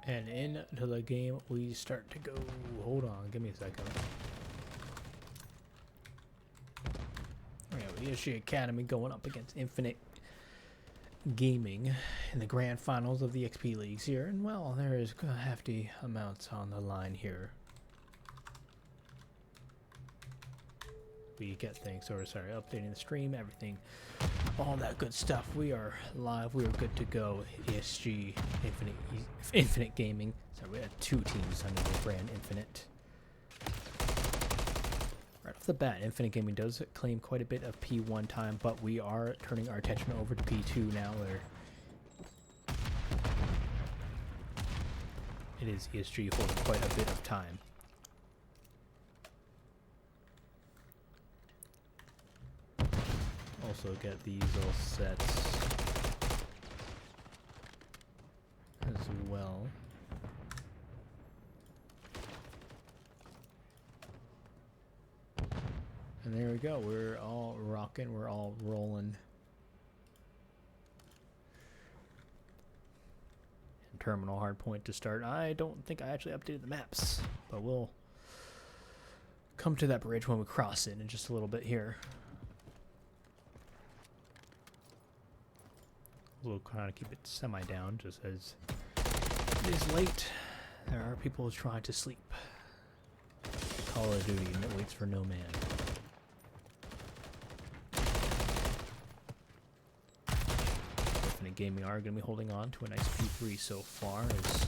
And into the game we start to go. Hold on, give me a second. We have ESG Academy going up against Infinite Gaming in the grand finals of the XP Leagues here. And well, there is hefty amounts on the line here. We get things, or sorry, updating the stream, everything, all that good stuff. We are live. We are good to go. ESG, Infinite Gaming. So we had 2 teams under the brand Infinite. Right off the bat, Infinite Gaming does claim quite a bit of P1 time, but we are turning our attention over to P2 now, where it is ESG holding quite a bit of time. Also get these all sets as well. And there we go. We're all rocking. We're all rolling. And terminal hardpoint to start. I don't think I actually updated the maps, but we'll come to that bridge when we cross it in just a little bit here. We'll kind of keep it semi-down, just as it is late. There are people trying to sleep. Call of Duty, and it waits for no man. Infinite Gaming are going to be holding on to a nice P3 so far, as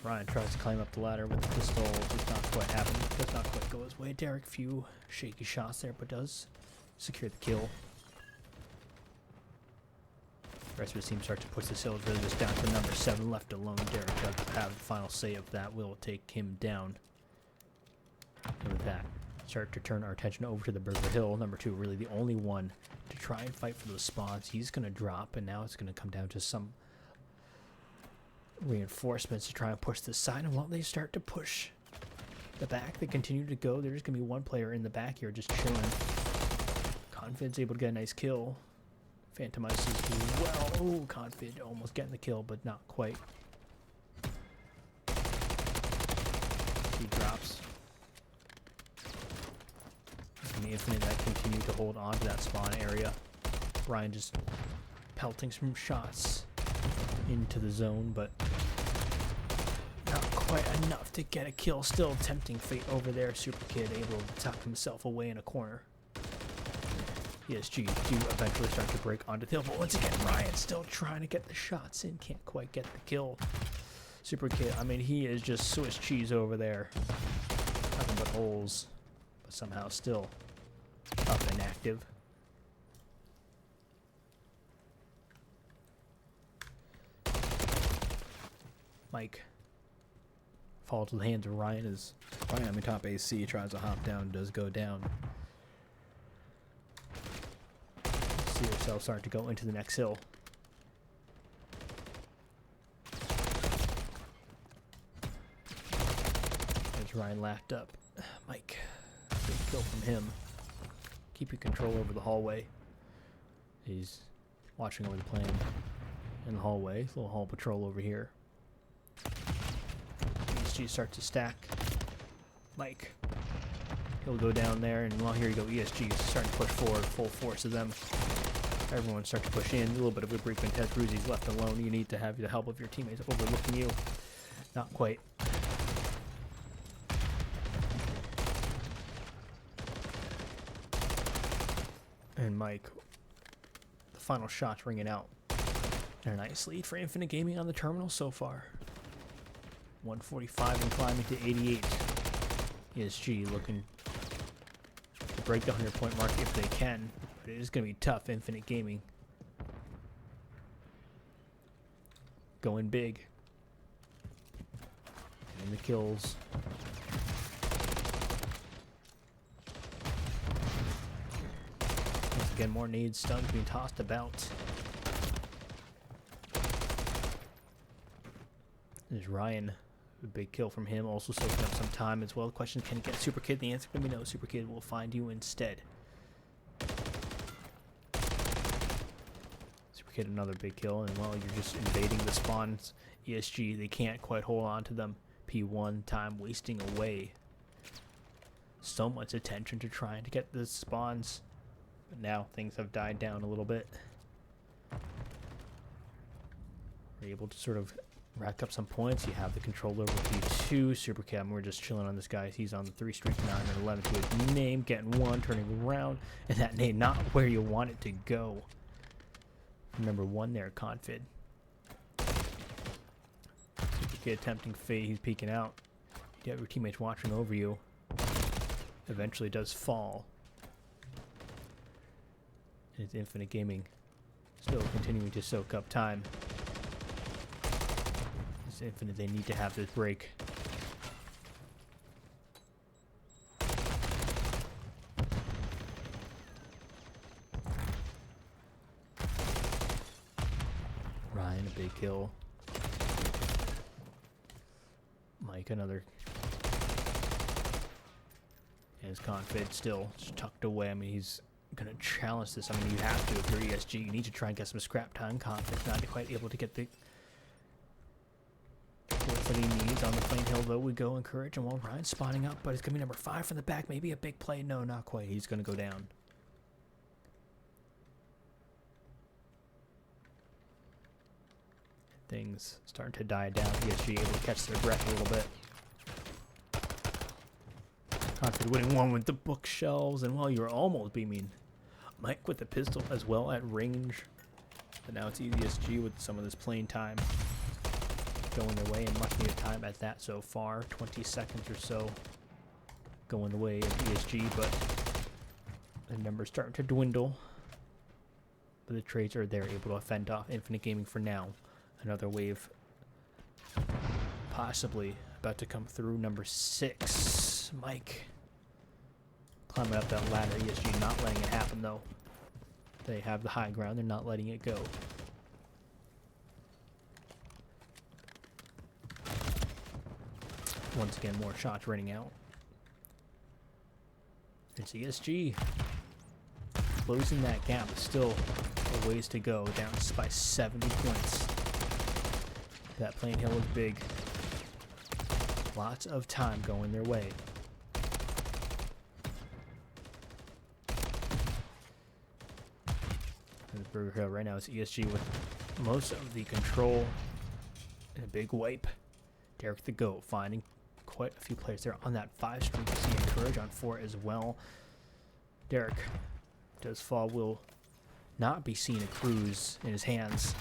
Ryan tries to climb up the ladder with the pistol. Does not quite happen. Does not quite go his way. Derek, few shaky shots there, but does secure the kill. The rest of his team starts to push the hill, really just down to number 7 left alone. Derek does have the final say of that. Will take him down. And with that, start to turn our attention over to the Burger Hill. Number 2, really the only one to try and fight for those spawns. He's going to drop, and now it's going to come down to some reinforcements to try and push this side. And while they start to push the back, they continue to go. There's going to be one player in the back here just chilling. Confid's able to get a nice kill. Phantom Ice as well. Oh, Confid almost getting the kill, but not quite. He drops. And the Infinite that continue to hold on to that spawn area. Ryan just pelting some shots into the zone, but not quite enough to get a kill. Still tempting fate over there. Super Kid able to tuck himself away in a corner. ESG do eventually start to break onto the hill, but once again, Ryan still trying to get the shots in. Can't quite get the kill. Super Kid, I mean, he is just Swiss cheese over there. Nothing but holes, but somehow still up and active. Mike falls to the hands of Ryan as Miami top AC tries to hop down, does go down. See ourselves start to go into the next hill. There's Ryan lacked up. Mike, big kill from him. Keeping control over the hallway. He's watching over the plane in the hallway. A little hall patrol over here. ESG starts to stack. Mike. He'll go down there, and well, here you go. ESG is starting to push forward, full force of them. Everyone starts to push in. A little bit of a brief contest. Ruzy's left alone. You need to have the help of your teammates overlooking you. Not quite. And Mike, the final shot's ringing out. And a nice lead for Infinite Gaming on the terminal so far. 145 and climbing to 88. ESG looking to break the 100-point mark if they can. But it is going to be tough. Infinite Gaming going big. And the kills. Once again, more nades, stuns being tossed about. There's Ryan. A big kill from him, also soaking up some time as well. The question is, can he get Super Kid? The answer is going to be no. Super Kid will find you instead. Super Kid another big kill, and well, you're just invading the spawns. ESG, they can't quite hold on to them. P1 time wasting away. So much attention to trying to get the spawns. But now things have died down a little bit. We're able to sort of rack up some points. You have the control over P2. Super Cam, we're just chilling on this guy. He's on the 3 streak, 9 and 11 to his name. Getting one, turning around. And that name not where you want it to go. Number 1 there, Confid. Super Kid attempting fade. He's peeking out. You have your teammates watching over you. Eventually does fall. And it's Infinite Gaming still continuing to soak up time. It's Infinite, they need to have this break. Ryan, a big kill. Mike, another. And his Confid still tucked away. I mean, he's going to challenge this. I mean, you have to if you're ESG. You need to try and get some scrap time. Confid's not quite able to get the points that he needs. On the Flame Hill, though, we go encourage. And while Ryan's spawning up, but it's going to be number 5 from the back. Maybe a big play. No, not quite. He's going to go down. Things starting to die down. ESG able to catch their breath a little bit. Confid winning one with the bookshelves, and well, you were almost beaming Mike with the pistol as well at range. But now it's ESG with some of this playing time going their way, and much needed time at that so far. 20 seconds or so going the way of ESG, but the numbers starting to dwindle. But the trades are there, able to fend off Infinite Gaming for now. Another wave possibly about to come through. Number 6, Mike. Climbing up that ladder. ESG not letting it happen, though. They have the high ground. They're not letting it go. Once again, more shots raining out. It's ESG. Closing that gap. Still a ways to go. Down by 70 points. That Plain Hill is big. Lots of time going their way. And the Burger Hill right now is ESG with most of the control and a big wipe. Derek the Goat finding quite a few players there on that 5 streak. You see Encourage on 4 as well. Derek does fall, will not be seeing a cruise in his hands.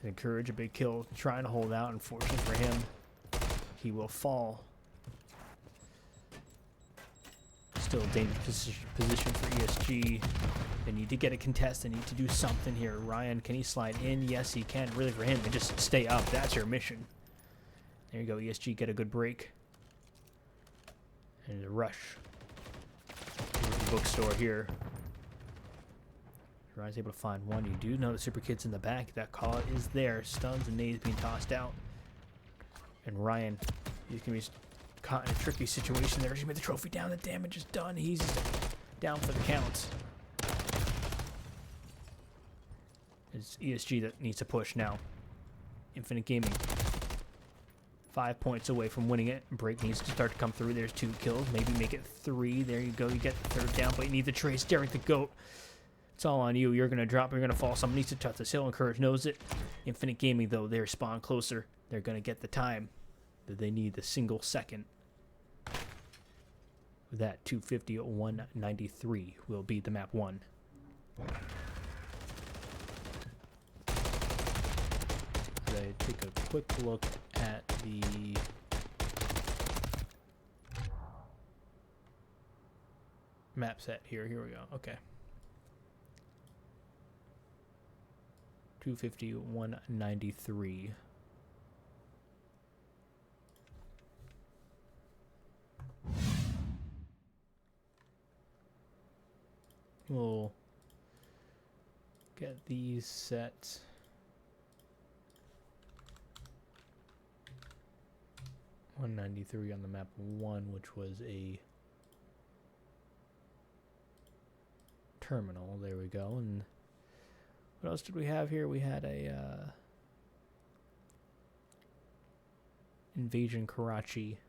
Encourage, a big kill, trying to hold out. Unfortunately for him, he will fall. Still a dangerous position for ESG. They need to get a contest. They need to do something here. Ryan, can he slide in? Yes, he can. Really for him, and just stay up. That's your mission. There you go, ESG, get a good break. And a rush. Here's the bookstore here. Ryan's able to find one. You do know the Super Kid's in the back. That call is there. Stuns and nades being tossed out. And Ryan, he's going to be caught in a tricky situation there. He's made the trophy down. The damage is done. He's down for the count. It's ESG that needs to push now. Infinite Gaming. 5 points away from winning it. Break needs to start to come through. There's 2 kills. Maybe make it 3. There you go. You get the 3rd down, but you need the trace. Derek the Goat. It's all on you. You're going to drop. You're going to fall. Someone needs to touch this hill. Encourage knows it. Infinite Gaming, though, they're spawn closer. They're going to get the time that they need, the single second. That 250 at 193 will be the map 1. I take a quick look at the map set here. Here we go. Okay. 250, 193. We'll get these set. $193 on the map 1, which was a terminal. There we go. And what else did we have here? We had a Invasion Karachi.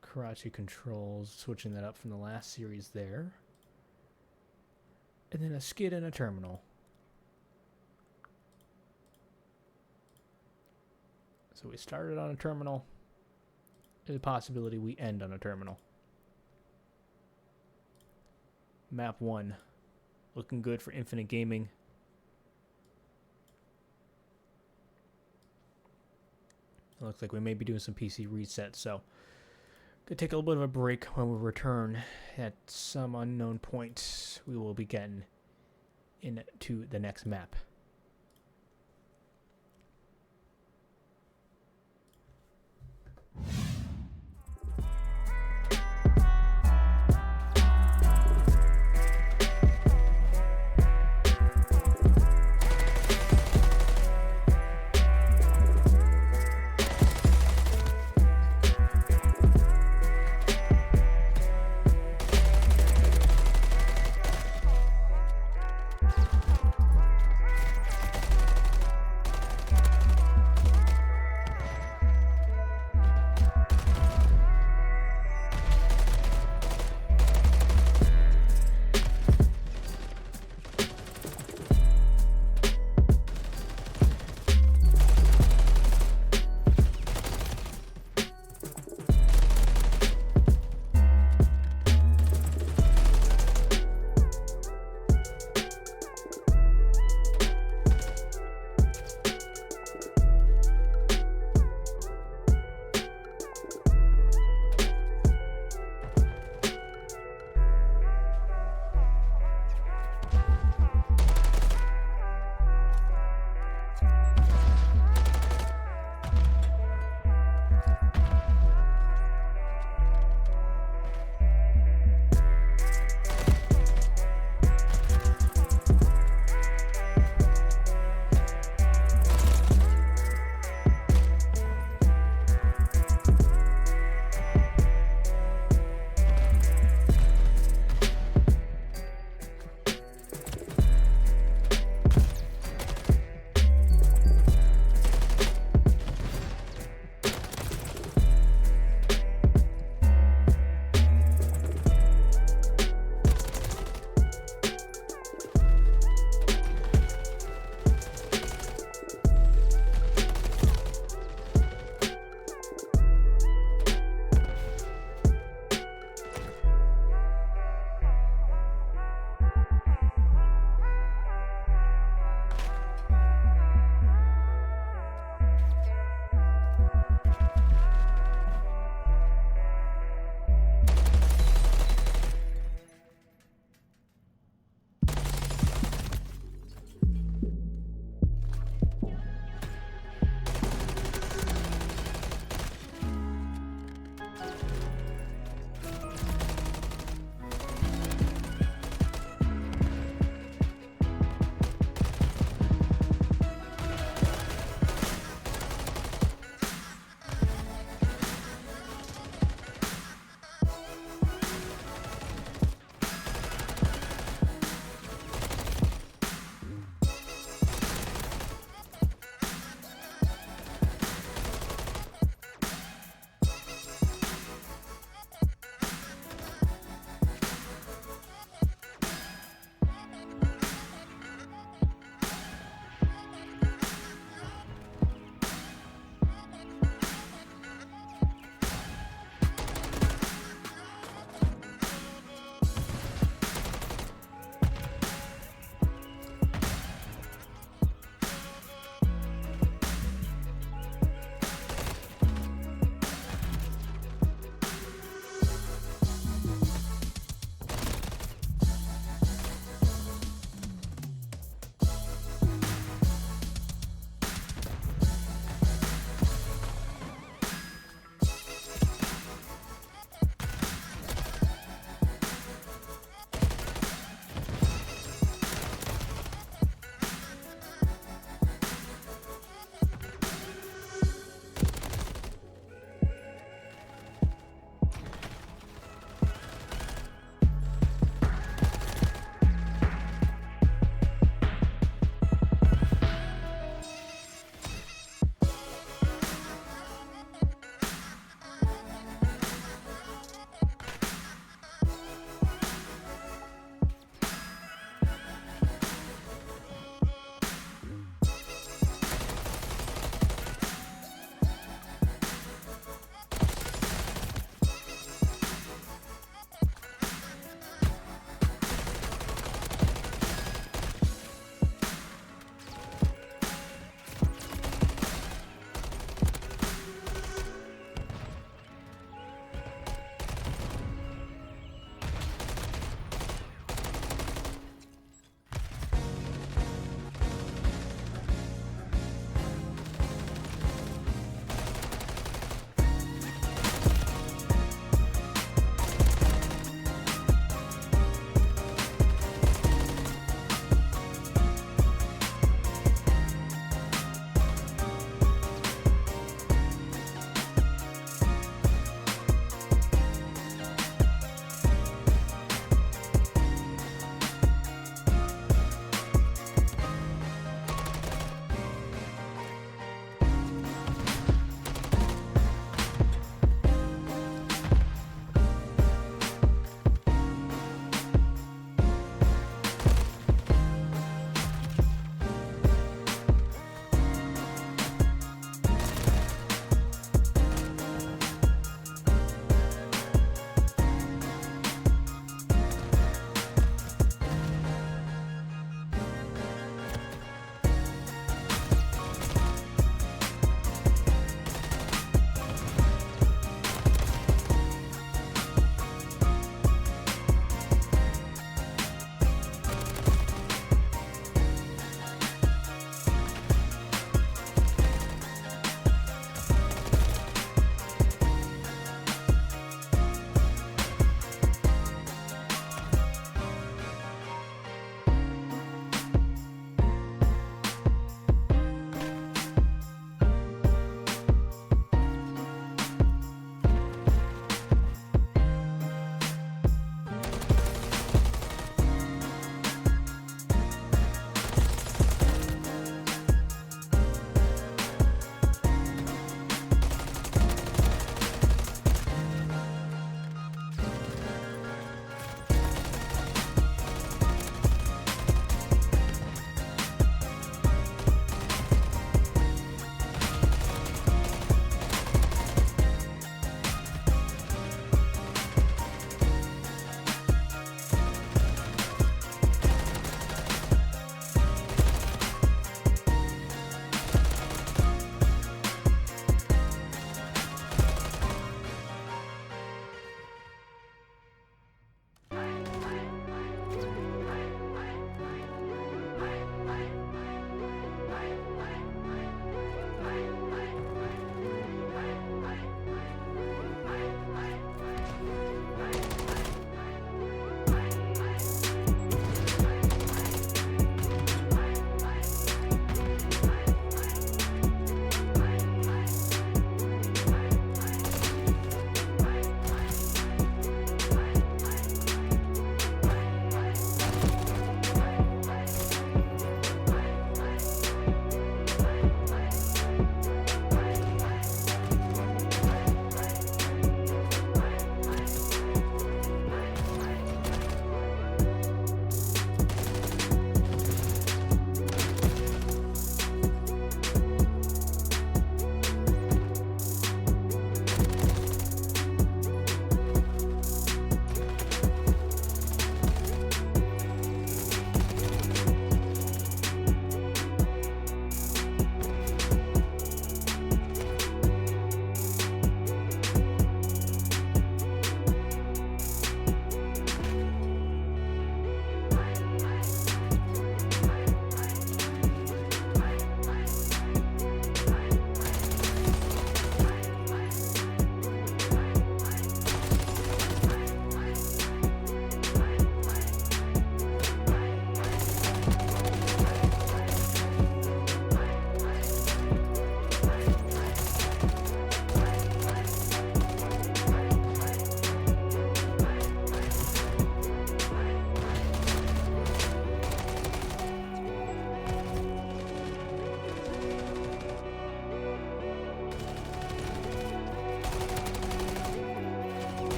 Karachi controls, switching that up from the last series there. And then a skid and a terminal. So we started on a terminal. There's a possibility we end on a terminal. Map 1. Looking good for Infinite Gaming. It looks like we may be doing some PC resets, so gonna take a little bit of a break. When we return at some unknown point, we will be getting into the next map.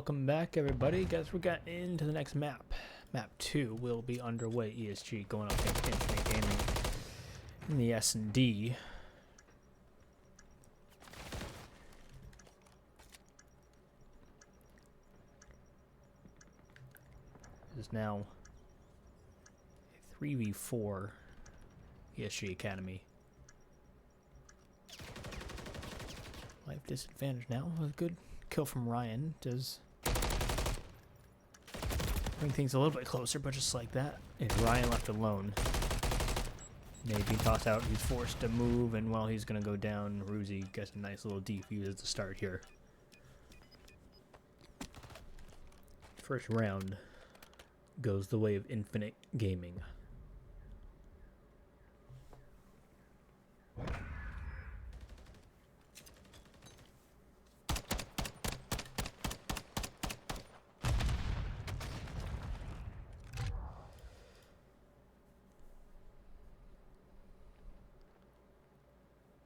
welcome back, everybody. Guess we got into the next map. Map 2 will be underway. ESG going up against Infinite Gaming in the S&D. This is now a 3v4 ESG Academy. Life disadvantage now. A good kill from Ryan does bring things a little bit closer, but just like that, if Ryan left alone, maybe tossed out, he's forced to move, and while he's going to go down, Ruzi gets a nice little defuse at the start here. First round goes the way of Infinite Gaming.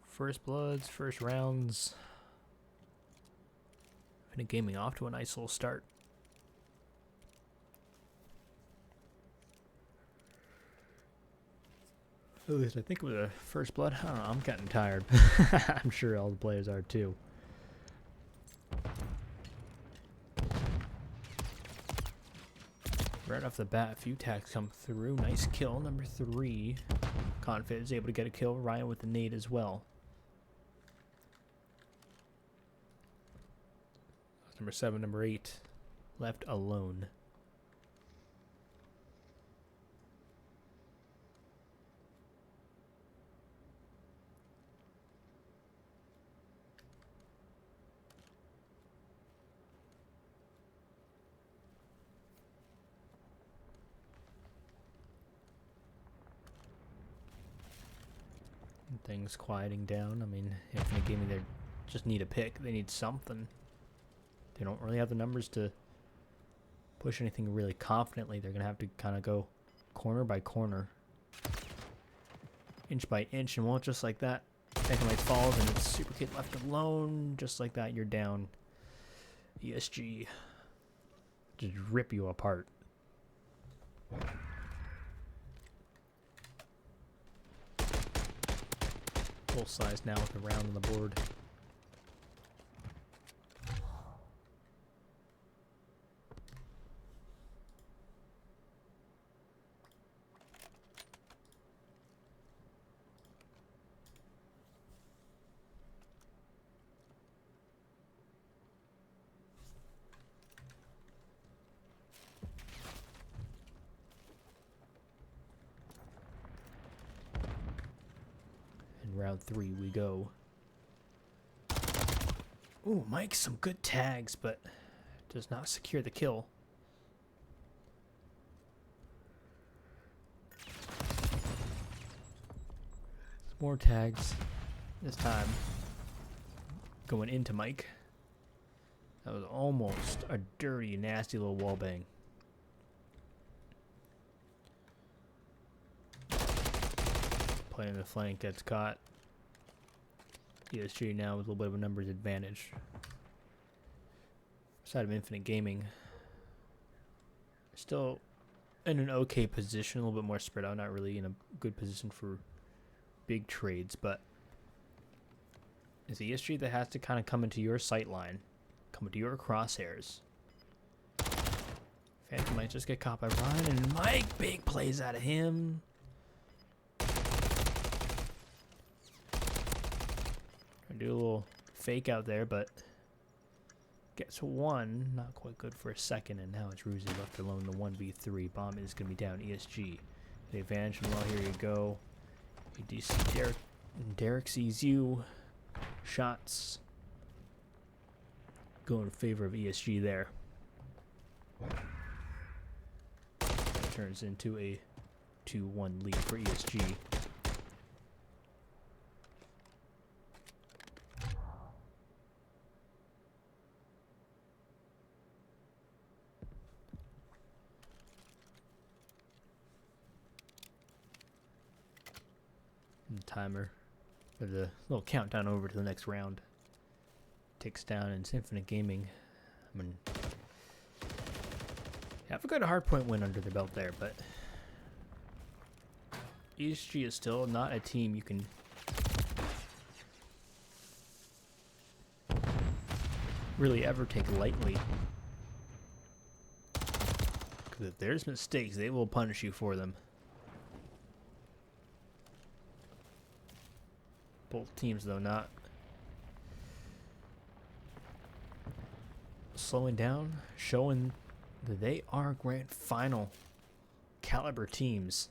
First bloods, first rounds. Infinite Gaming off to a nice little start. At least I think it was a first blood. I don't know, I'm getting tired. I'm sure all the players are too. Right off the bat, a few tags come through. Nice kill, number 3. Confit is able to get a kill. Ryan with the nade as well. Number 7, number 8, left alone. Things quieting down. I mean, Infinite Gaming, they just need a pick. They need something. They don't really have the numbers to push anything really confidently. They're going to have to kind of go corner by corner, inch by inch, and well, just like that, Phantom Light falls, and it's Super Kid left alone. Just like that, you're down. ESG just rip you apart. Full size now with the round on the board. Round 3 we go. Ooh, Mike, some good tags, but does not secure the kill. More tags. This time going into Mike. That was almost a dirty, nasty little wall bang. Playing the flank gets caught. ESG now with a little bit of a numbers advantage. Side of Infinite Gaming. Still in an okay position, a little bit more spread out, not really in a good position for big trades, but it's ESG that has to kind of come into your sight line, come into your crosshairs. Phantom might just get caught by Ryan, and Mike, big plays out of him. Do a little fake out there, but gets one. Not quite good for a second, and now it's Ruzi left alone. The 1v3 bomb is going to be down. ESG the advantage. Well, here you go. You see Derek sees you. Shots go in favor of ESG there. That turns into a 2-1 lead for ESG. Timer for the little countdown over to the next round ticks down, and it's Infinite Gaming. I mean, Have a good hardpoint win under their belt there, but ESG is still not a team you can really ever take lightly. Because if there's mistakes, they will punish you for them. Both teams, though, not slowing down, showing that they are grand final caliber teams.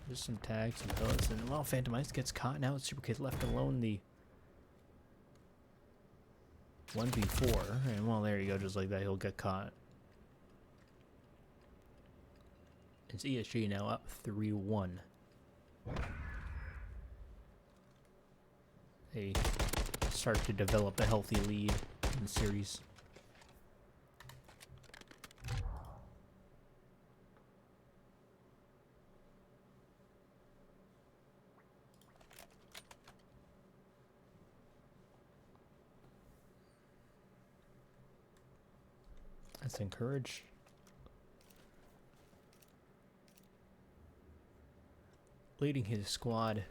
There's some tags, some pellets, and well, Phantom Ice gets caught. Now it's Super Kid left alone. The 1v4, and well, there you go, just like that, he'll get caught. It's ESG now up 3-1. They start to develop a healthy lead in the series. Let's encourage. Leading his squad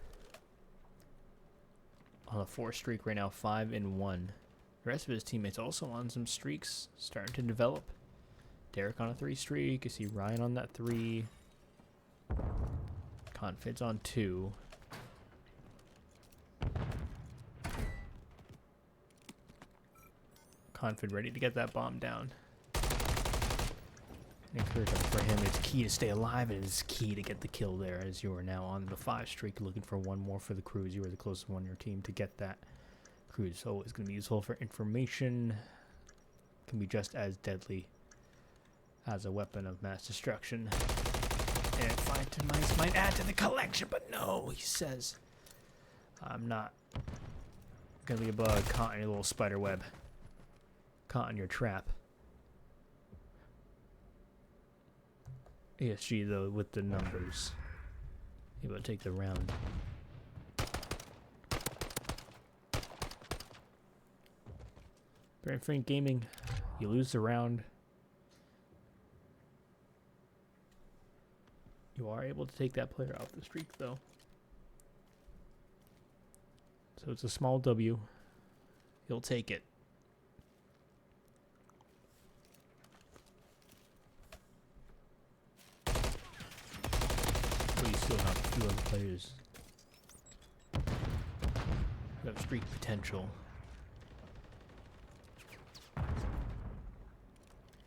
on a 4 streak right now, 5-1. The rest of his teammates also on some streaks, starting to develop. Derek on a 3 streak. You see Ryan on that 3. Confid's on 2. Confid ready to get that bomb down. Encouragement for him. It's key to stay alive, and it's key to get the kill there, as you are now on the 5 streak, looking for one more for the cruise. You are the closest one on your team to get that cruise, so it's going to be useful for information. Can be just as deadly as a weapon of mass destruction. And Phantom Ice might add to the collection, but no, he says, I'm not going to be a bug caught in your little spider web, caught in your trap. ESG, though, with the numbers, able to take the round. Brain Frank Gaming, you lose the round. You are able to take that player off the streak, though. So it's a small W. You'll take it. You still have 2 other players who have streak potential.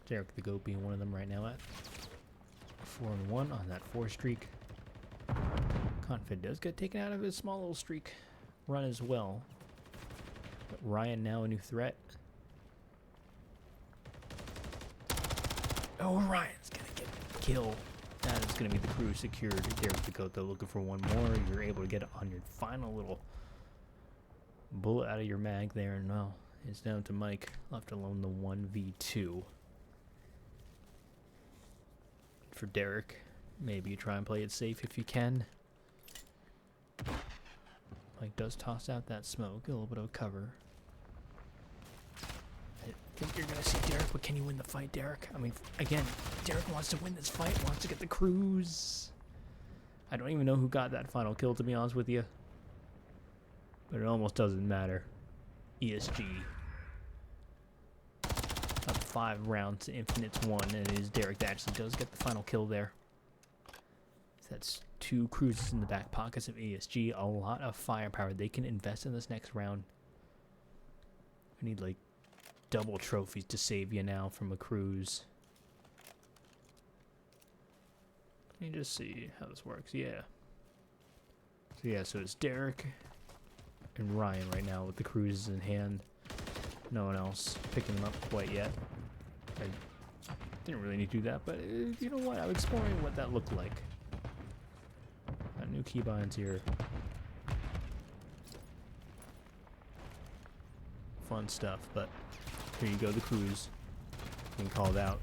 Derek the Goat being one of them right now at 4-1 on that 4 streak. Confid does get taken out of his small little streak run as well. But Ryan now a new threat. Oh, Ryan's gonna get killed. That is going to be the crew secured. Derek the Goat, though, looking for one more. You're able to get it on your final little bullet out of your mag there. And well, it's down to Mike, left alone the 1v2. For Derek, maybe you try and play it safe if you can. Mike does toss out that smoke, a little bit of cover. I think you're going to see Derek, but can you win the fight, Derek? I mean, again, Derek wants to win this fight, wants to get the cruise. I don't even know who got that final kill, to be honest with you. But it almost doesn't matter. ESG. Up 5 rounds to Infinite's 1, and it is Derek that actually does get the final kill there. That's 2 cruises in the back pockets of ESG. A lot of firepower they can invest in this next round. We need, like, double trophies to save you now from a cruise. Let me just see how this works. Yeah. So yeah, so it's Derek and Ryan right now with the cruises in hand. No one else picking them up quite yet. I didn't really need to do that, but you know what? I'm exploring what that looked like. Got new keybinds here. Fun stuff, but here you go, the cruise. Being called out.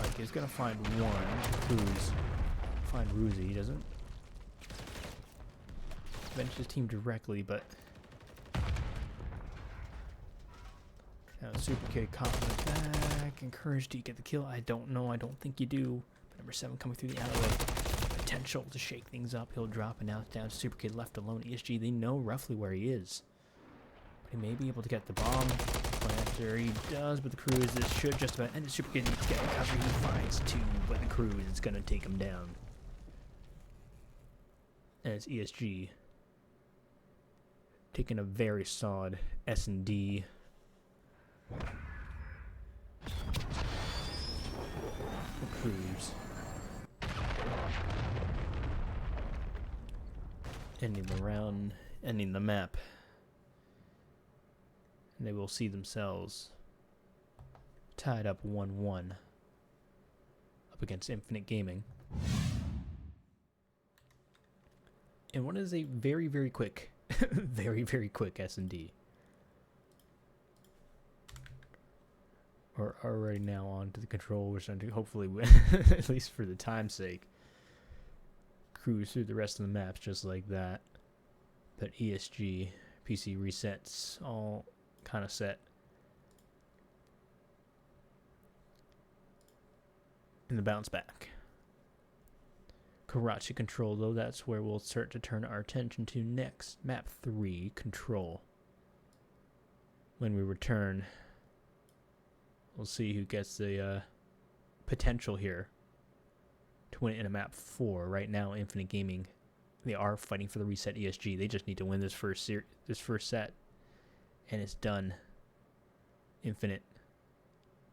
Like, he's gonna find one cruise. Find Ruzi, he doesn't. bench his team directly, but now Super Kid caught in the back. Encouraged, do you get the kill? I don't know. I don't think you do. But number 7 coming through the alleyway. Potential to shake things up. He'll drop, and now it's down to Super Kid left alone. ESG, they know roughly where he is. But he may be able to get the bomb. Planter, he does, but the Cruise should just about end it. Super Kid needs to get recovery. He finds 2, but the Cruise is going to take him down. And it's ESG taking a very solid S&D. Cruise ending the round, ending the map, and they will see themselves tied up 1-1 up against Infinite Gaming. And what is a very, very quick, very, very quick S&D. We're already now on to the control. We're starting to hopefully, at least for the time's sake, cruise through the rest of the maps just like that. But ESG, PC resets, all kind of set. And the bounce back. Karachi control, though, that's where we'll start to turn our attention to next. Map 3, control. When we return, we'll see who gets the potential here to win it in a map 4. Right now, Infinite Gaming, they are fighting for the reset ESG. They just need to win this first set, and it's done. Infinite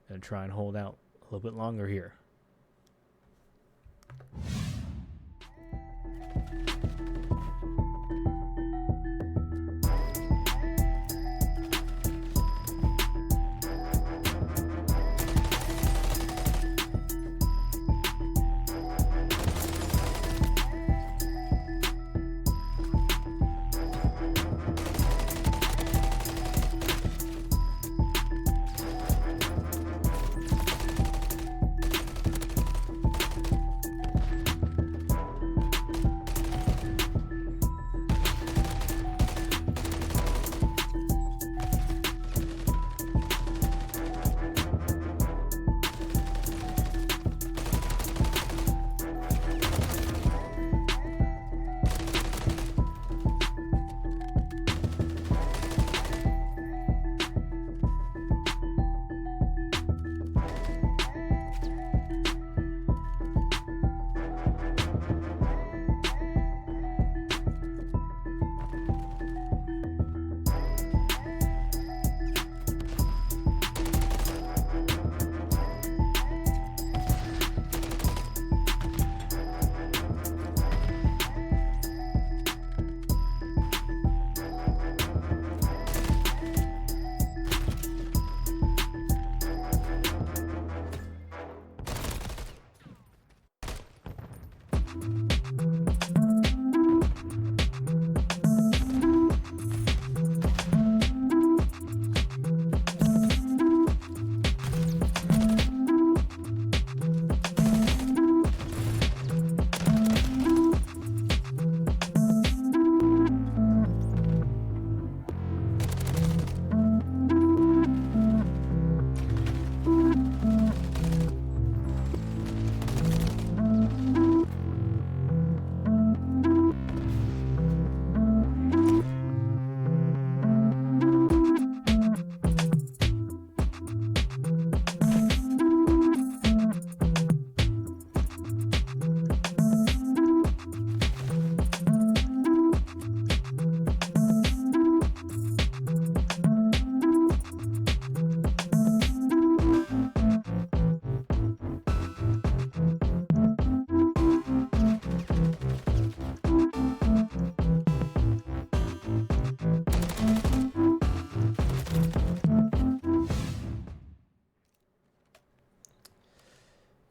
gonna try and hold out a little bit longer here.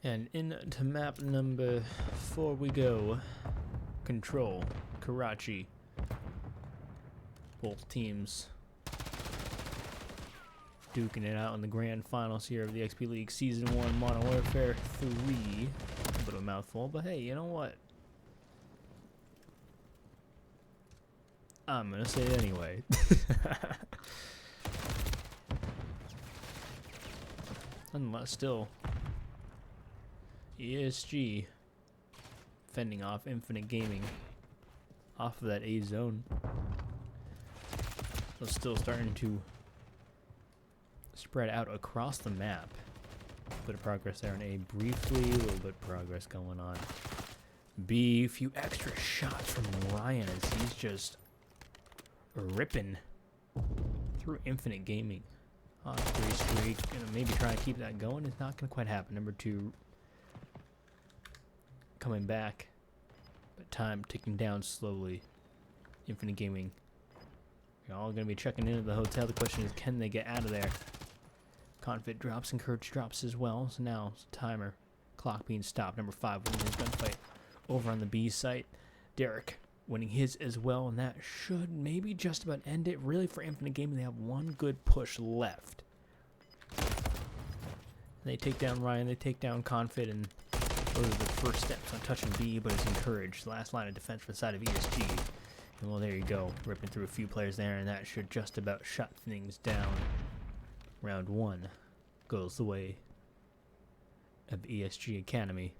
And into map number 4 we go. Control, Karachi. Both teams duking it out in the grand finals here of the XP League Season 1 Modern Warfare 3. A bit of a mouthful, but hey, you know what? I'm gonna say it anyway. Nonetheless, still, ESG fending off Infinite Gaming off of that A zone. So still starting to spread out across the map. Bit of progress there in A briefly, a little bit of progress going on. B, a few extra shots from Ryan as he's just ripping through Infinite Gaming. On 3 streak, gonna maybe try to keep that going. It's not gonna quite happen. Number 2 coming back, but time ticking down slowly. Infinite Gaming, you're all gonna be checking into the hotel. The question is, can they get out of there? Confit drops and Courage drops as well. So now it's a timer, clock being stopped. Number 5 winning his gunfight over on the B site. Derek winning his as well, and that should maybe just about end it. Really, for Infinite Gaming, they have one good push left. They take down Ryan, they take down Confit, and those are the first steps on touching B, but it's encouraged. Last line of defense for the side of ESG. And well, there you go, ripping through a few players there, and that should just about shut things down. Round 1 goes the way of ESG Academy.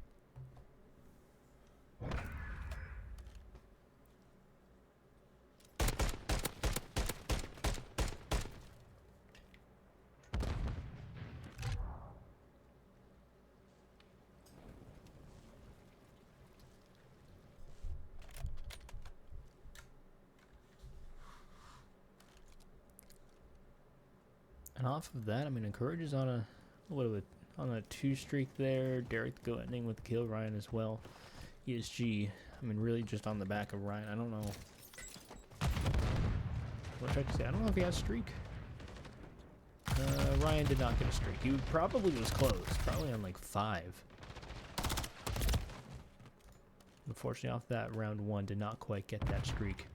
And off of that, I mean, Courage is on a on a 2 streak there. Derek the Goat ending with the kill, Ryan as well. ESG, I mean, really just on the back of Ryan. I don't know what I can say. I don't know if he has a streak. Ryan did not get a streak. He probably was close, probably on like 5. Unfortunately, off that round 1, did not quite get that streak.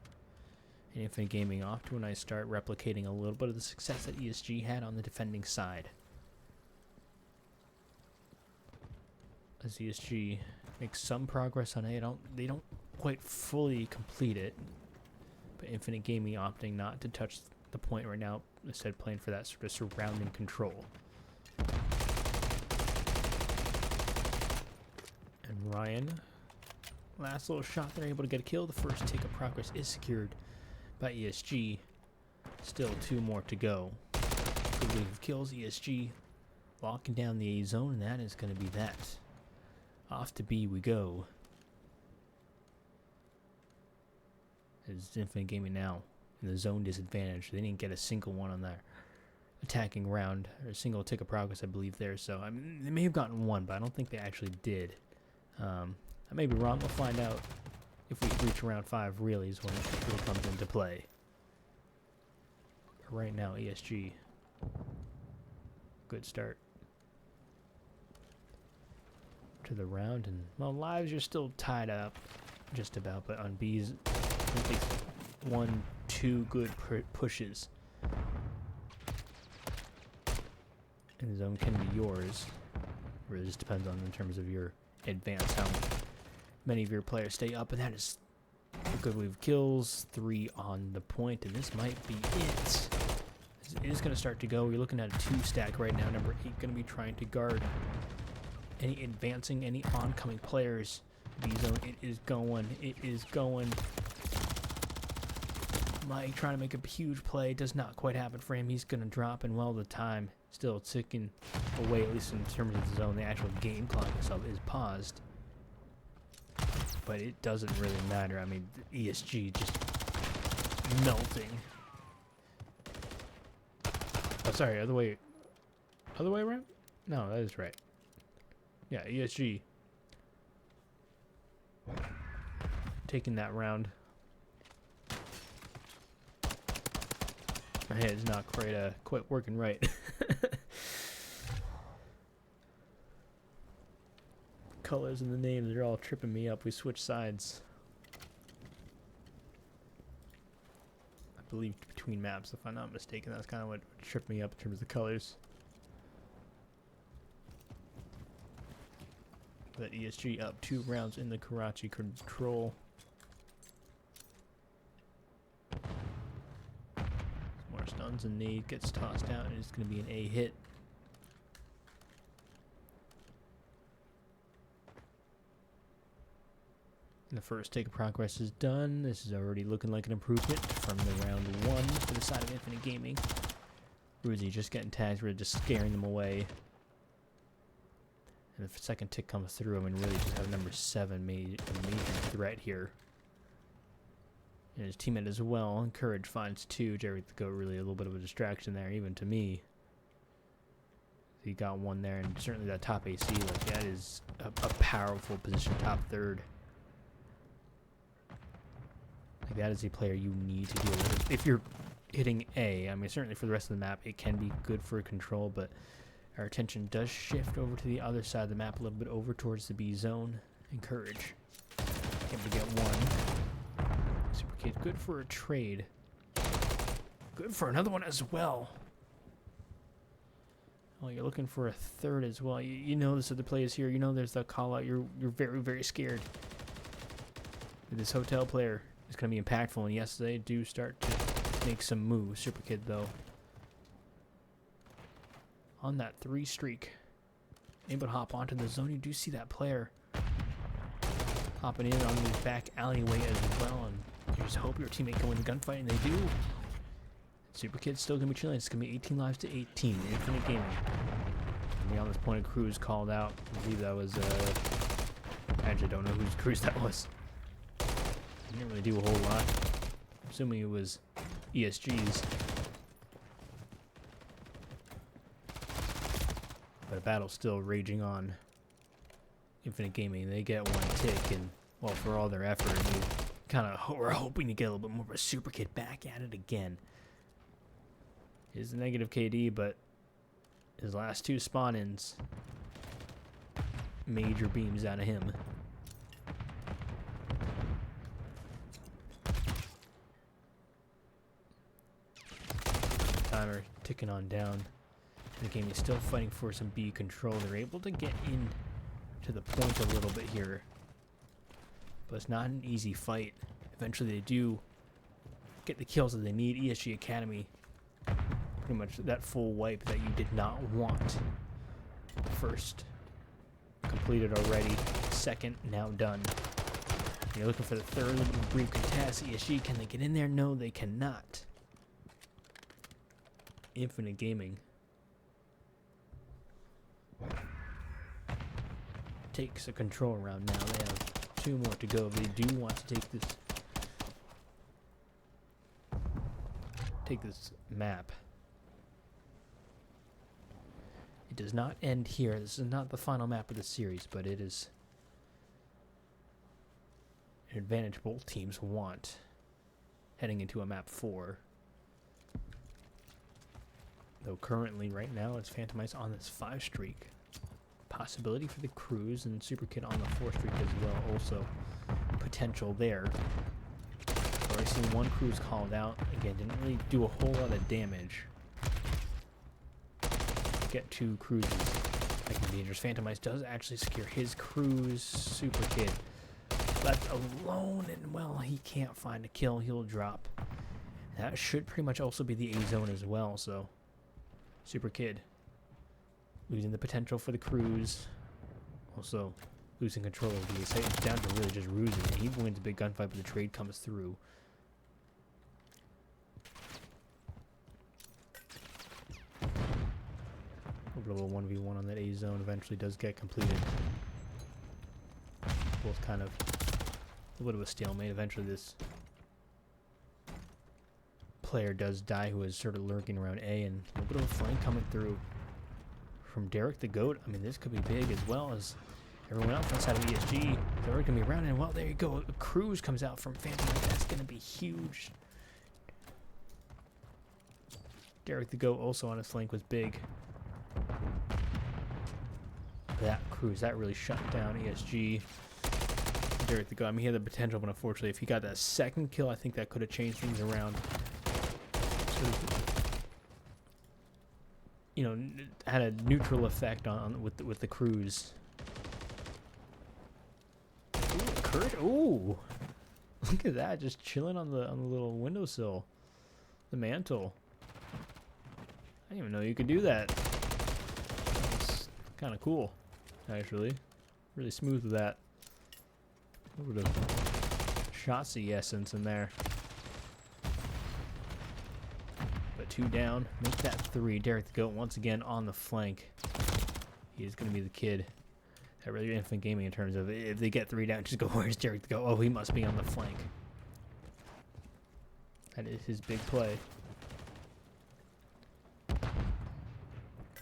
And Infinite Gaming off to a nice start, replicating a little bit of the success that ESG had on the defending side. As ESG makes some progress on A, they don't quite fully complete it. But Infinite Gaming opting not to touch the point right now, instead playing for that sort of surrounding control. And Ryan, last little shot, they're able to get a kill. The first take of progress is secured by ESG. Still 2 more to go. Good wave of kills. ESG locking down the A zone, and that is going to be that. Off to B we go. It's Infinite Gaming now in the zone disadvantage. They didn't get a single one on their attacking round, or a single tick of progress, I believe, there. So I mean, they may have gotten 1, but I don't think they actually did. I may be wrong. We'll find out if we reach round 5. Really is when it really comes into play. But right now, ESG, good start to the round, and well, lives are still tied up, just about. But on B's, I think 1, 2 good pushes, and the zone can be yours. Really just depends on, in terms of your advance, how many of your players stay up, and that is a good wave of kills. 3 on the point, and this might be it. It is going to start to go. You're looking at a 2 stack right now. Number 8 going to be trying to guard any advancing, any oncoming players. B zone, it is going. It is going. Mike trying to make a huge play. Does not quite happen for him. He's going to drop, and well, the time still ticking away, at least in terms of the zone. The actual game clock itself is paused. But it doesn't really matter. I mean, ESG just melting. Oh, sorry, other way around? No, that is right. Yeah, ESG taking that round. My head's not quite working right. Colors and the names are all tripping me up. We switched sides, I believe, between maps, if I'm not mistaken. That's kind of what tripped me up in terms of the colors. But ESG up 2 rounds in the Karachi control. stuns, and nade gets tossed out, and it's going to be an A hit. And the first take of progress is done. This is already looking like an improvement from the round 1 for the side of Infinite Gaming. Ruzi just getting tags, really just scaring them away. And if the second tick comes through, I mean, really just have number 7 made a major threat here. And his teammate as well. And Courage finds 2. Jerry the Goat really a little bit of a distraction there, even to me. He got 1 there, and certainly that top AC, like that is a powerful position, top 3rd. Like that is a player you need to deal with. If you're hitting A, I mean, certainly for the rest of the map, it can be good for control, but our attention does shift over to the other side of the map a little bit, over towards the B zone. And Courage able to get 1. Super Kid, good for a trade. Good for another one as well. Oh, you're looking for a 3rd as well. You know this other play is here. You know there's the call out. You're very, very scared. This hotel player is going to be impactful, and yes, they do start to make some moves. Super Kid, though, on that 3 streak, able to hop onto the zone. You do see that player hopping in on the back alleyway as well, and you just hope your teammate can win the gunfight, and they do. Super Kid's still going to be chilling. It's going to be 18 lives to 18. Infinite Gaming. And beyond this point, Cruz called out. I believe that was, I actually don't know whose Cruz that was. He didn't really do a whole lot. I'm assuming it was ESG's. But a battle's still raging on. Infinite Gaming, they get 1 tick, and, well, for all their effort, we kind of were hoping to get a little bit more of a Super Kid back at it again. Is a negative KD, but his last 2 spawn-ins, major beams out of him. Timer ticking on down. The game is still fighting for some B control. They're able to get in to the point a little bit here, but it's not an easy fight. Eventually they do get the kills that they need. ESG Academy, pretty much that full wipe that you did not want. First completed already, 2nd now done. You're looking for the 3rd brief contest. ESG, can they get in there? No, they cannot. Infinite Gaming takes a control round now. They have 2 more to go. They do want to take this map. It does not end here. This is not the final map of the series, but it is an advantage both teams want heading into a map 4. Though currently, right now, it's Phantom Ice on this 5 streak. Possibility for the Cruz, and Super Kid on the 4 streak as well. Also, potential there. Already seen 1 Cruz called out. Again, didn't really do a whole lot of damage. Get 2 Cruzes. That can be dangerous. Phantom Ice does actually secure his Cruz. Super Kid left alone, and well, he can't find a kill. He'll drop. That should pretty much also be the A zone as well, so Super Kid losing the potential for the Cruz. Also losing control of the site. It's down to really just Ruzi. He wins a big gunfight, but the trade comes through. A little 1v1 on that A zone eventually does get completed. Both kind of a little bit of a stalemate. Eventually this player does die, who is sort of lurking around A, and a little bit of a flank coming through from Derek the Goat. I mean, this could be big, as well as everyone else outside of ESG. They're going to be around, and well, there you go. A Cruz comes out from Phantom. That's going to be huge. Derek the Goat also on his flank was big. That Cruz, that really shut down ESG. Derek the Goat, I mean, he had the potential, but unfortunately, if he got that 2nd kill, I think that could have changed things around. You know, had a neutral effect on with the Cruz. Ooh, Kurt, ooh, look at that, just chilling on the little windowsill, the mantle. I didn't even know you could do that. That's kind of cool, actually. Really smooth with that. A little bit of Shotzzy essence in there. But 2 down. Make that 3. Derek the Goat once again on the flank. He is going to be the kid at really Infinite Gaming in terms of if they get 3 down, just go, where's Derek the Goat? Oh, he must be on the flank. That is his big play.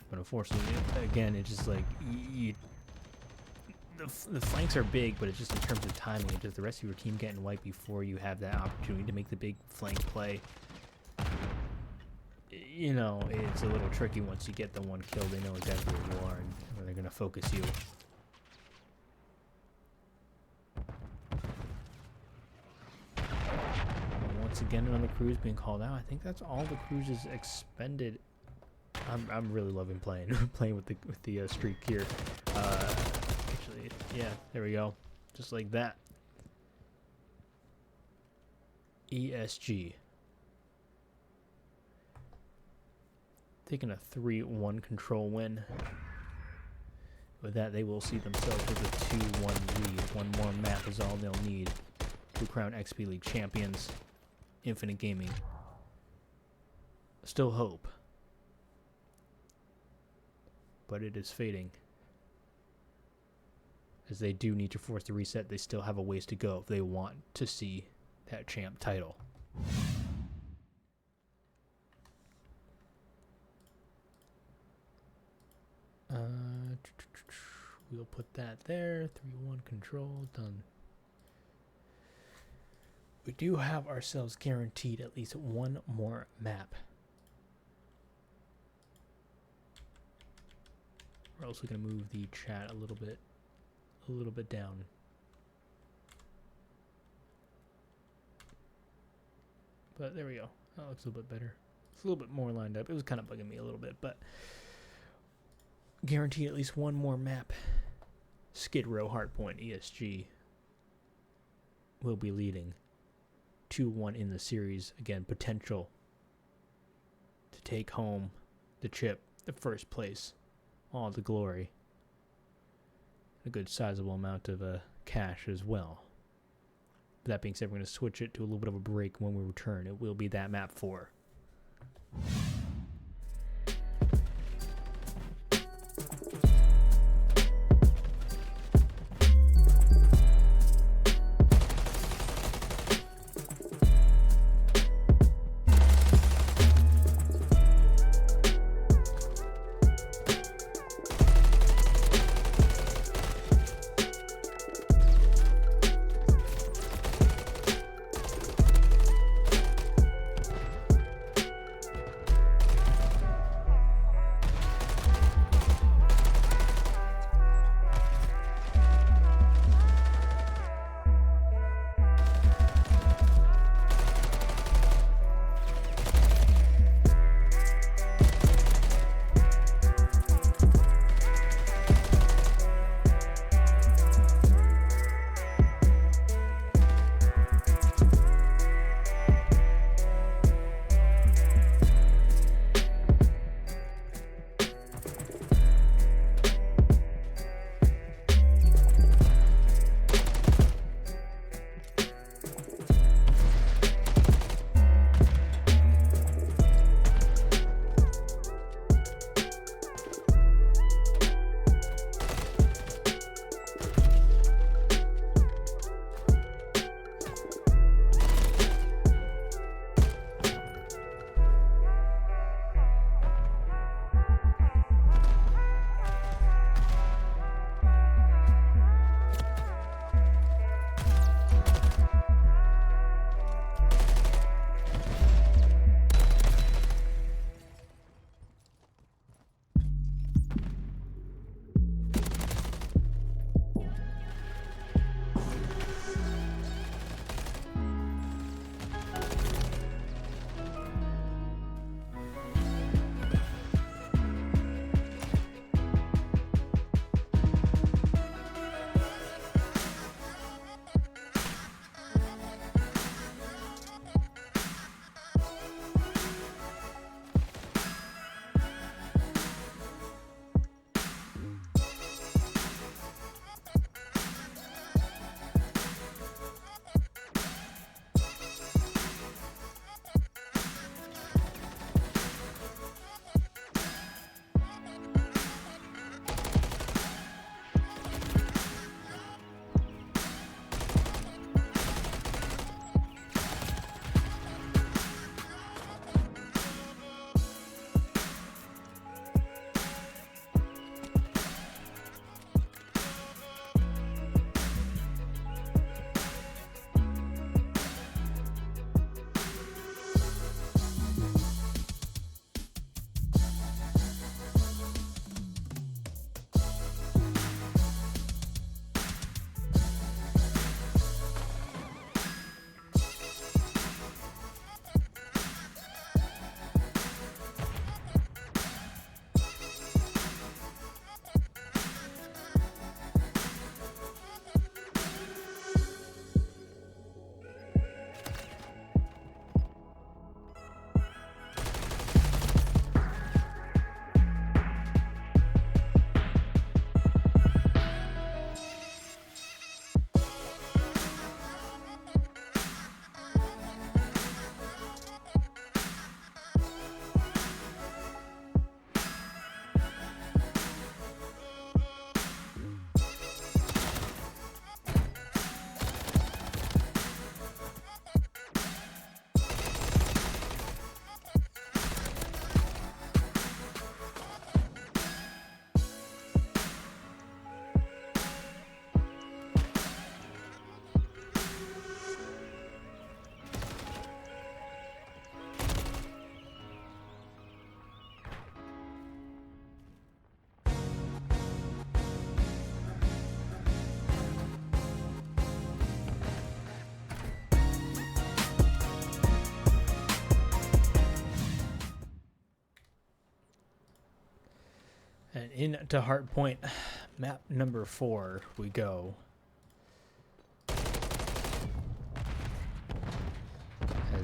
But unfortunately, again, it's just like the flanks are big, but it's just in terms of timing, it's just the rest of your team getting wiped before you have that opportunity to make the big flank play. You know, it's a little tricky once you get the 1 kill. They know exactly where you are and where they're going to focus you. And once again, another cruise being called out. I think that's all the cruises expended. I'm really loving playing with the streak here. Actually, yeah, there we go, just like that. ESG taking a 3-1 control win. With that, they will see themselves with a 2-1 lead. 1 more map is all they'll need to crown XP League champions. Infinite Gaming still hope, but it is fading, as they do need to force the reset. They still have a ways to go if they want to see that champ title. We'll put that there. 3-1 control done. We do have ourselves guaranteed at least 1 more map. We're also going to move the chat a little bit down. But there we go. That looks a little bit better. It's a little bit more lined up. It was kind of bugging me a little bit, but guarantee at least 1 more map. Skid Row Hardpoint ESG will be leading 2-1 in the series. Again, potential to take home the chip, the first place, all the glory, a good sizable amount of cash as well. That being said, we're going to switch it to a little bit of a break. When we return, it will be that map 4. And into Hard Point, map number 4 we go. As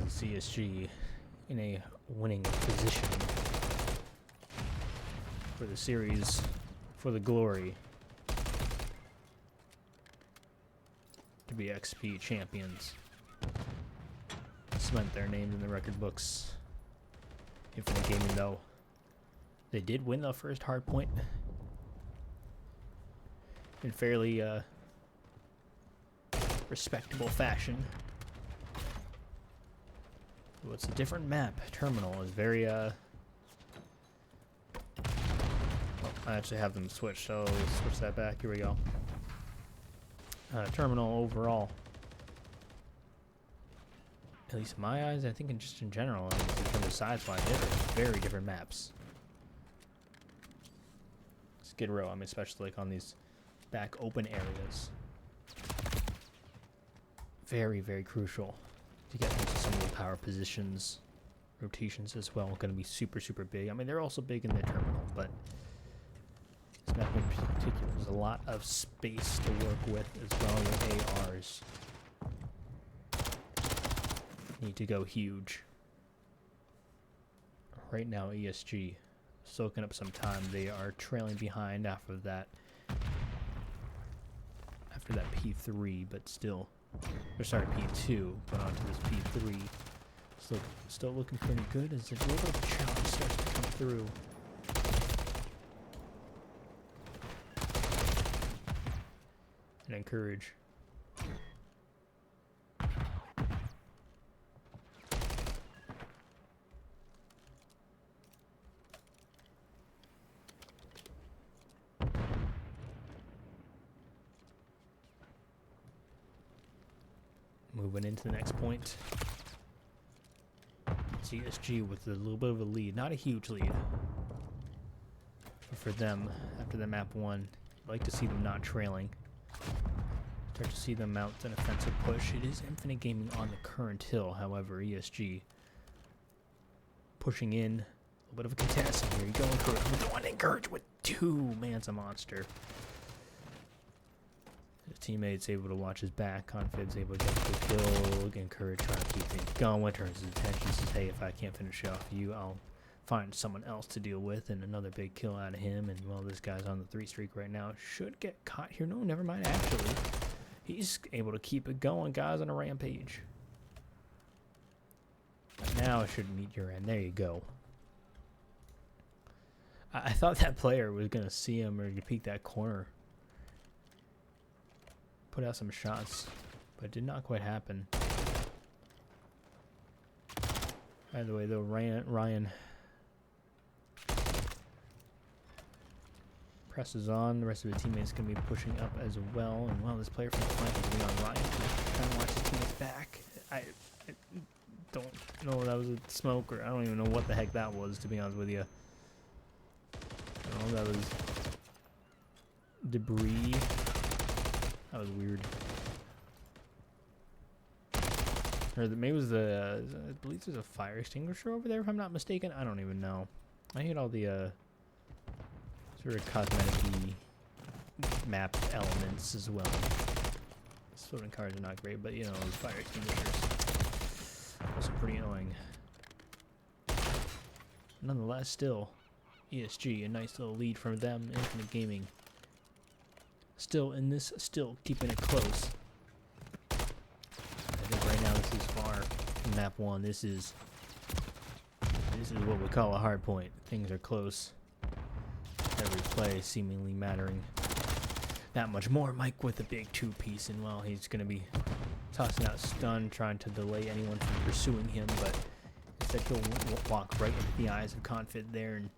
CSG in a winning position for the series, for the glory, to be XP champions. Cement their names in the record books. Infinite Gaming, though, they did win the first Hard Point in fairly respectable fashion. What's a different map? Terminal is very I actually have them switched, so let's switch that back. Here we go. Terminal overall, at least in my eyes, I think just in general, in terms of size-wise, they're very different maps. Skid Row, I mean, especially like on these back open areas. Very, very crucial to get into some of the power positions. Rotations as well, going to be super, super big. I mean, they're also big in the terminal, but this map in particular, there's a lot of space to work with as well with ARs. Need to go huge. Right now, ESG soaking up some time. They are trailing behind after that P3, but still, or sorry, P2, but onto this P3. Still looking pretty good as a little bit of a challenge starts to come through. And encourage. Moving into the next point. CSG with a little bit of a lead, not a huge lead. But for them, after the map 1, I'd like to see them not trailing. Start to see them mount an offensive push. It is Infinite Gaming on the current hill, however, ESG pushing in. A little bit of a contest. Here you go, Encourage. We don't want to encourage with 2. Man's a monster. His teammate's able to watch his back. Confid's able to get the kill. Encourage trying to keep things going. Turns his attention. Says, hey, if I can't finish off you, I'll find someone else to deal with. And another big kill out of him. And well, this guy's on the 3 streak right now. Should get caught here. No, never mind. Actually, he's able to keep it going. Guys on a rampage. But now it should meet your end. There you go. I thought that player was going to see him or to peek that corner. Put out some shots, but it did not quite happen. By the way, though, Ryan presses on. The rest of his teammates going to be pushing up as well. And well, this player from the flank is Leon Ryan trying to watch his teammates back. I don't know if that was a smoke or I don't even know what the heck that was, to be honest with you. I don't know if that was debris. That was weird. Or maybe it was the, I believe there's a fire extinguisher over there if I'm not mistaken. I don't even know. I hate all the sort of cosmetic-y map elements as well. Floating cars are not great, but you know, those fire extinguishers also pretty annoying. Nonetheless, still, ESG, a nice little lead from them. Infinite Gaming still in this, still keeping it close. I think right now this is far from map 1. This is what we call a hard point. Things are close. Every play seemingly mattering that much more. Mike with a big 2-piece, and well, he's going to be tossing out stun, trying to delay anyone from pursuing him, but instead he'll walk right into the eyes of Confid there. And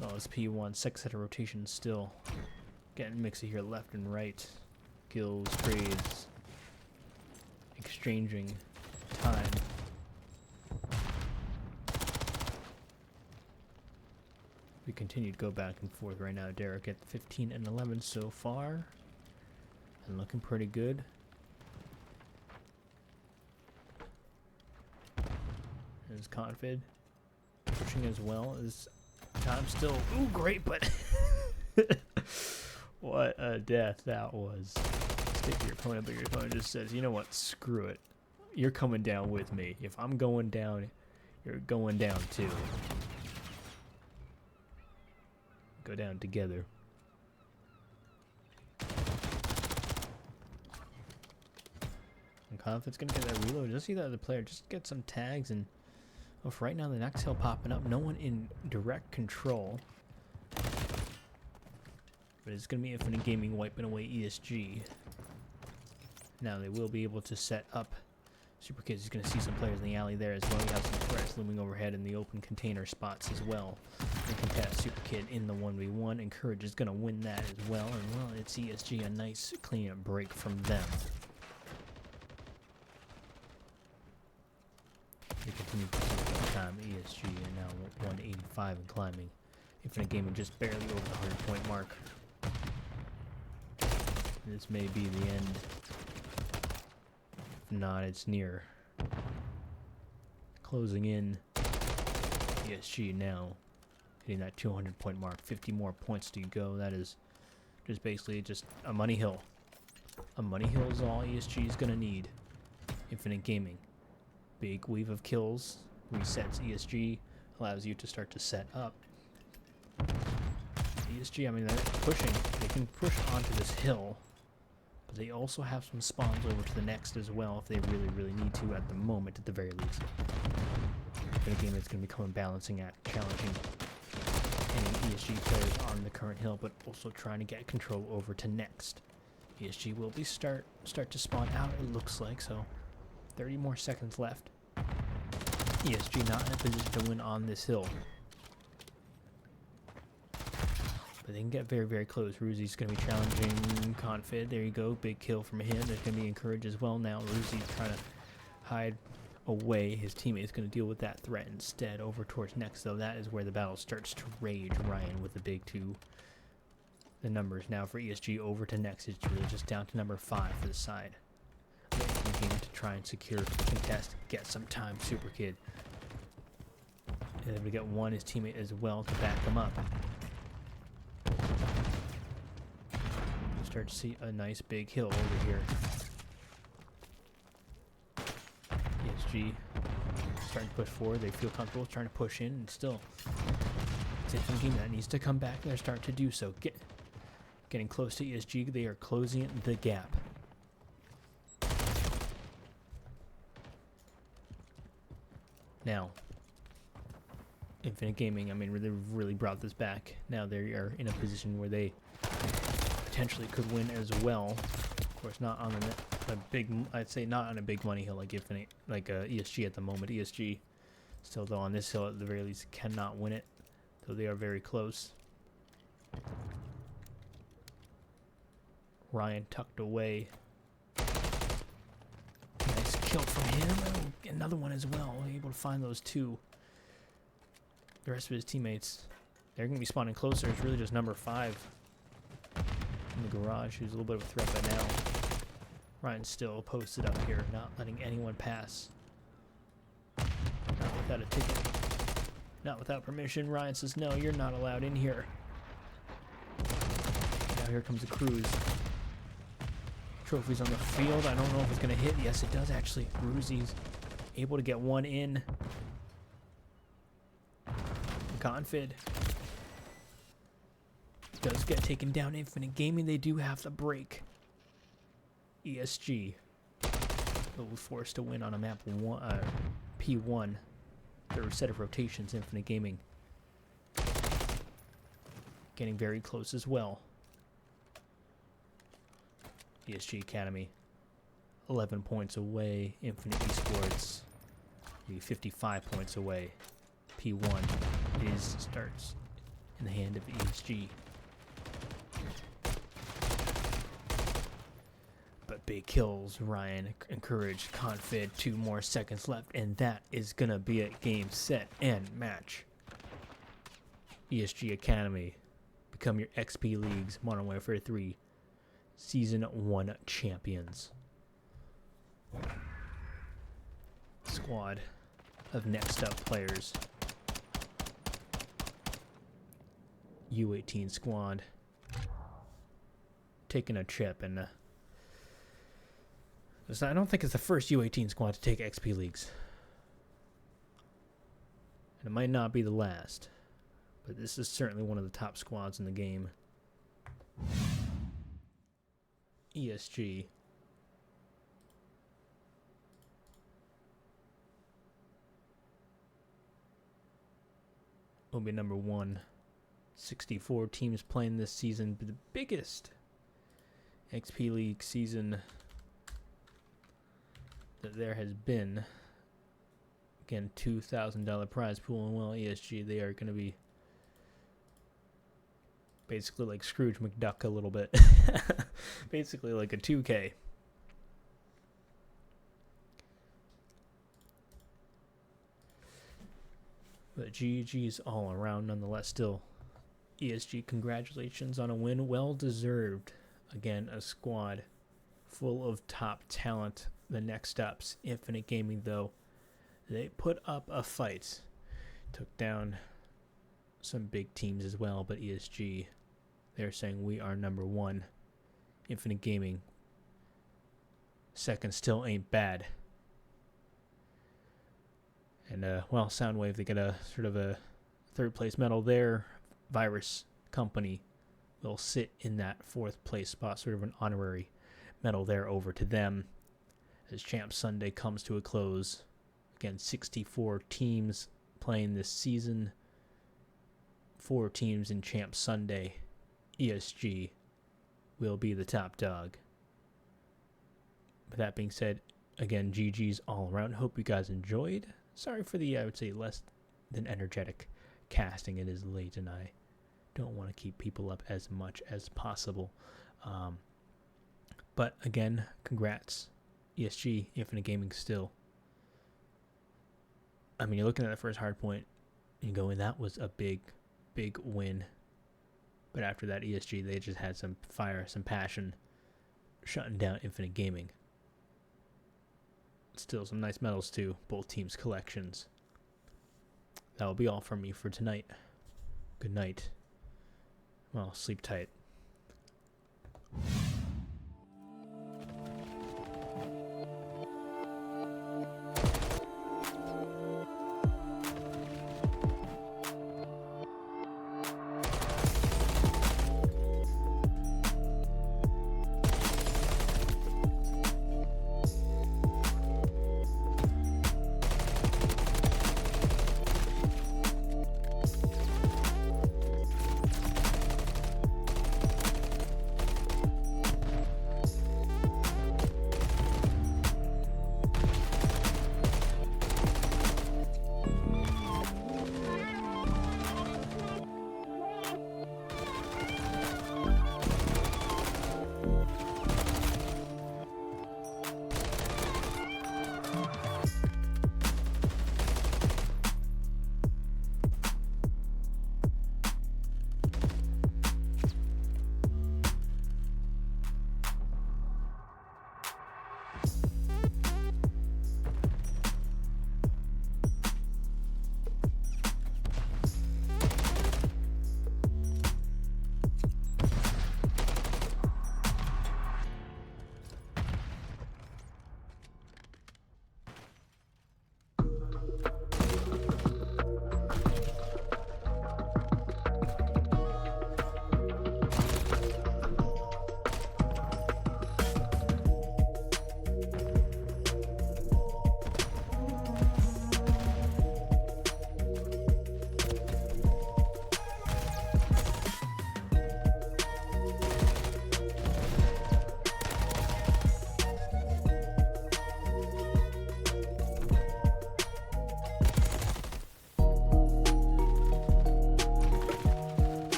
well, it's P1, second set of rotations still. Getting mixy here left and right. Kills, trades, exchanging time. We continue to go back and forth right now. Derek at 15 and 11 so far. And looking pretty good. There's Confid pushing as well as Time still. Ooh, great, but what a death that was. Stick to your opponent, but your opponent just says, you know what, screw it. You're coming down with me. If I'm going down, you're going down too. Go down together. And Confid's gonna get that reload. Just see that other player. Just get some tags and. Oh, for right now, the next hill popping up. No one in direct control. But it's going to be Infinite Gaming wiping away ESG. Now they will be able to set up. Super Kids is going to see some players in the alley there as well. We have some threats looming overhead in the open container spots as well. They can pass Super Kid in the 1v1. And Courage is going to win that as well. And well, it's ESG, a nice clean break from them. They continue to take time. ESG and now 185 and climbing. Infinite Gaming just barely over the 100-point mark. This may be the end. If not, it's near. Closing in. ESG now hitting that 200-point mark. 50 more points to go. That is just basically just a money hill. A money hill is all ESG is going to need. Infinite Gaming. Big wave of kills, resets ESG, allows you to start to set up. ESG, I mean, they're pushing. They can push onto this hill, but they also have some spawns over to the next as well if they really, really need to at the moment, at the very least. Infinite Gaming is going to become a balancing act, challenging any ESG players on the current hill, but also trying to get control over to next. ESG will be start to spawn out, it looks like, so 30 more seconds left. ESG not in a position to win on this hill. But they can get very, very close. Ruzi's going to be challenging Confid. There you go. Big kill from him. There's going to be encouraged as well now. Ruzi's trying to hide away. His teammate's going to deal with that threat instead. Over towards next, though. That is where the battle starts to rage. Ryan with the big 2. The numbers now for ESG over to next. It's really just down to number 5 for the side. To try and secure contest, get some time. Super Kid. And then we get one his teammate as well to back him up. You start to see a nice big hill over here. ESG starting to push forward. They feel comfortable trying to push in, and still it's Infinite Gaming that needs to come back. They're starting to do so. Getting close to ESG. They are closing the gap. Now, Infinite Gaming, I mean, they really brought this back. Now they are in a position where they potentially could win as well. Of course, not on a big, I'd say not on a big money hill like Infinite, like ESG at the moment. ESG, still though on this hill at the very least, cannot win it, though they are very close. Ryan tucked away. Nice kill from him. Oh, another one as well. Able to find those 2. The rest of his teammates, they're going to be spawning closer. It's really just number 5 in the garage, who's a little bit of a threat by now. Ryan's still posted up here, not letting anyone pass. Not without a ticket. Not without permission. Ryan says, no, you're not allowed in here. Now here comes the cruise. Trophies on the field. I don't know if it's going to hit. Yes, it does actually. Ruzi's able to get one in. Confid does get taken down. Infinite Gaming, they do have the break. ESG will be forced to win on a map P1. Third set of rotations. Infinite Gaming getting very close as well. ESG Academy 11 points away. Infinite Esports be 55 points away. P1 starts in the hand of ESG. But big kills. Ryan encouraged Confid. 2 more seconds left, and that is gonna be a game, set, and match. ESG Academy, become your XP League's Modern Warfare 3 Season 1 champions. Squad of next up players. U18 squad taking a chip, and I don't think it's the first U18 squad to take XP leagues. And it might not be the last, but this is certainly one of the top squads in the game. ESG. Will be number 1. 64 teams playing this season, but the biggest XP League season that there has been. Again, $2,000 prize pool, and well, ESG, they are going to be basically like Scrooge McDuck a little bit. Basically like a 2K. But GG's all around nonetheless still. ESG, congratulations on a win. Well deserved. Again, a squad full of top talent. The next up's Infinite Gaming, though. They put up a fight. Took down some big teams as well, but ESG, they're saying we are number 1. Infinite Gaming, second still ain't bad. And, well, Soundwave, they get a sort of a 3rd place medal there. Virus Company will sit in that 4th place spot, sort of an honorary medal there over to them. As Champ Sunday comes to a close. Again, 64 teams playing this season. 4 teams in Champ Sunday. ESG will be the top dog. With that being said, again, GG's all around. Hope you guys enjoyed. Sorry for the, I would say, less than energetic casting. It is late and I don't want to keep people up as much as possible. But again, congrats. ESG, Infinite Gaming still. I mean, you're looking at the first hard point and going, that was a big, big win. But after that, ESG, they just had some fire, some passion, shutting down Infinite Gaming. Still some nice medals too, both teams' collections. That will be all from me for tonight. Good night. Well, sleep tight.